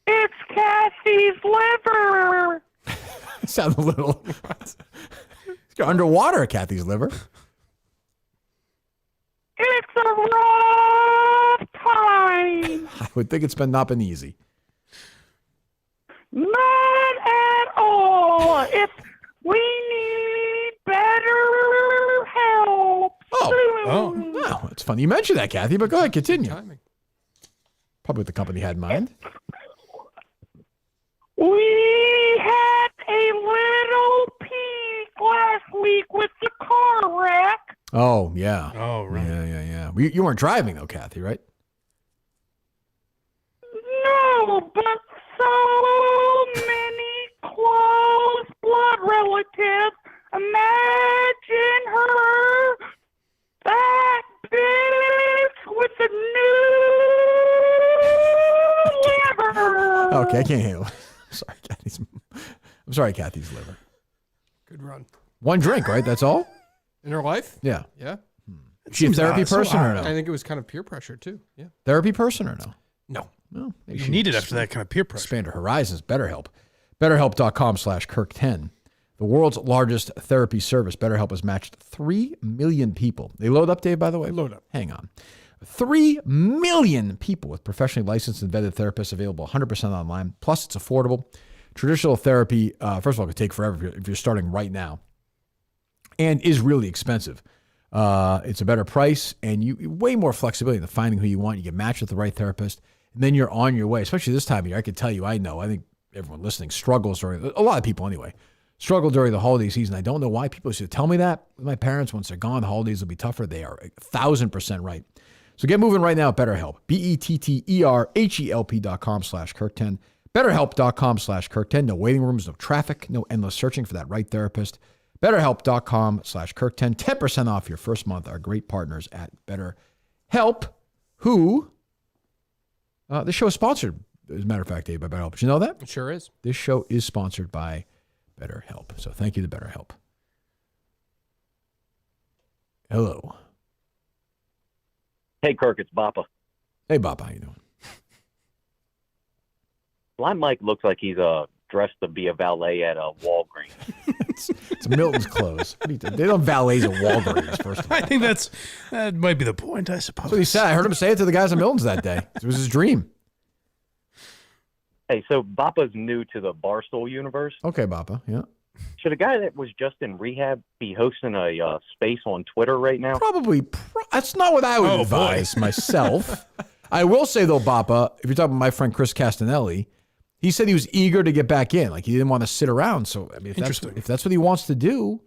It's Cassie's liver. Sound a little. It's underwater, Kathy's liver. It's a rough time. I would think it's not been easy. Not at all. We need better help. Wow, it's funny you mentioned that, Kathy, but go ahead, continue. Probably what the company had in mind. We had a little peek last week with the car wreck. Oh, yeah. Oh, right. Yeah. You weren't driving, though, Kathy, right? No, but so many close blood relatives. Imagine her, that bitch with the new liver. Okay, I can't handle it. I'm sorry, Kathy's liver. Good run. One drink, right? That's all? In her life? Yeah. Yeah. She a therapy person or no? I think it was kind of peer pressure too. Yeah. Therapy person or no? No. No. You need it after that kind of peer pressure. Expand her horizons. BetterHelp. BetterHelp.com/Kirk10. The world's largest therapy service. BetterHelp has matched 3 million people. They load up, Dave, by the way? Load up. Hang on. 3 million people with professionally licensed and vetted therapists available 100% online. Plus, it's affordable. Traditional therapy, first of all, could take forever if you're starting right now, and is really expensive. It's a better price, and you way more flexibility in finding who you want. You get matched with the right therapist, and then you're on your way. Especially this time of year, I could tell you, I think everyone listening struggles during, a lot of people anyway, struggle during the holiday season. I don't know why people used to tell me that. My parents, once they're gone, the holidays will be tougher. They are 1,000% right. So get moving right now at BetterHelp. BetterHelp.com/Kirk10. BetterHelp.com/Kirk10. No waiting rooms, no traffic, no endless searching for that right therapist. BetterHelp.com/Kirk10. 10% off your first month. Our great partners at BetterHelp, who this show is sponsored, as a matter of fact, Dave, by BetterHelp. Did you know that? It sure is. This show is sponsored by BetterHelp. So thank you to BetterHelp. Hello. Hey, Kirk, it's Bappa. Hey, Bappa, how you doing? Blind Mike looks like he's dressed to be a valet at Walgreens. It's Milton's clothes. They don't valets at Walgreens, first of all. I think that might be the point, I suppose. That's what he said. I heard him say it to the guys at Milton's that day. It was his dream. Hey, so Bappa's new to the Barstool universe. Okay, Bappa, yeah. Should a guy that was just in rehab be hosting a space on Twitter right now? Probably. That's not what I would advise myself. I will say, though, Bappa, if you're talking about my friend Chris Castanelli, he said he was eager to get back in. Like, he didn't want to sit around. So, I mean, if that's what he wants to do,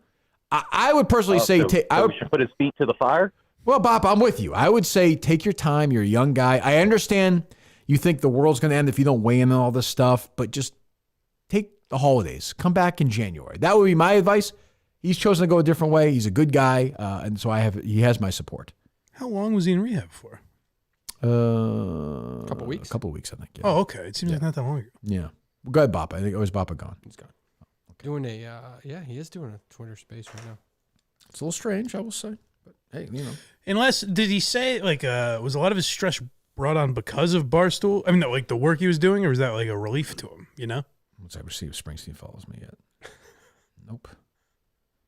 I would personally say... I would put his feet to the fire? Well, Bappa, I'm with you. I would say take your time. You're a young guy. I understand you think the world's going to end if you don't weigh in on all this stuff, but just take the holidays. Come back in January. That would be my advice. He's chosen to go a different way. He's a good guy, and so he has my support. How long was he in rehab for? A couple weeks. A couple weeks, I think. Yeah. Oh, okay. It seems like not that long ago. Yeah. Well, go ahead, Bappa. I think it was Bappa gone. He's gone. Okay. Doing he is doing a Twitter space right now. It's a little strange, I will say. But hey, you know. Unless, did he say, like, was a lot of his stress brought on because of Barstool? I mean, like the work he was doing, or was that like a relief to him, you know? Let's ever see if Springsteen follows me yet. Nope.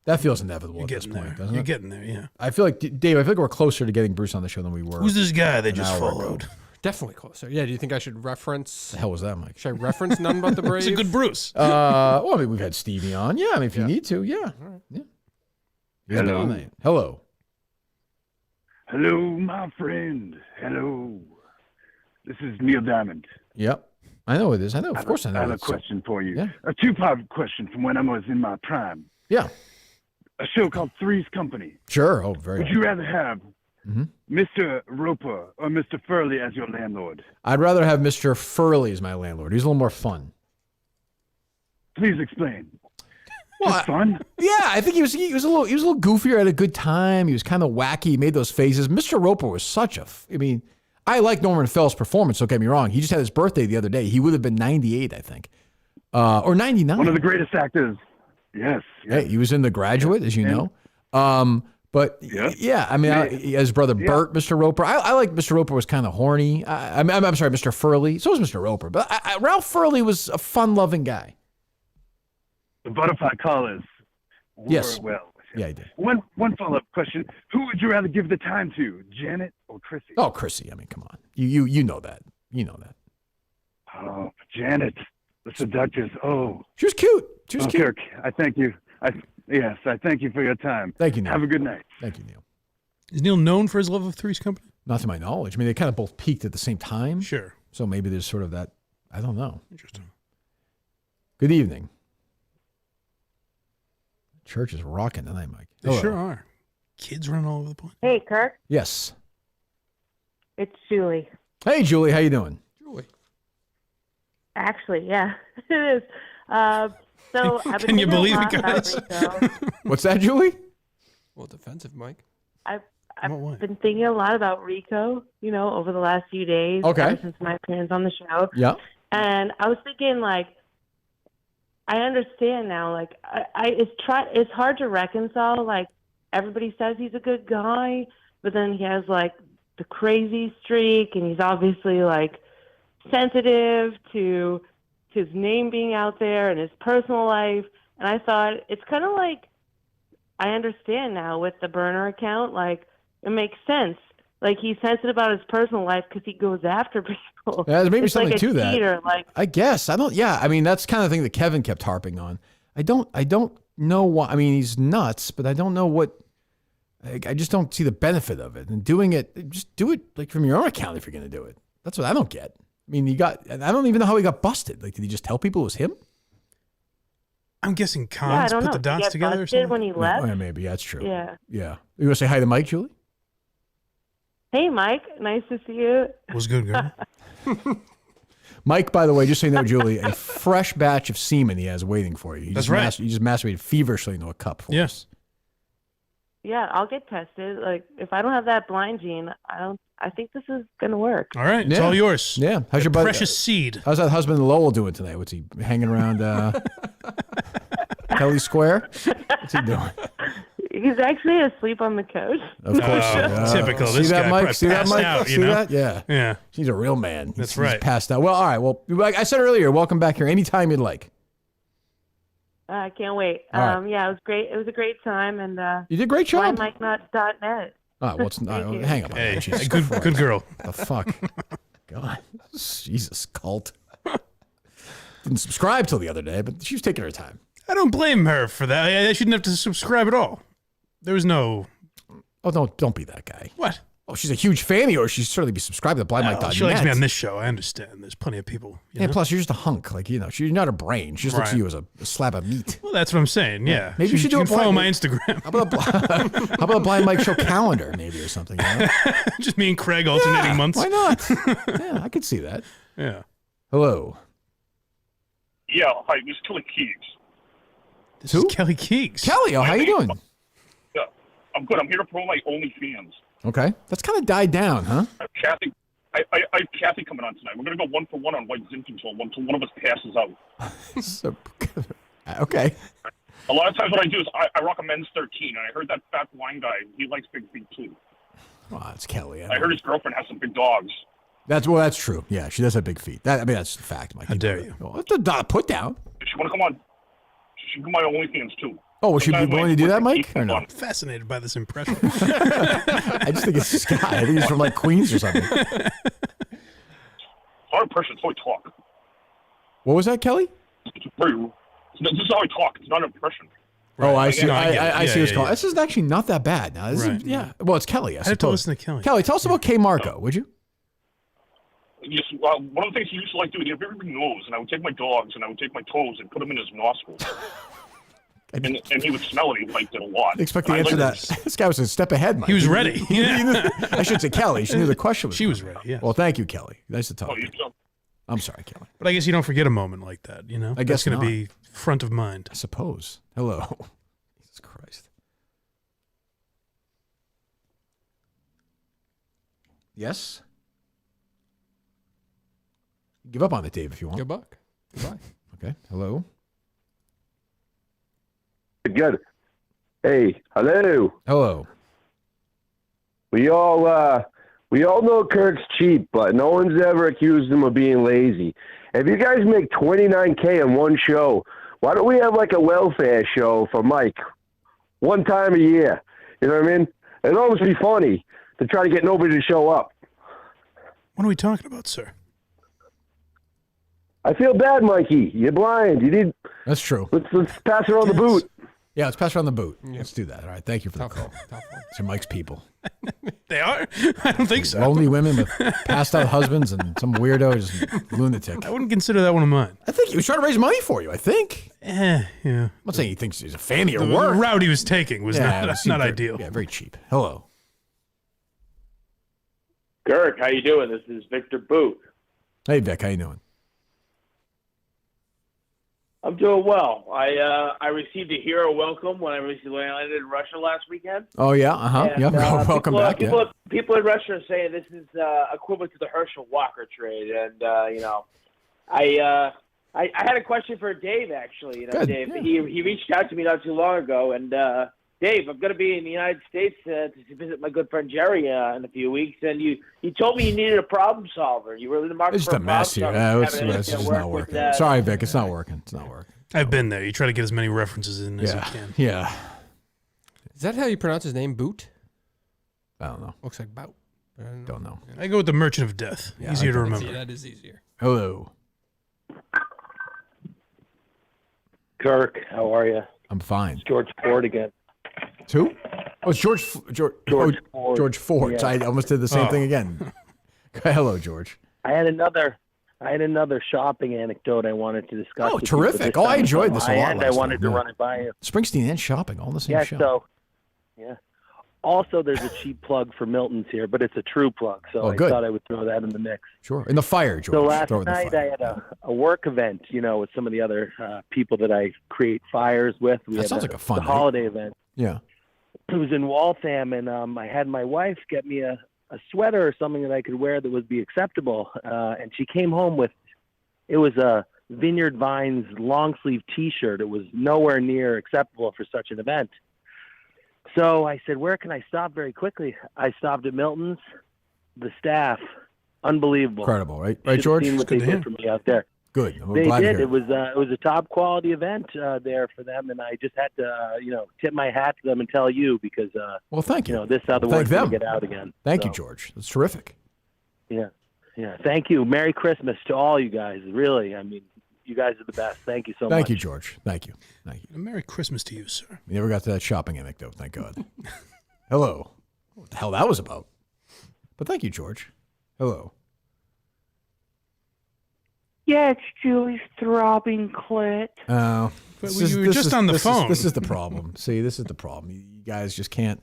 That feels inevitable at this point, doesn't it? You're getting there, yeah. I feel like, Dave, I feel like we're closer to getting Bruce on the show than we were. Who's this guy they just followed? Definitely closer. Yeah, do you think I should reference... The hell was that, Mike? Should I reference None But the Brave? It's a good Bruce. Well, I mean, we've had Stevie on. Yeah, I mean, if you need to, yeah. All right. Yeah. Hello. Hello. Hello, my friend. Hello. This is Neil Diamond. Yep. I know it is. I know. Of course I know. I have a question for you. Yeah. A two-part question from when I was in my prime. Yeah. A show called Three's Company. Sure. Oh, very Would you rather have Mr. Roper or Mr. Furley as your landlord? I'd rather have Mr. Furley as my landlord. He's a little more fun. Please explain. Well, fun? Yeah, I think he was a little goofier, had a good time. He was kind of wacky. He made those faces. Mr. Roper was such a... I like Norman Fell's performance, don't get me wrong. He just had his birthday the other day. He would have been 98, I think. Or 99. One of the greatest actors. Yes. Hey, he was in The Graduate, as you know. But yeah, I mean, his brother Bert, Mr. Roper. I like Mr. Roper was kind of horny. I'm sorry, Mr. Furley. So was Mr. Roper. But Ralph Furley was a fun-loving guy. The butterfly collars were, yes. well, Yeah, he did. One follow-up question. Who would you rather give the time to, Janet or Chrissy? Oh, Chrissy. I mean, come on. You know that. You know that. Oh, Janet, the seductress. Oh. She was cute. She was cute. Kirk, I thank you. I thank you for your time. Thank you, Neil. Have a good night. Thank you, Neil. Is Neil known for his love of Three's Company? Not to my knowledge. I mean, they kind of both peaked at the same time. Sure. So maybe there's sort of that. I don't know. Interesting. Good evening. Church is rocking tonight, Mike. They Hello. sure are. Kids running all over the place. Hey, Kirk. Yes. It's Julie. Hey, Julie. How you doing? Julie. Actually, yeah, it is. So I've been Can you thinking a believe lot it, about guys? Rico. What's that, Julie? Well, defensive, Mike. I've been thinking a lot about Rico, over the last few days. Okay. Ever since my appearance on the show. Yeah. And I was thinking, like, I understand now. Like, it's hard to reconcile. Like, everybody says he's a good guy, but then he has like the crazy streak, and he's obviously like sensitive to his name being out there and his personal life. And I thought it's kind of like, I understand now with the burner account. Like, it makes sense. Like, he's sensitive about his personal life because he goes after people. Yeah, there may be It's something like a to that. cheater, like, I guess. I don't. Yeah. I mean, that's kind of the thing that Kevin kept harping on. I don't know why. I mean, he's nuts, but I don't know what. I just don't see the benefit of it. And doing it, just do it like from your own account if you're going to do it. That's what I don't get. I mean, I don't even know how he got busted. Like, did he just tell people it was him? I'm guessing I Cons don't put know. the Did he dots get together or busted something. when he left? Oh, yeah, maybe. Yeah, that's true. Yeah. Yeah. You want to say hi to Mike, Julie? Hey, Mike. Nice to see you. Was good, girl. Mike, by the way, just so you know, Julie, a fresh batch of semen he has waiting for you. That's right. You just masturbated feverishly into a cup for us. Yeah, I'll get tested. Like, if I don't have that blind gene, I think this is gonna work. All right, it's all yours. Yeah. How's your buddy? Precious seed. How's that husband Lowell doing tonight? What's he hanging around Kelly Square? What's he doing? He's actually asleep on the couch. Of course. Typical. See This that, guy Mike? probably See that, passed Mike? out, See you know? that? Yeah. Yeah. He's a real man. That's He's right. passed out. Well, all right. Well, like I said earlier, welcome back here anytime you'd like. I can't wait. All right. Yeah, it was great. It was a great time, and You did a great job. WhyMikeNot.net. Oh, well, it's not. Thank you. Hang up on Hey, that. Jesus good Christ. girl. The fuck? God. Jesus, cult. Didn't subscribe till the other day, but she was taking her time. I don't blame her for that. I shouldn't have to subscribe at all. There was no. Oh, don't be that guy. What? Oh, she's a huge fan of yours. She'd certainly be subscribed to BlindMike.net. She likes me on this show. I understand. There's plenty of people. You Yeah, know? plus you're just a hunk. Like, you're not a brain. She just looks at Right. you as a slab of meat. Well, that's what I'm saying. Yeah. Maybe you should do you a can follow blind- my Instagram. How about a Blind Mike Show calendar, maybe, or something? You know? Just me and Craig alternating months. Why not? Yeah, I could see that. Yeah. Hello. Yeah, hi, this is Kelly Keegs. This Who? is Kelly Keegs. Kelly, how you doing? Yeah, I'm good. I'm here to promote my OnlyFans. Okay. That's kind of died down, huh? Kathy, I have Kathy coming on tonight. We're going to go 1-for-1 on white zinc control until one of us passes out. So, okay. A lot of times what I do is I rock a men's 13, and I heard that fat blind guy, he likes big feet too. Well, it's Kelly. I heard his girlfriend has some big dogs. That's true. Yeah, she does have big feet. That's the fact, Mike. How dare you? Well, it's a put down. If she want to come on, she can come on my OnlyFans too. Oh, will she be Sometimes willing to do that, Mike? Or no? I'm fascinated by this impression. I just think it's this guy. I think he's from like Queens or something. It's not impression, it's how I talk. What was that, Kelly? This is how I talk. It's not an impression. Oh, I see. No, I get it. I see Yeah, what's yeah, called. yeah. This is actually not that bad. Now, this Right. is, yeah. Well, it's Kelly. I I have to suppose. listen to Kelly. Kelly, tell us about K Marco, would you? Yes, well, one of the things he used to like doing, he had a very big nose, and I would take my dogs and I would take my toes and put them in his nostrils. and he would smell it. He liked it a lot. I expect the And I answer to liked that. This guy was a step ahead, Mike. He was ready. I should say Kelly. She knew the question was. She was ready, yeah. Well, thank you, Kelly. Nice to talk Oh, to you. I'm sorry, Kelly. But I guess you don't forget a moment like that, you know? I guess That's going not. to be front of mind. I suppose. Hello. Jesus Christ. Yes? Give up on it, Dave, if you want. Good luck. Goodbye. Okay. Hello. Good. Hey, hello. Hello. We all know Kirk's cheap, but no one's ever accused him of being lazy. If you guys make $29K in one show, why don't we have like a welfare show for Mike? one time a year. You know what I mean? It'd almost be funny to try to get nobody to show up. What are we talking about, sir? I feel bad, Mikey. You're blind. You need. That's true. Let's pass around the boot. Yeah, let's pass around the boot. Let's do that. All right. Thank you for the call. These are Mike's people. They are? I don't think so. Lonely women with passed out husbands and some weirdo, just lunatic. I wouldn't consider that one of mine. I think he was trying to raise money for you, I think. Yeah. I'm not saying he thinks he's a fan of your The work. route he was taking was not ideal. Yeah, very cheap. Hello. Kirk, how you doing? This is Victor Boot. Hey, Vic. How you doing? I'm doing well. I received a hero welcome when I landed in Russia last weekend. Oh, yeah? Uh-huh. And, Yeah, welcome back. People in Russia are saying this is equivalent to the Herschel Walker trade. And, I had a question for Dave, actually. Good, Dave, yeah. he reached out to me not too long ago. And, Dave, I'm going to be in the United States to visit my good friend Gerry in a few weeks. And you told me you needed a problem solver. You were in the market It's for just a mess here. problem solver. It's just not working. Sorry, Vic. It's not working. It's not working. I've been there. You try to get as many references in as you Yeah. can. Yeah. Is that how you pronounce his name? Boot? I don't know. Looks like Bout. Don't know. I go with the Merchant of Death. Yeah, Easier to I think remember. That is easier. Hello. Kirk, how are you? I'm fine. It's George Ford again. Who? Oh, it's George Ford. George Ford. Yeah. I almost did the same thing again. Hello, George. I had another shopping anecdote I wanted to discuss. Oh, with you, terrific. but Oh, I time enjoyed was this a on my lot end. last I wanted time, to yeah. run it by you. Springsteen and shopping all in the same Yeah, show. so, yeah. Also, there's a cheap plug for Milton's here, but it's a true plug, so I good. thought I would throw that in the mix. Sure. In the fire, George. So last Throw it in the night fire. I had a work event, with some of the other people that I create fires with. We That had sounds like a fun the night. holiday event. Yeah. It was in Waltham, and I had my wife get me a sweater or something that I could wear that would be acceptable. And she came home with, it was a Vineyard Vines long sleeve T-shirt. It was nowhere near acceptable for such an event. So I said, where can I stop very quickly? I stopped at Milton's. The staff, unbelievable. Incredible, right? You Right, should have George? seen what they did for me out there. Good. I'm They glad to did. hear It was a top quality event there for them, and I just had to tip my hat to them and tell you because well, thank you. This is how the Thank word's going them. to get out again. Thank So, you, George. That's terrific. Yeah. Thank you. Merry Christmas to all you guys. Really, I mean, you guys are the best. Thank you so much. Thank you, George. Thank you. Thank you. Merry Christmas to you, sir. We never got to that shopping anecdote, thank God. Hello. What the hell that was about? But thank you, George. Hello. Yeah, it's Julie's throbbing clit. Oh. But you were just on the phone. This is the problem. See, this is the problem. You guys just can't.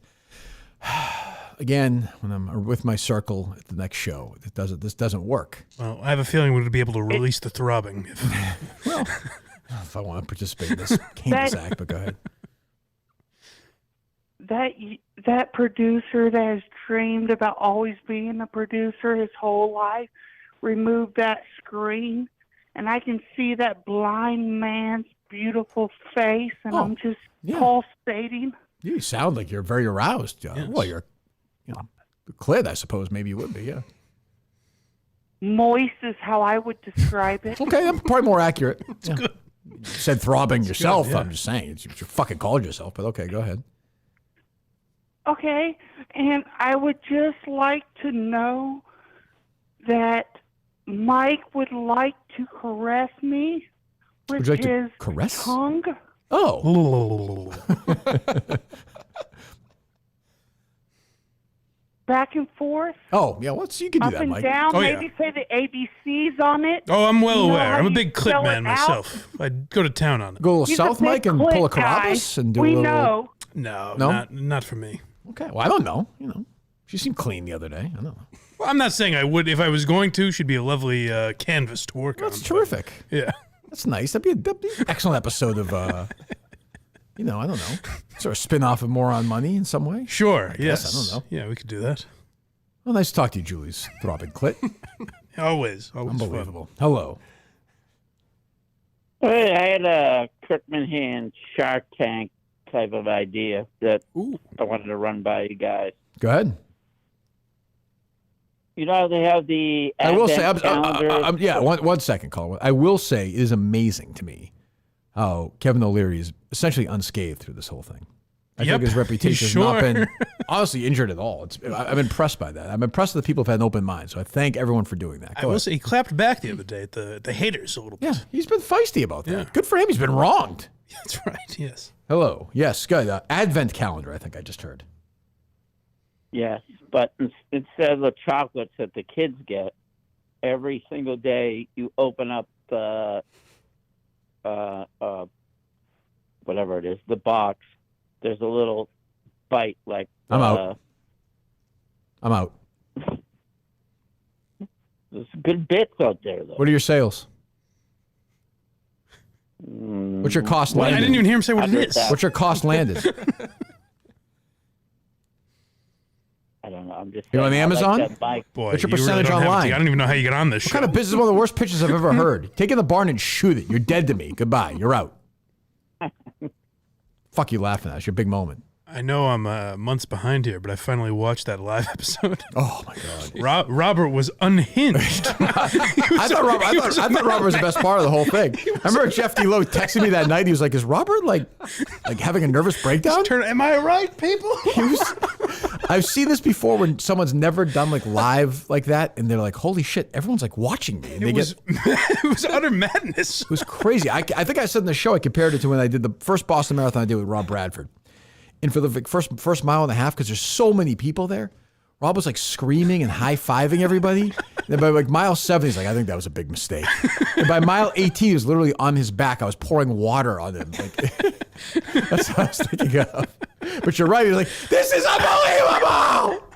Again, when I'm with my circle at the next show, this doesn't work. Well, I have a feeling we're going to be able to release the throbbing. If I want to participate in this heinous act, but go ahead. That producer that has dreamed about always being a producer his whole life removed that screen, and I can see that blind man's beautiful face, and I'm just pulsating. You sound like you're very aroused. Well, you're, clit, I suppose. Maybe you would be, yeah. Moist is how I would describe it. Okay, I'm probably more accurate. Yeah. Good. You said throbbing yourself. good, yeah. I'm just saying. You fucking called yourself, but okay, go ahead. Okay, and I would just like to know that Mike would like to caress me with Would you like to his caress? tongue. Oh. Back and forth. Oh, yeah, you can do Up that, and Mike. down. Oh, yeah. Maybe say the ABCs on it. Oh, I'm well You know aware. how I'm a you big spell clit man it out? myself. I'd go to town on it. Go a little He's a south, big Mike, and pull a clit guy. Carabas and do We a little. know. No, not for me. Okay, well, I don't know. She seemed clean the other day. I don't know. Well, I'm not saying I would. If I was going to, she'd be a lovely canvas to work on. That's terrific. Yeah. That's nice. That'd be an excellent episode of, I don't know, sort of spin-off of More on Money in some way. Sure, I yes. guess, I don't know. Yeah, we could do that. Well, nice to talk to you, Julie's throbbing clit. Always Unbelievable. Hello. Hey, I had a Kirk Minihane Shark Tank type of idea that I wanted to run by you guys. Go ahead. You know, they have the I will say, calendars. one second, caller. I will say it is amazing to me how Kevin O'Leary is essentially unscathed through this whole thing. I think his reputation has not been honestly injured at all. I'm impressed by that. I'm impressed with the people who've had an open mind. So I thank everyone for doing that. I will say he clapped back the other day at the haters a little bit. Yeah, he's been feisty about that. Good for him. He's been wronged. That's right. Yes. Hello. Yes. Good. Advent calendar. I think I just heard. Yes, but instead of the chocolates that the kids get, every single day you open up the whatever it is, the box. There's a little bite like. I'm out. I'm out. There's good bits out there, though. What are your sales? What's your cost landed? I didn't even hear him say what it is. What's your cost landed? I don't know. I'm just. You're on the Amazon? Boy, what's your you really percentage don't have it online? to- I don't even know how you get on this What show. kind of business is one of the worst pitches I've ever heard? Take it in the barn and shoot it. You're dead to me. Goodbye. You're out. Fuck you laughing at. It's your big moment. I know I'm months behind here, but I finally watched that live episode. Oh my god! Robert was unhinged. I thought Robert was the best part of the whole thing. I remember Jeff D. Lowe texted me that night. He was like, "Is Robert like having a nervous breakdown?" Am I right, people? I've seen this before when someone's never done like live like that, and they're like, "Holy shit!" Everyone's like watching me. And It was utter madness. It was crazy. I think I said in the show I compared it to when I did the first Boston Marathon I did with Rob Bradford. And for the first mile and a half, because there's so many people there, Rob was like screaming and high-fiving everybody. And then by like mile 7, he's like, I think that was a big mistake. And by mile 18, he was literally on his back. I was pouring water on him. Like, that's what I was thinking of. But you're right. He was like, this is unbelievable.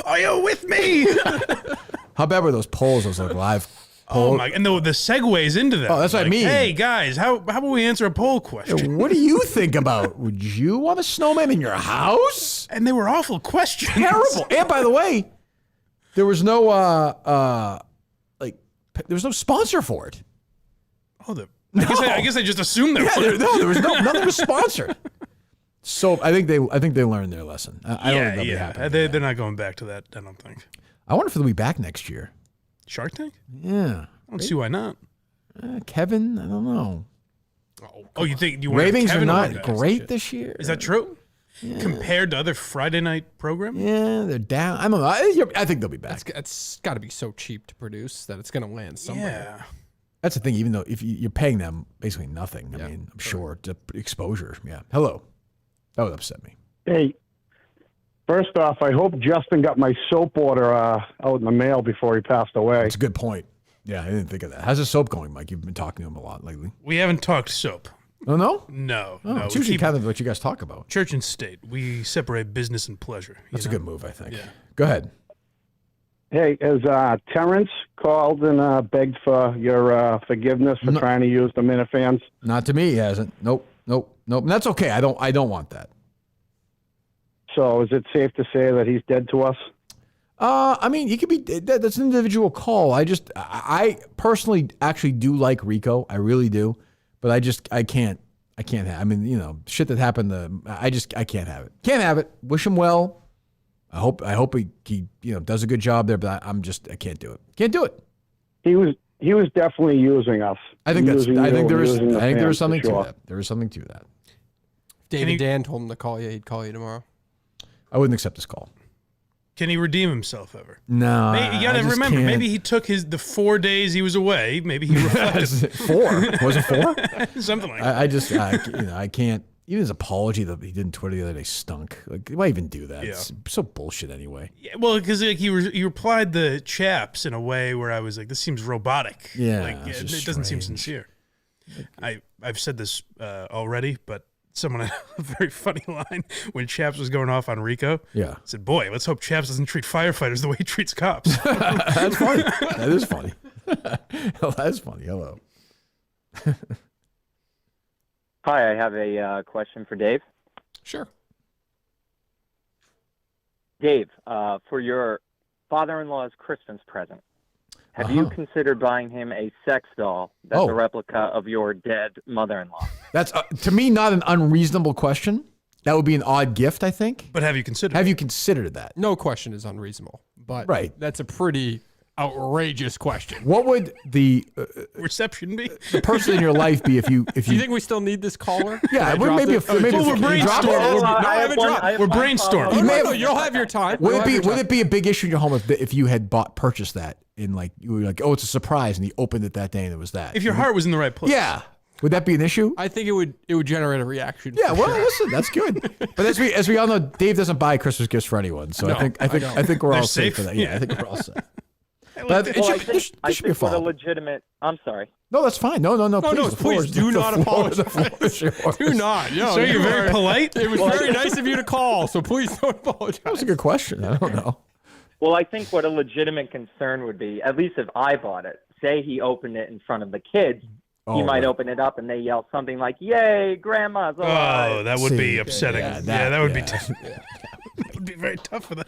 Are you with me? How bad were those polls? Those like live polls? Oh my! And the segues into that. Oh, that's what I mean. Hey guys, how about we answer a poll question? What do you think about? Would you want a snowman in your house? And they were awful questions. Terrible. And by the way, there was no there was no sponsor for it. Oh, I guess I just assumed there was. There was nothing was sponsored. So I think they learned their lesson. I don't think they'll be happy. They're not going back to that. I don't think. I wonder if they'll be back next year. Shark Tank? Yeah. I don't see why not. Kevin, I don't know. Oh, you think you want ratings Kevin are on not that? great this year? Is that true? Yeah. Compared to other Friday night programs? Yeah, they're down. I don't know. I think they'll be back. It's got to be so cheap to produce that it's going to land somewhere. Yeah. That's the thing. Even though if you're paying them basically nothing, I mean, I'm sure it's exposure. Yeah. Hello. That would upset me. Hey, first off, I hope Justin got my soap order out in the mail before he passed away. That's a good point. Yeah, I didn't think of that. How's the soap going, Mike? You've been talking to him a lot lately. We haven't talked soap. Oh, no? No. Oh, it's usually kind of what you guys talk about. Church and state. We separate business and pleasure. That's a good move, I think. Yeah. Go ahead. Hey, has Terrence called and begged for your forgiveness for trying to use the Minifans? Not to me, he hasn't. Nope. And that's okay. I don't want that. So is it safe to say that he's dead to us? I mean, he could be. That's an individual call. I personally actually do like Rico. I really do, but I can't have. I mean, shit that happened. I can't have it. Can't have it. Wish him well. I hope he does a good job there, but I can't do it. Can't do it. He was definitely using us. I think there is something to that. There is something to that. David Dan told him to call you. He'd call you tomorrow. I wouldn't accept this call. Can he redeem himself ever? No. You got to remember, can't. maybe he took the 4 days he was away. Maybe he reflected. 4? Was it 4? Something like that. I can't. Even his apology that he did on Twitter the other day stunk. Like, why even do that? Yeah. It's so bullshit anyway. Yeah, well, because he replied the chaps in a way where I was like, this seems robotic. Yeah, it doesn't seem sincere. I've said this already, but someone had a very funny line when Chaps was going off on Rico. Yeah. Said, boy, let's hope Chaps doesn't treat firefighters the way he treats cops. That's funny. That is funny. That's funny. Hello. Hi, I have a question for Dave. Sure. Dave, for your father-in-law's Christmas present, have you considered buying him a sex doll that's a replica of your dead mother-in-law? That's, to me, not an unreasonable question. That would be an odd gift, I think. But have you considered Have you considered that? No question is unreasonable, but Right. that's a pretty outrageous question. What would the reception be? The person in your life be if you? Do you think we still need this caller? Yeah, maybe we're brainstorming. We're brainstorming. You'll have your time. Would it be a big issue in your home if you had purchased that in like you were like, oh, it's a surprise, and you opened it that day and it was that? If your heart was in the right place. Yeah. Would that be an issue? I think it would generate a reaction. Yeah, well, listen, that's good. But as we all know, Dave doesn't buy Christmas gifts for anyone, so No, I think we're all safe safe. for that. Yeah, I think we're all set. Well, But I this should be a think what a follow-up. legitimate. I'm sorry. No, that's fine. No, Please do not apologize. Do not. No, So you're very polite? It was very nice of you to call, so please don't apologize. That was a good question. I don't know. Well, I think what a legitimate concern would be, at least if I bought it, say he opened it in front of the kids, he might open it up and they yell something like, "Yay, Grandma's alive!" Oh, that would be upsetting. Yeah, that would be tough. Yeah. That would be very tough for them.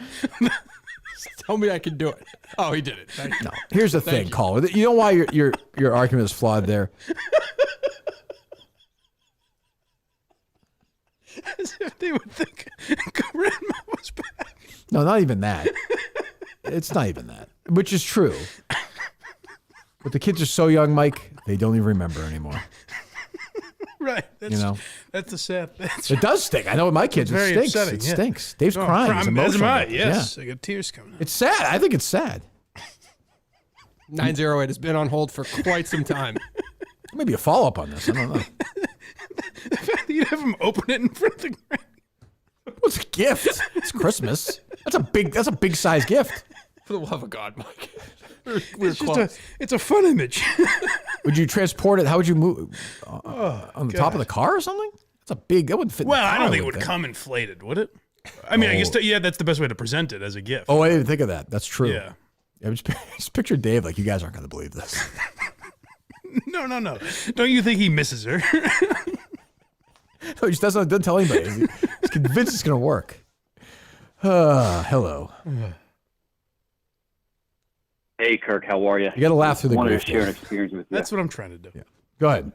Tell me I can do it. Oh, he did it. Thank you. No. Here's the thing, caller. You know why your argument is flawed there? As if they would think Grandma was back. No, not even that. It's not even that, which is true. But the kids are so young, Mike, they don't even remember anymore. Right. That's the sad. It does stink. I know with my kids, It's very it stinks. upsetting, It yeah. stinks. Dave's crying. He's As am emotional. I. Yes, Yeah. I got tears coming out. It's sad. I think it's sad. 908 has been on hold for quite some time. Maybe a follow-up on this. I don't know. The fact that you have him open it in front of the What's a gift? It's Christmas. That's a big size gift. For the love of God, Mike. It's a fun image. Would you transport it? How would you move? On the top of the car or something? That's a big. That wouldn't fit. Well, in the car, I don't think it would would come inflated, would it? I mean, I guess that's the best way to present it as a gift. Oh, I didn't think of that. That's true. Yeah. Just picture Dave like, you guys aren't going to believe this. No. Don't you think he misses her? No, he just doesn't tell anybody. He's convinced it's going to work. Hello. Hey, Kirk, how are you? You got to laugh through the I wanted grief, to share an Dave. experience with you. That's what I'm trying to do. Yeah. Go ahead.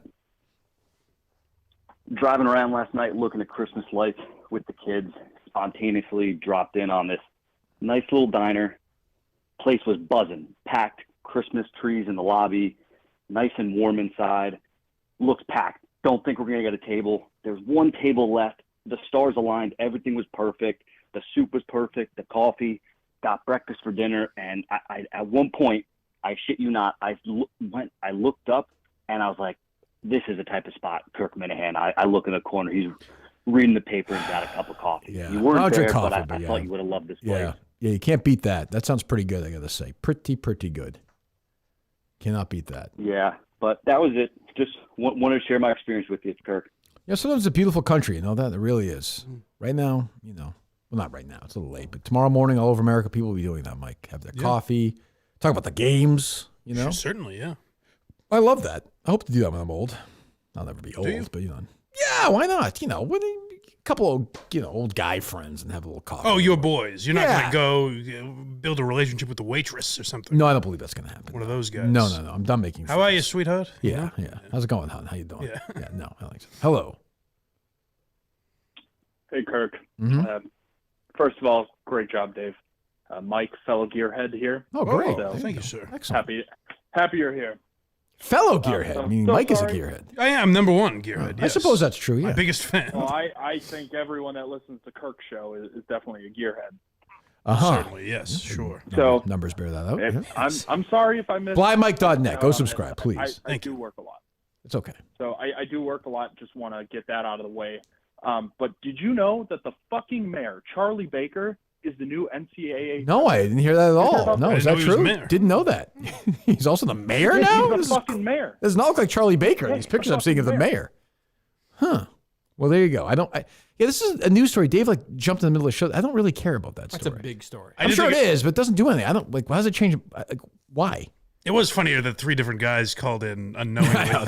Driving around last night looking at Christmas lights with the kids, spontaneously dropped in on this nice little diner. Place was buzzing, packed, Christmas trees in the lobby, nice and warm inside. Looks packed. Don't think we're going to get a table. There's one table left. The stars aligned. Everything was perfect. The soup was perfect. The coffee. Got breakfast for dinner. And I at one point, I shit you not, I looked up and I was like, this is the type of spot, Kirk Minihane. I look in the corner. He's reading the paper and got a cup of coffee. Yeah. You weren't I'll drink there, coffee, but I but yeah. thought you would have loved this place. Yeah, you can't beat that. That sounds pretty good, I got to say. Pretty good. Cannot beat that. Yeah, but that was it. Just wanted to share my experience with you, Kirk. Yeah, sometimes it's a beautiful country, you know that? It really is. Right now, well, not right now. It's a little late. But tomorrow morning, all over America, people will be doing that, Mike. Have their coffee, talk about the games, Sure, certainly, yeah. I love that. I hope to do that when I'm old. I'll never be old, but yeah, why not? With a couple of old guy friends and have a little coffee. Oh, your boys. You're not going to go build a relationship with the waitress or something. No, I don't believe that's going to happen. One of those guys. No. I'm done making friends. How are you, sweetheart? Yeah. How's it going, hon? How you doing? Yeah. No, I like so. Hello. Hey, Kirk. Mhm. First of all, great job, Dave. Mike, fellow gearhead here. Oh, great. So, Thank you, sir. Excellent. Happy you're here. Fellow gearhead. meaning Mike is a gearhead. I am number one gearhead. I Yes. suppose that's true, yeah. My biggest fan. Well, I think everyone that listens to Kirk's show is definitely a gearhead. Certainly, yes, sure. So numbers bear that out. if- Yeah. I'm sorry if I missed. BlindMike.net. Go subscribe, please. I do work a lot. It's okay. So I do work a lot. Just want to get that out of the way. But did you know that the fucking mayor, Charlie Baker, is the new NCAA? No, I didn't hear that at all. No, is that know he was true? mayor. Didn't know that. He's also the mayor Yeah, now? he's the fucking mayor. Does not look like Charlie Baker. Yeah, These he's the pictures I'm seeing of the fucking mayor. Huh. Well, there you go. This is a news story. Dave jumped in the middle of the show. I don't really care about that That's story. a big story. I'm sure it is, but it doesn't do anything. I don't why does it change? Why? It was funnier that 3 different guys called in unknowingly. I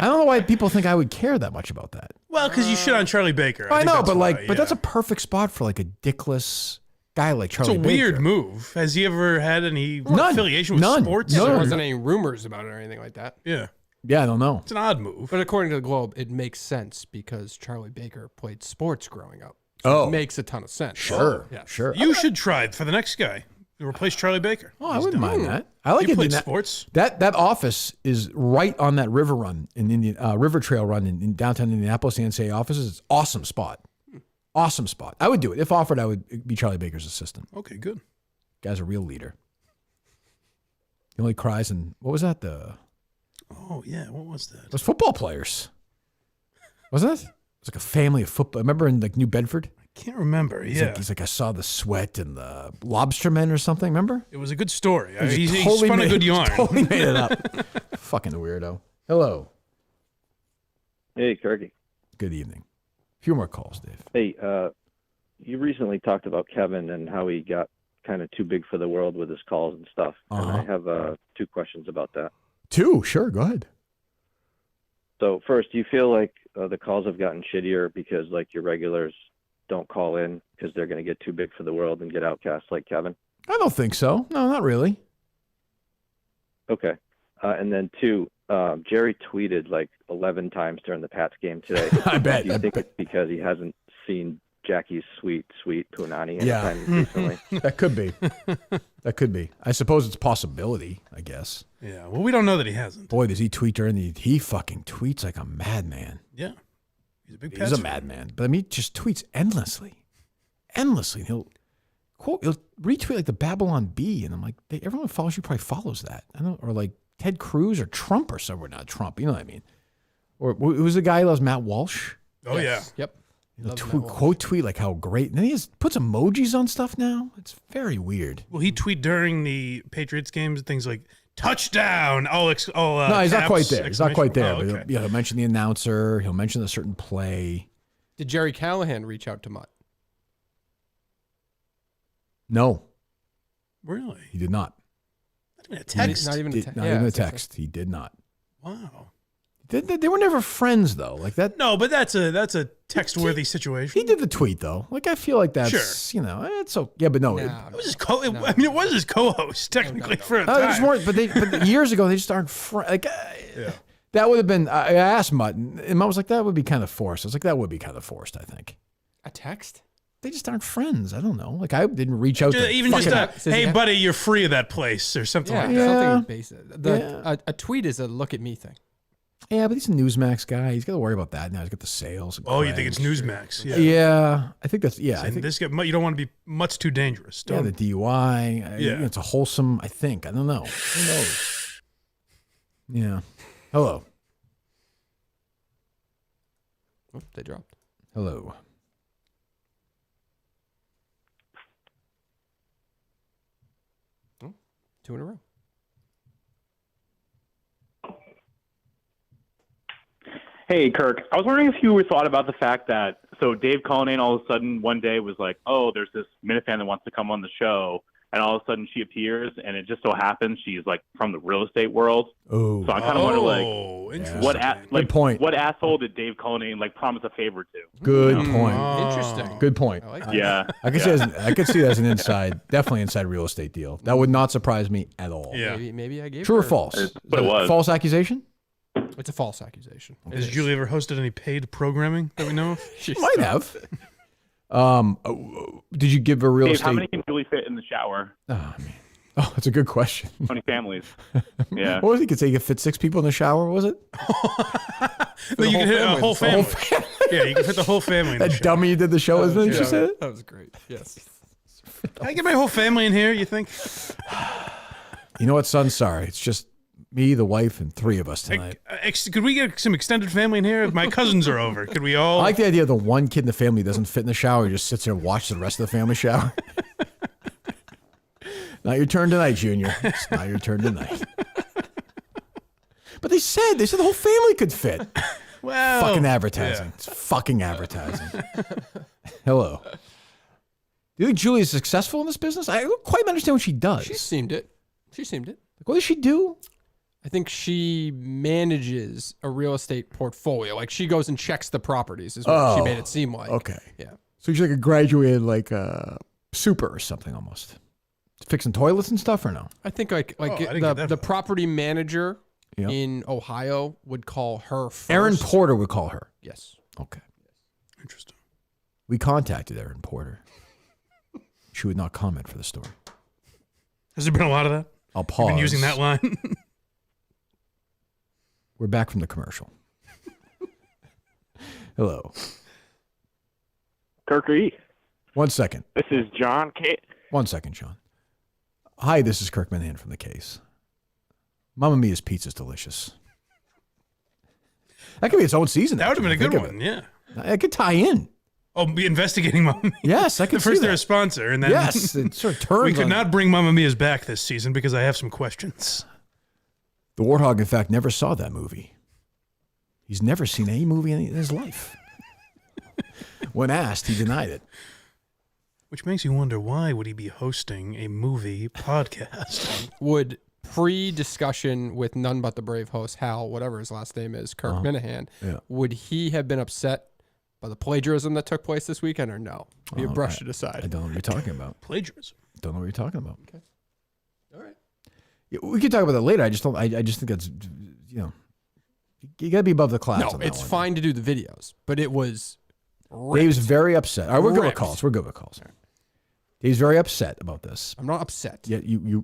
don't know why people think I would care that much about that. Well, because you shit on Charlie Baker. I think know, that's but why, but that's a perfect spot for like a dickless guy like It's Charlie a Baker. weird move. Has he ever had any None. affiliation with None. sports? Yeah, there No. wasn't any rumors about it or anything like that. Yeah. Yeah, I don't know. It's an odd move. But according to the Globe, it makes sense because Charlie Baker played sports growing up. Oh. It makes a ton of sense. Sure. Yeah. Sure. You should try it for the next guy. You replace Charlie Baker. Oh, I wouldn't mind that. I like You it. played sports. That office is right on that river run river trail run in downtown Indianapolis. The NCAA offices. It's an awesome spot. Awesome spot. I would do it if offered. I would be Charlie Baker's assistant. Okay, good. Guy's a real leader. He only cries and what was that? Oh yeah, what was that? It was football players, wasn't it? It was like a family of football. Remember in like New Bedford? Can't remember. He's Yeah, like, I saw the sweat and the lobstermen or something. Remember? it was a good story. He He spun a good yarn. Totally made it up. Fucking weirdo. Hello. Hey, Kirky. Good evening. A few more calls, Dave. Hey, you recently talked about Kevin and how he got kind of too big for the world with his calls and stuff. And I have 2 questions about that. 2? Sure, go ahead. So first, do you feel like the calls have gotten shittier because like your regulars don't call in because they're going to get too big for the world and get outcast like Kevin? I don't think so. No, not really. Okay. And then 2, Gerry tweeted like 11 times during the Pats game today. I bet. Do you think it's because he hasn't seen Jackie's sweet punani anytime recently? That could be. That could be. I suppose it's a possibility, I guess. Yeah. Well, we don't know that he hasn't. Boy, does he tweet during he fucking tweets like a madman. Yeah. He's a big. He's a madman. But I mean, he just tweets endlessly. Endlessly. He'll retweet like the Babylon Bee, and I'm like, everyone follows you probably follows that. I don't, or like Ted Cruz or Trump or somewhere. Not Trump, you know what I mean? Or who's the guy who loves Matt Walsh? Oh yeah. Yep. Quote tweet like how great. And then he puts emojis on stuff now. It's very weird. Well, he tweet during the Patriots games things like touchdown. No, he's not quite there. He's not quite there. But he'll mention the announcer. He'll mention a certain play. Did Gerry Callahan reach out to Mutt? No. Really? He did not. Not even a text. Not even a text. Not even a text. He did not. Wow. They were never friends though. Like that. No, but that's a text-worthy situation. He did the tweet though. Like I feel like that's it's so. Yeah, but no. It was his it was his co-host technically for a They time. just weren't, but years ago they just aren't friends. Like, that would have been. I asked Mutt, and Mutt was like, "That would be kind of forced." I was like, "That would be kind of forced." I think a text. They just aren't friends. I don't know. Like I didn't reach out to even just hey buddy, you're free of that place or something like that. Something basic. A tweet is a look at me thing. Yeah, but he's a Newsmax guy. He's got to worry about that now. He's got the sales. Oh, you think it's Newsmax? Yeah. Yeah, I think that's I think this guy, you don't want to be much too dangerous. Yeah, the DUI. Yeah, it's a wholesome. I think. I don't know. Who knows? Yeah. Hello. Oh, they dropped. Hello. Oh, 2 in a row. Hey, Kirk, I was wondering if you thought about the fact that, so Dave Callahan all of a sudden one day was like, oh, there's this Minifan that wants to come on the show, and all of a sudden she appears, and it just so happens she's like from the real estate world. Oh. So I kind of wonder, what asshole did Dave Callahan like promise a favor to? Good point. Interesting. Good point. I like that. Yeah. I could see that as an definitely inside real estate deal. That would not surprise me at all. Yeah. Maybe I gave True her or false? But it was. False accusation? It's a false accusation. Has Julie ever hosted any paid programming that we know of? She might have. Did you give her real Dave, estate? how many can Julie fit in the shower? Oh, man. Oh, that's a good question. How many families? Yeah. What was he could say? You could fit 6 people in the shower, was it? No, you can hit a whole family. Yeah, you can fit the whole family in the That dummy you did the show, isn't it? Yeah, You said it? that was great. Yes. Can I get my whole family in here, you think? You know what, son? Sorry. It's just me, the wife, and 3 of us tonight. Could we get some extended family in here? My cousins are over. Could we all? I like the idea of the one kid in the family doesn't fit in the shower. He just sits there and watches the rest of the family shower. Not your turn tonight, Junior. It's not your turn tonight. But they said the whole family could fit. Well, fucking advertising. It's fucking advertising. Hello. Do you think Julie is successful in this business? I don't quite understand what she does. She seemed it. Like, what does she do? I think she manages a real estate portfolio. Like she goes and checks the properties is what she made it seem like. Okay. Yeah. So she's like a graduated super or something almost. Fixing toilets and stuff or no? I think the property manager in Ohio would call her first. Aaron Porter would call her. Yes. Okay. Interesting. We contacted Aaron Porter. She would not comment for the story. Has there been a lot of that? I'll pause. You've been using that line? We're back from the commercial. Hello. Kirk E. 1 second. This is John K. 1 second, Sean. Hi, this is Kirk Minihane from The Case. Mamma Mia's pizza's delicious. That could be its own season. That would have been a good one, yeah. It could tie in. Oh, be investigating Mamma Mia. Yes, I could see First they're that. a sponsor, and then Yes, it sort of turns we could on- not bring Mamma Mia's back this season because I have some questions. The Warthog, in fact, never saw that movie. He's never seen any movie in his life. When asked, he denied it. Which makes you wonder, why would he be hosting a movie podcast? Would pre-discussion with none but the brave host, Hal, whatever his last name is, Kirk Minihane, yeah. would he have been upset by the plagiarism that took place this weekend or no? You brushed it aside. I don't know what you're talking about. Plagiarism. Don't know what you're talking about. Okay. All right. Yeah, we can talk about that later. I just don't. I just think that's, you got to be above the class. No, on that it's one. fine to do the videos, but it was Dave's very upset. All right, we're good with Ripped. calls. We're good with calls. Dave's very upset about this. I'm not upset. Yeah, you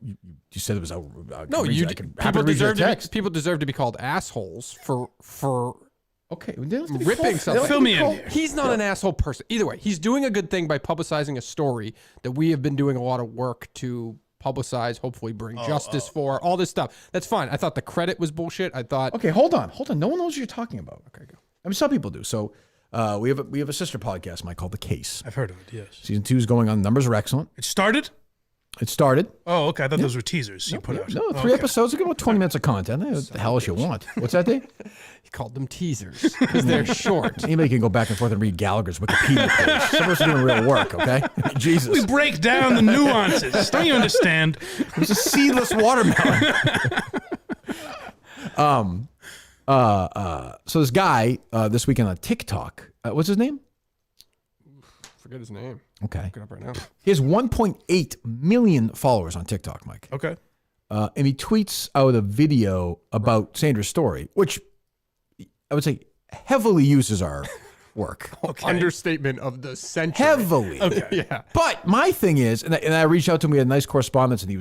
said it was. No, you. People deserve to be called assholes for okay ripping something. Fill me in here. He's not an asshole person. Either way, he's doing a good thing by publicizing a story that we have been doing a lot of work to publicize, hopefully bring justice for, all this stuff. That's fine. I thought the credit was bullshit. I thought. Okay, hold on. No one knows what you're talking about. Okay, go. I mean, some people do. So we have a sister podcast, Mike, called The Case. I've heard of it, yes. Season 2 is going on. Numbers are excellent. It started? It started. Oh, okay. I thought those were teasers you put out. No, 3 episodes. About 20 minutes of content. What the hell else you want? What's that, Dave? He called them teasers because they're short. Anybody can go back and forth and read Gallagher's Wikipedia page. Someone's doing real work, okay? Jesus. We break down the nuances. Don't you understand? It's a seedless watermelon. So this guy this weekend on TikTok, what's his name? Forget his name. Okay. Look it up right now. He has 1.8 million followers on TikTok, Mike. Okay. And he tweets out a video about Sandra's story, which I would say heavily uses our work. Okay. Understatement of the century. Heavily. Okay. Yeah. But my thing is, and I reached out to him, we had a nice correspondence, and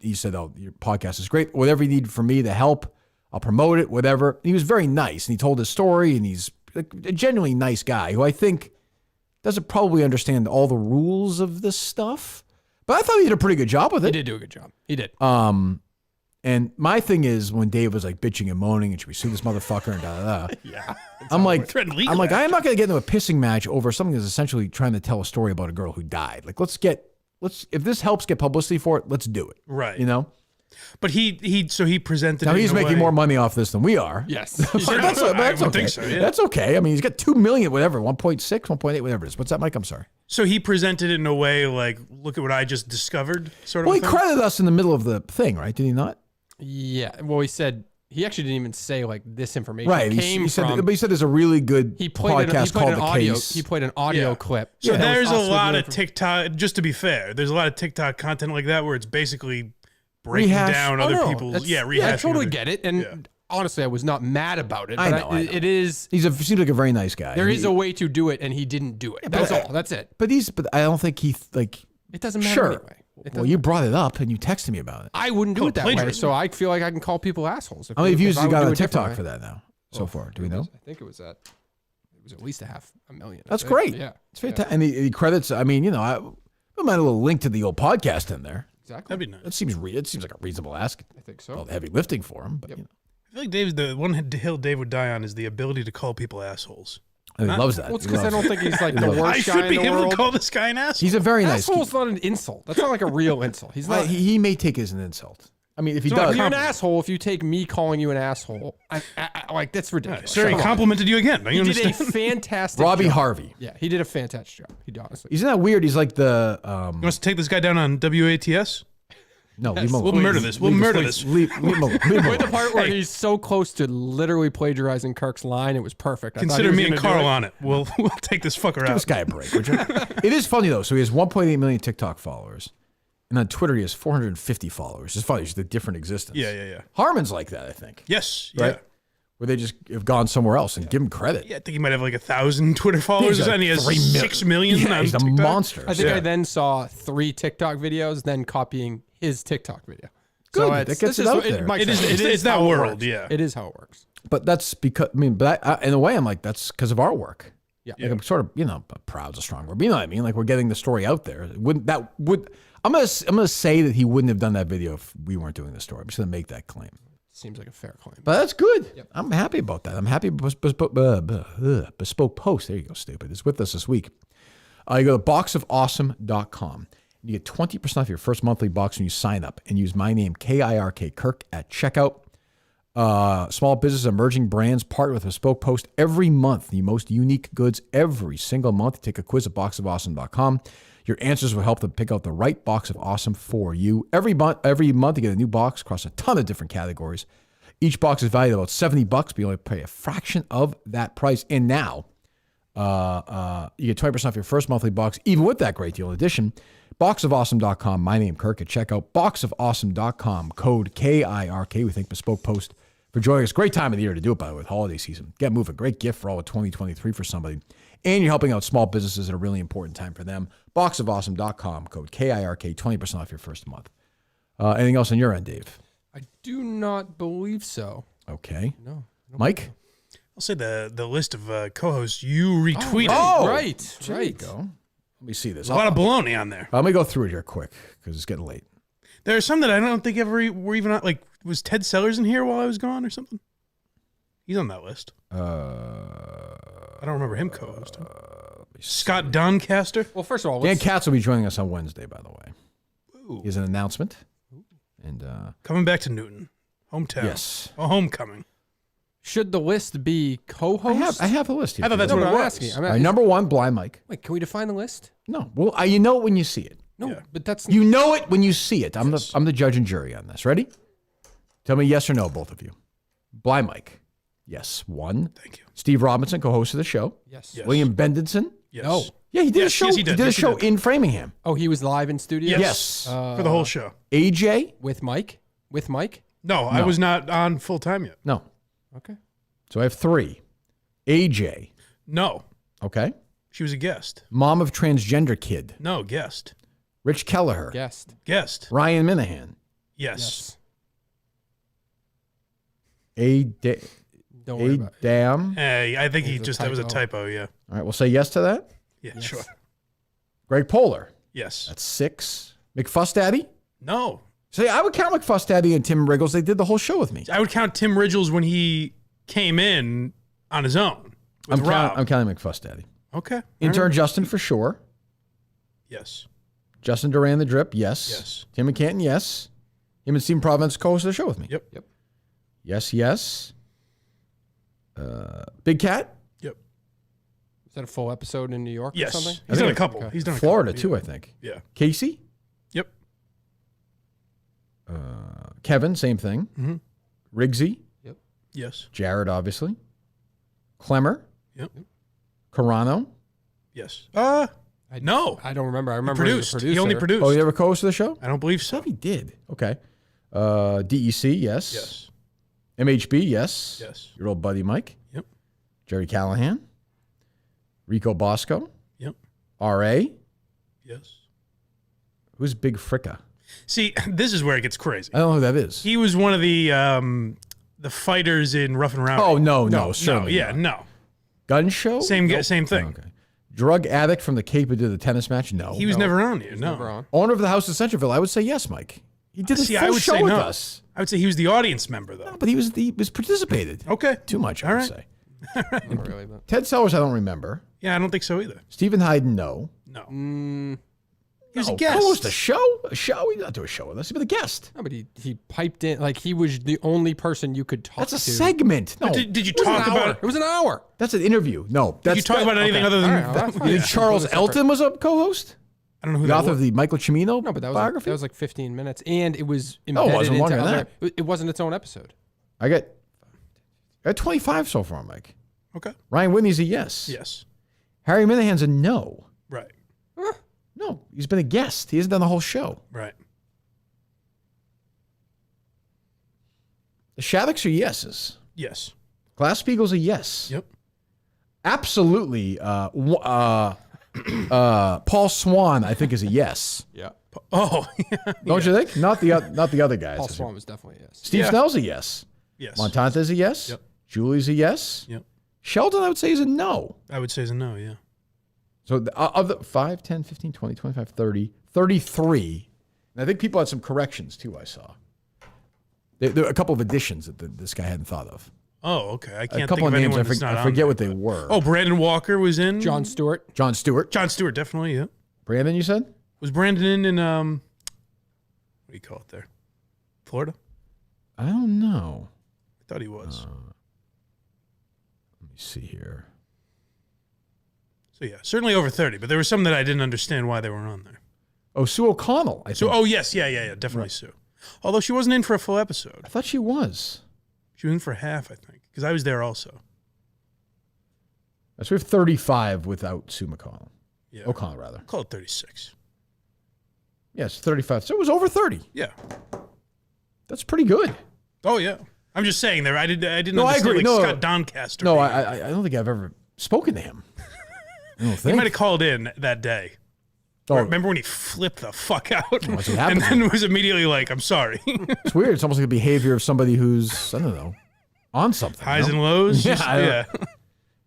he said, oh, your podcast is great. Whatever you need from me to help, I'll promote it, whatever. He was very nice, and he told his story, and he's a genuinely nice guy who I think doesn't probably understand all the rules of this stuff. But I thought he did a pretty good job with it. He did do a good job. He did. And my thing is when Dave was like bitching and moaning and should we sue this motherfucker and da-da-da. Yeah. I'm like, I'm not going to get into a pissing match over something that's essentially trying to tell a story about a girl who died. Like, if this helps get publicity for it, let's do it. Right. You know? But he presented now it he's in a making way. more money off this than we are. Yes. But that's I would okay. think so, yeah. That's okay. I mean, he's got 2 million, whatever, 1.6, 1.8, whatever it is. What's that, Mike? I'm sorry. So he presented it in a way like, look at what I just discovered, sort of. Well, he thing? credited us in the middle of the thing, right? Did he not? Yeah. Well, he said he actually didn't even say like this information Right. came He said, from. but he said there's a really good played podcast called an The audio. Case. He played an audio Yeah. clip. So that was there's a us with lot the of TikTok, just to be fair, there's a lot of TikTok content like that where it's basically breaking down other people's, That's- rehashing. Yeah, I totally other- get it. And honestly, I was not mad about it. I But know. it is. He seems like a very nice guy. There is a way to do it, and he didn't do it. That's all. That's it. But I don't think he like. It doesn't matter Sure. anyway. Well, you brought it up and you texted me about it. I wouldn't do it that way, so I feel like I can call people assholes. How many views I you would got do on it TikTok differently. for that now so far? Do we know? I think it was at least 500,000. That's great. Yeah, it's fantastic. And the credits. I mean, I put my little link to the old podcast in there. Exactly. That'd be nice. It seems like a reasonable ask. I think so. All the heavy lifting for him, but I feel like Dave's the one hill Dave would die on is the ability to call people assholes. And he loves that. Well, it's He because I loves don't think he's like He the loves it. worst I guy should be in the able world. to call this guy an asshole. He's a very nice. Asshole's not an insult. That's not like a real insult. He's not. He may take it as an insult. I mean, if he So does, if you're an asshole, if you take me calling you an asshole, I like that's ridiculous. Sir, he complimented you again. Don't you He did a understand? fantastic Robbie job. Harvey. Yeah, he did a fantastic job. He did, honestly. Isn't that weird? He's like the. You want us to take this guy down on WATS? No, Yes, leave him alone. We'll murder this. We'll murder this. Leave him alone. Leave him With alone. the part where he's so close to literally plagiarizing Kirk's line, it was perfect. I thought Consider he was me and gonna do Carl it. on it. We'll take this fucker Give out. this guy a break, would you? It is funny though. So he has 1.8 million TikTok followers, and on Twitter he has 450 followers. It's funny. It's a different existence. Yeah. Harmon's like that, I think. Yes. Right? Yeah. Where they just have gone somewhere else and give him credit. Yeah, I think he might have like 1,000 Twitter followers, He's like and he has 3 million. 6 million. Yeah, on he's a TikTok. monster. I think I then saw 3 TikTok videos, then copying his TikTok video. Good. So That gets it out there. It's that how it world, works. yeah. It is how it works. But that's because, in a way, I'm like, that's because of our work. Yeah. Like, I'm sort of, proud's a strong word. But you know what I mean? Like, we're getting the story out there. I'm gonna say that he wouldn't have done that video if we weren't doing the story. I'm just gonna make that claim. Seems like a fair claim. But that's good. Yep. I'm happy about that. I'm happy. Bespoke Post. There you go, stupid. It's with us this week. You go to boxofawesome.com. You get 20% off your first monthly box when you sign up and use my name, KIRK, Kirk, at checkout. Small business emerging brands partner with Bespoke Post every month. The most unique goods every single month. Take a quiz at boxofawesome.com. Your answers will help them pick out the right box of awesome for you. Every month you get a new box across a ton of different categories. Each box is valued at about $70, but you only pay a fraction of that price. And now you get 20% off your first monthly box, even with that great deal. In addition, boxofawesome.com, my name, Kirk, at checkout. Boxofawesome.com, code KIRK. We thank Bespoke Post for joining us. Great time of the year to do it, by the way, with holiday season. Get moving. Great gift for all of 2023 for somebody. And you're helping out small businesses at a really important time for them. Boxofawesome.com, code KIRK, 20% off your first month. Anything else on your end, Dave? I do not believe so. Okay. No. Mike? I'll say the list of co-hosts you retweeted. Oh, right. There you go. Let me see this. There's a lot of baloney on there. Let me go through it here quick because it's getting late. There are some that I don't think ever were even on, like, was Ted Sellers in here while I was gone or something? He's on that list. I don't remember him co-hosting. Scott Doncaster. Well, first of all, Dan Katz will be joining us on Wednesday, by the way. Ooh. He has an announcement. And coming back to Newton, hometown. Yes. A homecoming. Should the list be co-host? I have a list here. I thought that's what I'm it was. asking. All right, number one, Blind Mike. Wait, can we define the list? No. Well, you know it when you see it. No, but that's You know it when you see it. I'm the judge and jury on this. Ready? Tell me yes or no, both of you. Blind Mike. Yes. One. Thank you. Steve Robinson, co-host of the show. Yes. William Bendenson. Yes. No. Yeah, he did a show. Yes, he did. a Yes, he show did. in Framingham. Oh, he was live in studio? Yes. For the whole show. AJ. With Mike? No, I was not on full time yet. No. Okay. So I have three. AJ. No. Okay. She was a guest. Mom of transgender kid. No, guest. Rich Kelleher. Guest. Ryan Minihane. Yes. Don't worry about it. Damn. Hey, I think It was a that was a typo. typo, yeah. All right, we'll say yes to that. Yeah, Yes. sure. Greg Poehler. Yes. That's 6. McFussdaddy. No. See, I would count McFussdaddy and Tim Riggles. They did the whole show with me. I would count Tim Ridgels when he came in on his own with Rob. I'm counting McFussdaddy. Okay. Intern All right. Justin for sure. Yes. Justin Duran the Drip, yes. Yes. Tim McCanton, yes. Him and Stephen Providence co-hosted the show with me. Yep. Yes. Big Cat. Yep. Is that a full episode in New York Yes. or something? He's done a couple. He's done a Florida couple. too, I think. Yeah. Casey. Yep. Kevin, same thing. Mm-hmm. Riggsy. Yep. Yes. Jared, obviously. Klemmer. Yep. Carano. Yes. No. I don't remember. I remember Produced. he was a producer. He only produced. Oh, he ever co-hosted the show? I don't believe so. He did. Okay. DEC, yes. Yes. MHB, yes. Yes. Your old buddy Mike. Yep. Gerry Callahan. Rico Bosco. Yep. RA. Yes. Who's Big Fricka? See, this is where it gets crazy. I don't know who that is. He was one of the fighters in Rough and Rowdy. Oh, no, certainly yeah, not. no. Gun show? Same Nope. same thing. Okay. Drug addict from the Cape who did the tennis match? No. He was never on here. No. Never on. Owner of the house in Centerville? I would say yes, Mike. He did a See, full I would show say with no. us. I would say he was the audience member, though. No, but he was participated. Okay. Too much, I All would right. say. Not really, but- Ted Sellers, I don't remember. Yeah, I don't think so either. Stephen Hayden, no. No. He was a No, guest. co-host a show? A show? He did not do a show with us. He was a guest. No, but he piped in like he was the only person you could talk That's to. a segment. No. But did you It was an talk hour. about It was an hour. That's an interview. No. Did you talk about anything other than? All right, well, that's fine. You think Charles Elton was a co-host? I don't know who The that author was. of the Michael Cimino No, but that was biography? like 15 minutes, and it was No, it embedded wasn't into longer than other. It wasn't its own episode. I got 25 so far, Mike. Okay. Ryan Whitney's a yes. Yes. Harry Minahan's a no. Right. No, he's been a guest. He hasn't done the whole show. Right. The Shaddocks are yeses. Yes. Glass-Steagall's a yes. Yep. Absolutely. Paul Swan, I think, is a yes. Yeah. Oh, Don't you think? Not the other guys. Paul Swan was definitely a yes. Steve Snell's a yes. Yes. Montante's a yes. Yep. Julie's a yes. Yep. Sheldon, I would say, is a no. I would say is a no, yeah. So of the 5, 10, 15, 20, 25, 30, 33. And I think people had some corrections, too, I saw. There were a couple of additions that this guy hadn't thought of. Oh, okay. I can't a couple think of of names, anyone that's not I on forget there, what they were. Oh, Brandon Walker was in. Jon Stewart. Jon Stewart, definitely, yeah. Brandon, you said? Was Brandon in, what do you call it there? Florida? I don't know. I thought he was. Let me see here. So, yeah, certainly over 30, but there were some that I didn't understand why they were on there. Oh, Sue O'Connell, I think. Oh, yes, yeah, definitely Right. Sue. Although she wasn't in for a full episode. I thought she was. She was in for half, I think, because I was there also. So we have 35 without Sue McConnell. Yeah. O'Connell, rather. Call it 36. Yes, 35. So it was over 30. Yeah. That's pretty good. Oh, yeah. I'm just saying there. I didn't No, I understand agree. like No, Scott Doncaster. No, I don't think I've ever spoken to him. I don't He think. might have called in that day. Oh. Remember when he flipped the fuck out What's what and happened? then was immediately like, I'm sorry. It's weird. It's almost like the behavior of somebody who's, I don't know, on something. Highs and lows? Yeah. Just- I don't- yeah.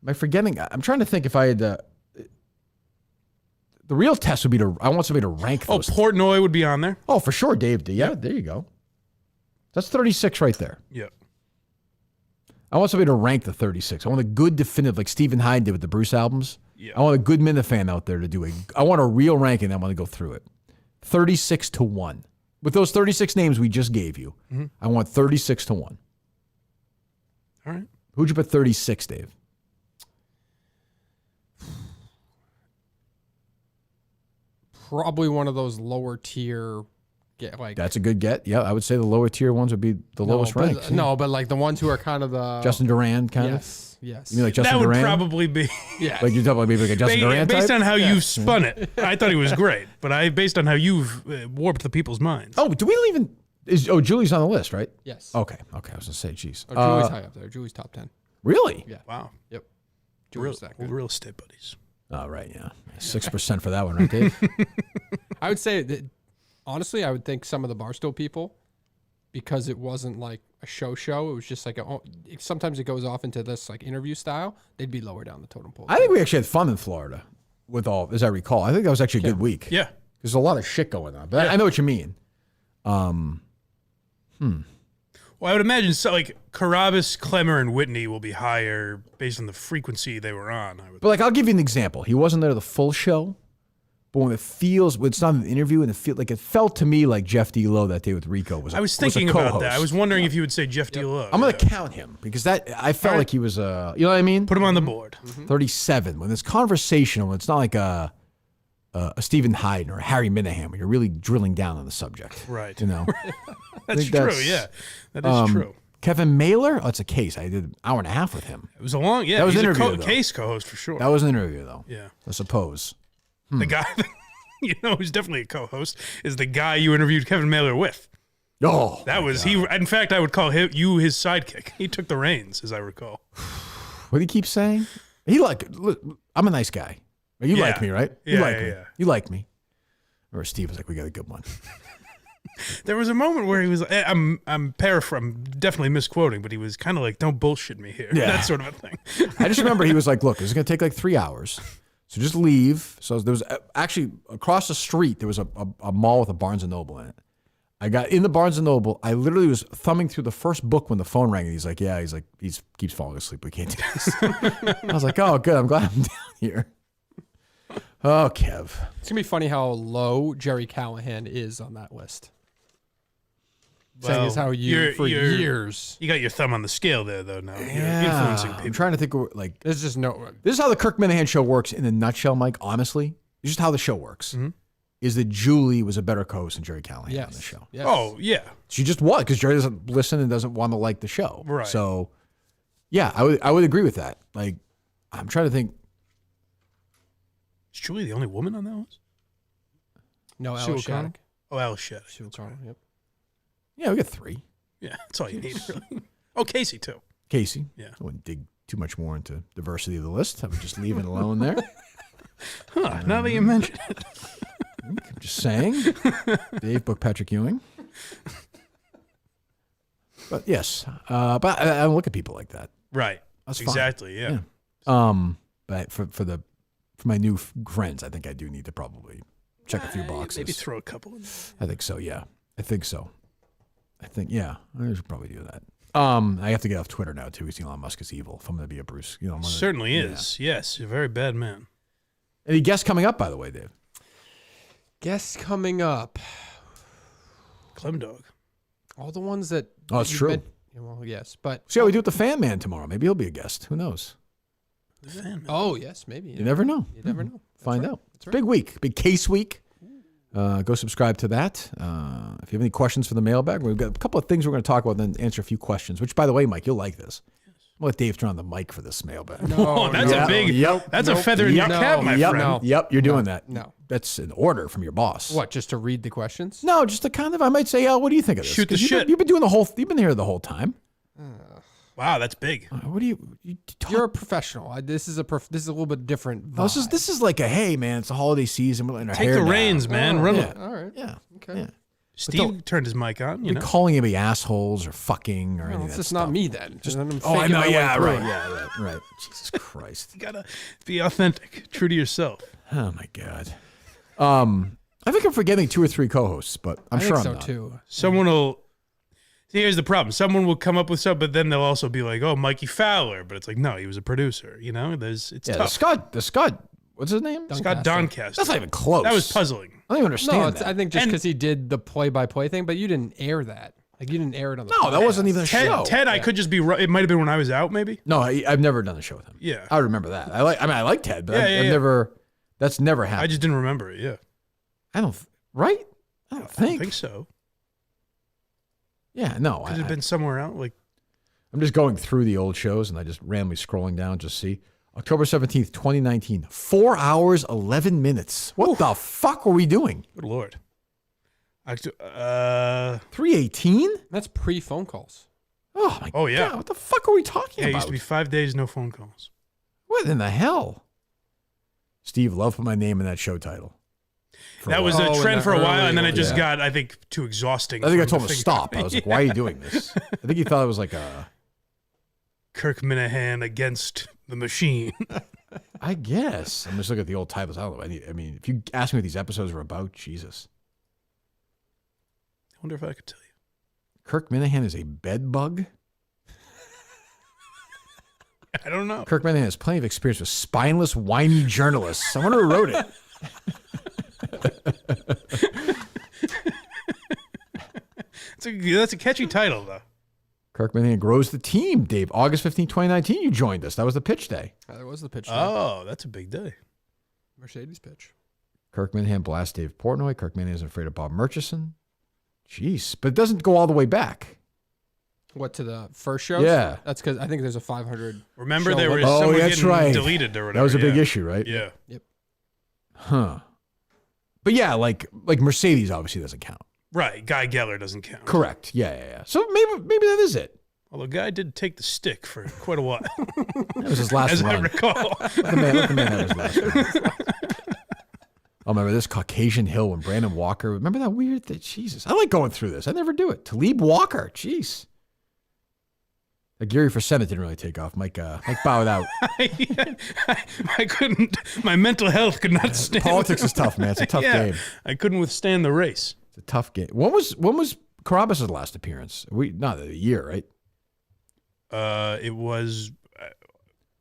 Am I forgetting? I'm trying to think if I had the real test would be I want somebody to rank those. Oh, Portnoy would be on there. Oh, for sure, Dave. Yeah, there you go. That's 36 right there. Yeah. I want somebody to rank the 36. I want a good definitive, like Stephen Hyde did with the Bruce albums. Yeah. I want a good Minifan out there to do I want a real ranking. I want to go through it. 36 to 1. With those 36 names we just gave you, I want 36 to 1. All right. Who'd you put 36, Dave? Probably one of those lower tier, That's a good get. Yeah, I would say the lower tier ones would be the lowest ranked. No, but like the ones who are kind of the Justin Duran kind of? Yes. You mean like Justin that would Duran? probably be. Yeah. Like you're talking about maybe like a Justin Duran Based type? on how you've spun it, I thought he was great. But based on how you've warped the people's minds. Oh, do we even... Julie's on the list, right? Yes. Okay. I was going to say, geez. Oh, Julie's high up there. Julie's top 10. Really? Yeah. Wow. Yep. Real, Julie's that good. real estate buddies. Oh, right, yeah. 6% for that one, right, Dave? I would say that, honestly, I would think some of the Barstool people, because it wasn't like a show, it was just like, sometimes it goes off into this like interview style, they'd be lower down the totem pole. I think we actually had fun in Florida with all, as I recall. I think that was actually a good week. Yeah. There's a lot of shit going on. But I know what you mean. Well, I would imagine so. Like Carabas, Klemmer, and Whitney will be higher based on the frequency they were on. But like, I'll give you an example. He wasn't there the full show, but when it's not an interview, and it felt to me like Jeff D. Lowe that day with Rico was. I was thinking about that. I was wondering if you would say Jeff D. Lowe. I'm going to count him because I felt like he was you know what I mean? Put him on the board. 37. When it's conversational, it's not like a Stephen Hyde or a Harry Minihane when you're really drilling down on the subject. Right. You know? That's true, yeah. That is true. Kevin Mailer? Oh, it's a case. I did an hour and a half with him. It was a long, That was he's an interview, a though. case co-host for sure. That was an interview, though. Yeah. I suppose. The guy, you know, who's definitely a co-host is the guy you interviewed Kevin Mailer with. Oh, that was he. In fact, I would call you his sidekick. He took the reins, as I recall. What do you keep saying? I'm a nice guy. You like me, right? You like me. Yeah. You like me. Or Steve was like, we got a good one. There was a moment where he was, I'm paraphrasing, definitely misquoting, but he was kind of like, don't bullshit me here. Yeah. That sort of a thing. I just remember he was like, look, this is going to take like 3 hours. So just leave. So there was actually across the street, there was a mall with a Barnes & Noble in it. I got in the Barnes & Noble. I literally was thumbing through the first book when the phone rang. And he's like, he keeps falling asleep. We can't do this. I was like, oh, good. I'm glad I'm down here. Oh, Kev. It's going to be funny how low Gerry Callahan is on that list. Saying is how years. You got your thumb on the scale there, though, now. You're Yeah. influencing people. I'm trying to think of, like, There's just no. this is how the Kirk Minihane Show works in a nutshell, Mike, honestly. It's just how the show works. Is that Julie was a better co-host than Gerry Callahan on the show. Yes. Oh, yeah. She just was, because Gerry doesn't listen and doesn't want to like the show. Right. So, yeah, I would agree with that. Like, I'm trying to think. Is Julie the only woman on that list? No, Sue Alice O'Connell? Shattuck. Oh, Alice Shattuck. Sue O'Connell, yep. Yeah, we got 3. Yeah, that's all you need, really. Oh, Casey, too. Casey. Yeah. I wouldn't dig too much more into diversity of the list. I would just leave it alone there. Huh, now that you mention it. I'm just saying. Dave book Patrick Ewing. But yes, but I don't look at people like that. Right. That's exactly. fine. Yeah. But for my new friends, I think I do need to probably check a few boxes. Maybe throw a couple in. I think so. Yeah. I think so. I should probably do that. I have to get off Twitter now too, because Elon Musk is evil. If I'm going to be a Bruce, Certainly is. Yes, you're a very bad man. Any guests coming up, by the way, Dave? Guests coming up. Clem Dog. All the ones that. Oh, it's true. Well, yes, but see how we do with the Fan Man tomorrow. Maybe he'll be a guest. Who knows? The Fan Man. Oh yes, maybe. You never know. You never know. Find out. That's right. Big week. Big case week. Go subscribe to that. If you have any questions for the mailbag, we've got a couple of things we're going to talk about, and then answer a few questions. Which, by the way, Mike, you'll like this. I'll let Dave turn on the mic for this mailbag. No, that's a big. That's a feather in your cap, my friend. Yep, you're doing that. No. That's an order from your boss. What? Just to read the questions? No, just to kind of. I might say, what do you think of this? Shoot the 'Cause shit. You've been doing the whole. You've been here the whole time. Wow, that's big. What do you? You're a professional. This is a little bit different. No, this is like a hey man, it's a holiday season. We're letting our Take hair the down. reins, man. Run Yeah. it. All right. Yeah. Okay. Yeah. Steve turned his mic on. You know. Calling anybody assholes or fucking or No, anything. it's just not me then. Just, I'm oh, I faking know. my way Yeah, through right. it. Yeah, right. Jesus Christ. You gotta be authentic, true to yourself. Oh my God. I think I'm forgetting 2 or 3 co-hosts, but I'm I sure think I'm so not. too. Someone will. See, here's the problem. Someone will come up with something, but then they'll also be like, "Oh, Mikey Fowler," but it's like, no, he was a producer. You know, it's Yeah, tough. the Scott. What's his name? Scott Doncaster. That's not even close. That was puzzling. I don't even understand No, that. I think just because he did the play-by-play thing, but you didn't air that. Like you didn't air it on the. No, that podcast. wasn't even a show. Ted, I could just be. It might have been when I was out, maybe. No, I've never done a show with him. Yeah. I remember that. I like Ted, but Yeah, I've yeah. never. That's never happened. I just didn't remember it. Yeah. I don't. Right? I don't I think. don't think so. Yeah, no. Could have been somewhere out. Like I'm just going through the old shows and I just randomly scrolling down just see. October 17th, 2019. 4 hours, 11 minutes. What the fuck were we doing? Good Lord. 318? That's pre-phone calls. Oh my Oh yeah. God. What the fuck are we talking Yeah, it about? used to be 5 days, no phone calls. What in the hell? Steve, love put my name in that show title. That was a Oh, in trend the for a while, early and then it just ones. got, I think, too exhausting. I think I for told him to figure stop. out. I was like, why are you doing this? I think he thought it was like a... Kirk Minihane against the machine. I guess. I'm just looking at the old titles. I don't know. I mean, if you ask me what these episodes were about, Jesus. I wonder if I could tell you. Kirk Minihane is a bed bug? I don't know. Kirk Minihane has plenty of experience with spineless, whiny journalists. I wonder who wrote it. That's a catchy title, though. Kirk Minihane grows the team, Dave. August 15, 2019, you joined us. That was the pitch day. That was the pitch. Oh, that's a big day. Mercedes pitch. Kirk Minihane blasts Dave Portnoy. Kirk Minihane isn't afraid of Bob Murchison. Jeez. But it doesn't go all the way back. What, to the first shows? Yeah. That's because I think there's a 500. Remember, show there was limit. someone that's getting right. deleted or whatever. That was a big yeah. issue, right? Yeah. Yep. Huh. But yeah, like Mercedes obviously doesn't count. Right. Guy Geller doesn't count. Correct. Yeah. So maybe that is it. Although Guy did take the stick for quite a while. That was his last As run. I recall. Let the man have his last run. Oh, remember this Caucasian Hill when Brandon Walker. Remember that weird thing? Jesus. I like going through this. I never do it. Talib Walker. Jeez. Gary for Senate didn't really take off. Mike bowed out. I couldn't. My mental health could not stand. Politics is tough, man. It's a tough game. I couldn't withstand the race. It's a tough game. When was Carabas' last appearance? Not a year, right? It was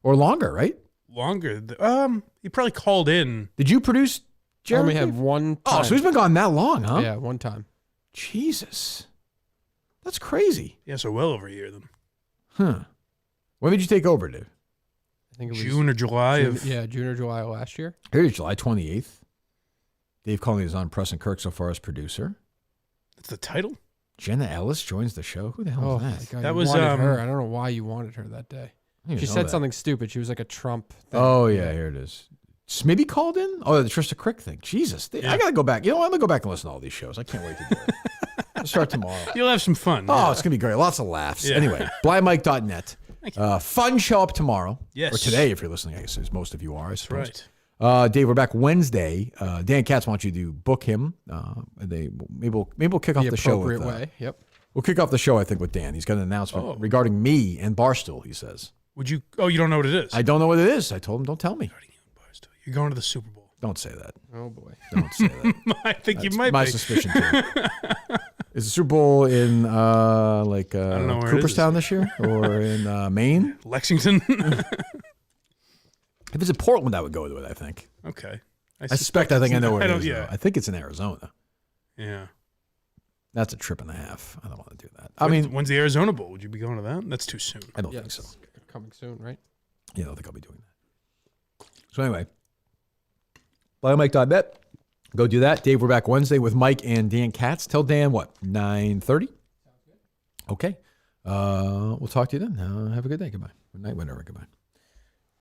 or longer, right? Longer. He probably called in. Did you produce Gerry? Only had one time. Oh, so he's been gone that long, huh? Yeah, one time. Jesus. That's crazy. Yeah, so well over a year then. Huh. When did you take over, Dave? I think it was June or July June or July of last year. Here is July 28th. Dave Cullen is on Press and Kirk so far as producer. That's the title? Jenna Ellis joins the show. Who the hell is that? My God, That you was, wanted her. I don't know why you wanted her that day. I didn't She know said that. something stupid. She was like a Trump thing. Oh, yeah, here it is. Smitty called in? Oh, the Trista Crick thing. Jesus. I got to go back. You know what? I'm going to go back and listen to all these shows. I can't wait to do it. I'll start tomorrow. You'll have some fun. Oh, yeah. it's going to be great. Lots of laughs. Yeah. Anyway, blindmike.net. Fun show up tomorrow. Yes. Or today, if you're listening, I guess, as most of you are, I suppose. right. Dave, we're back Wednesday. Dan Katz wants you to book him. Maybe we'll kick off the show with way. Yep. We'll kick off the show, I think, with Dan. He's got an announcement regarding me and Barstool, he says. Would you? Oh, you don't know what it is? I don't know what it is. I told him, don't tell me. You're going to the Super Bowl. Don't say that. Oh, boy. Don't say that. I think That's you might my be. suspicion, too. Is the Super Bowl in I don't know where it is Cooperstown this year or in Maine? Lexington? If it's in Portland, I would go to it, I think. Okay. I think I know where it is. Yeah. I think it's in Arizona. Yeah. That's a trip and a half. I don't want to do that. When's the Arizona Bowl? Would you be going to that? That's too soon. I don't think so. Coming soon, right? Yeah, I don't think I'll be doing that. So anyway, BioMike.net. Go do that. Dave, we're back Wednesday with Mike and Dan Katz. Tell Dan what? 9:30? Okay. We'll talk to you then. Have a good day. Goodbye. Good night, whatever. Goodbye.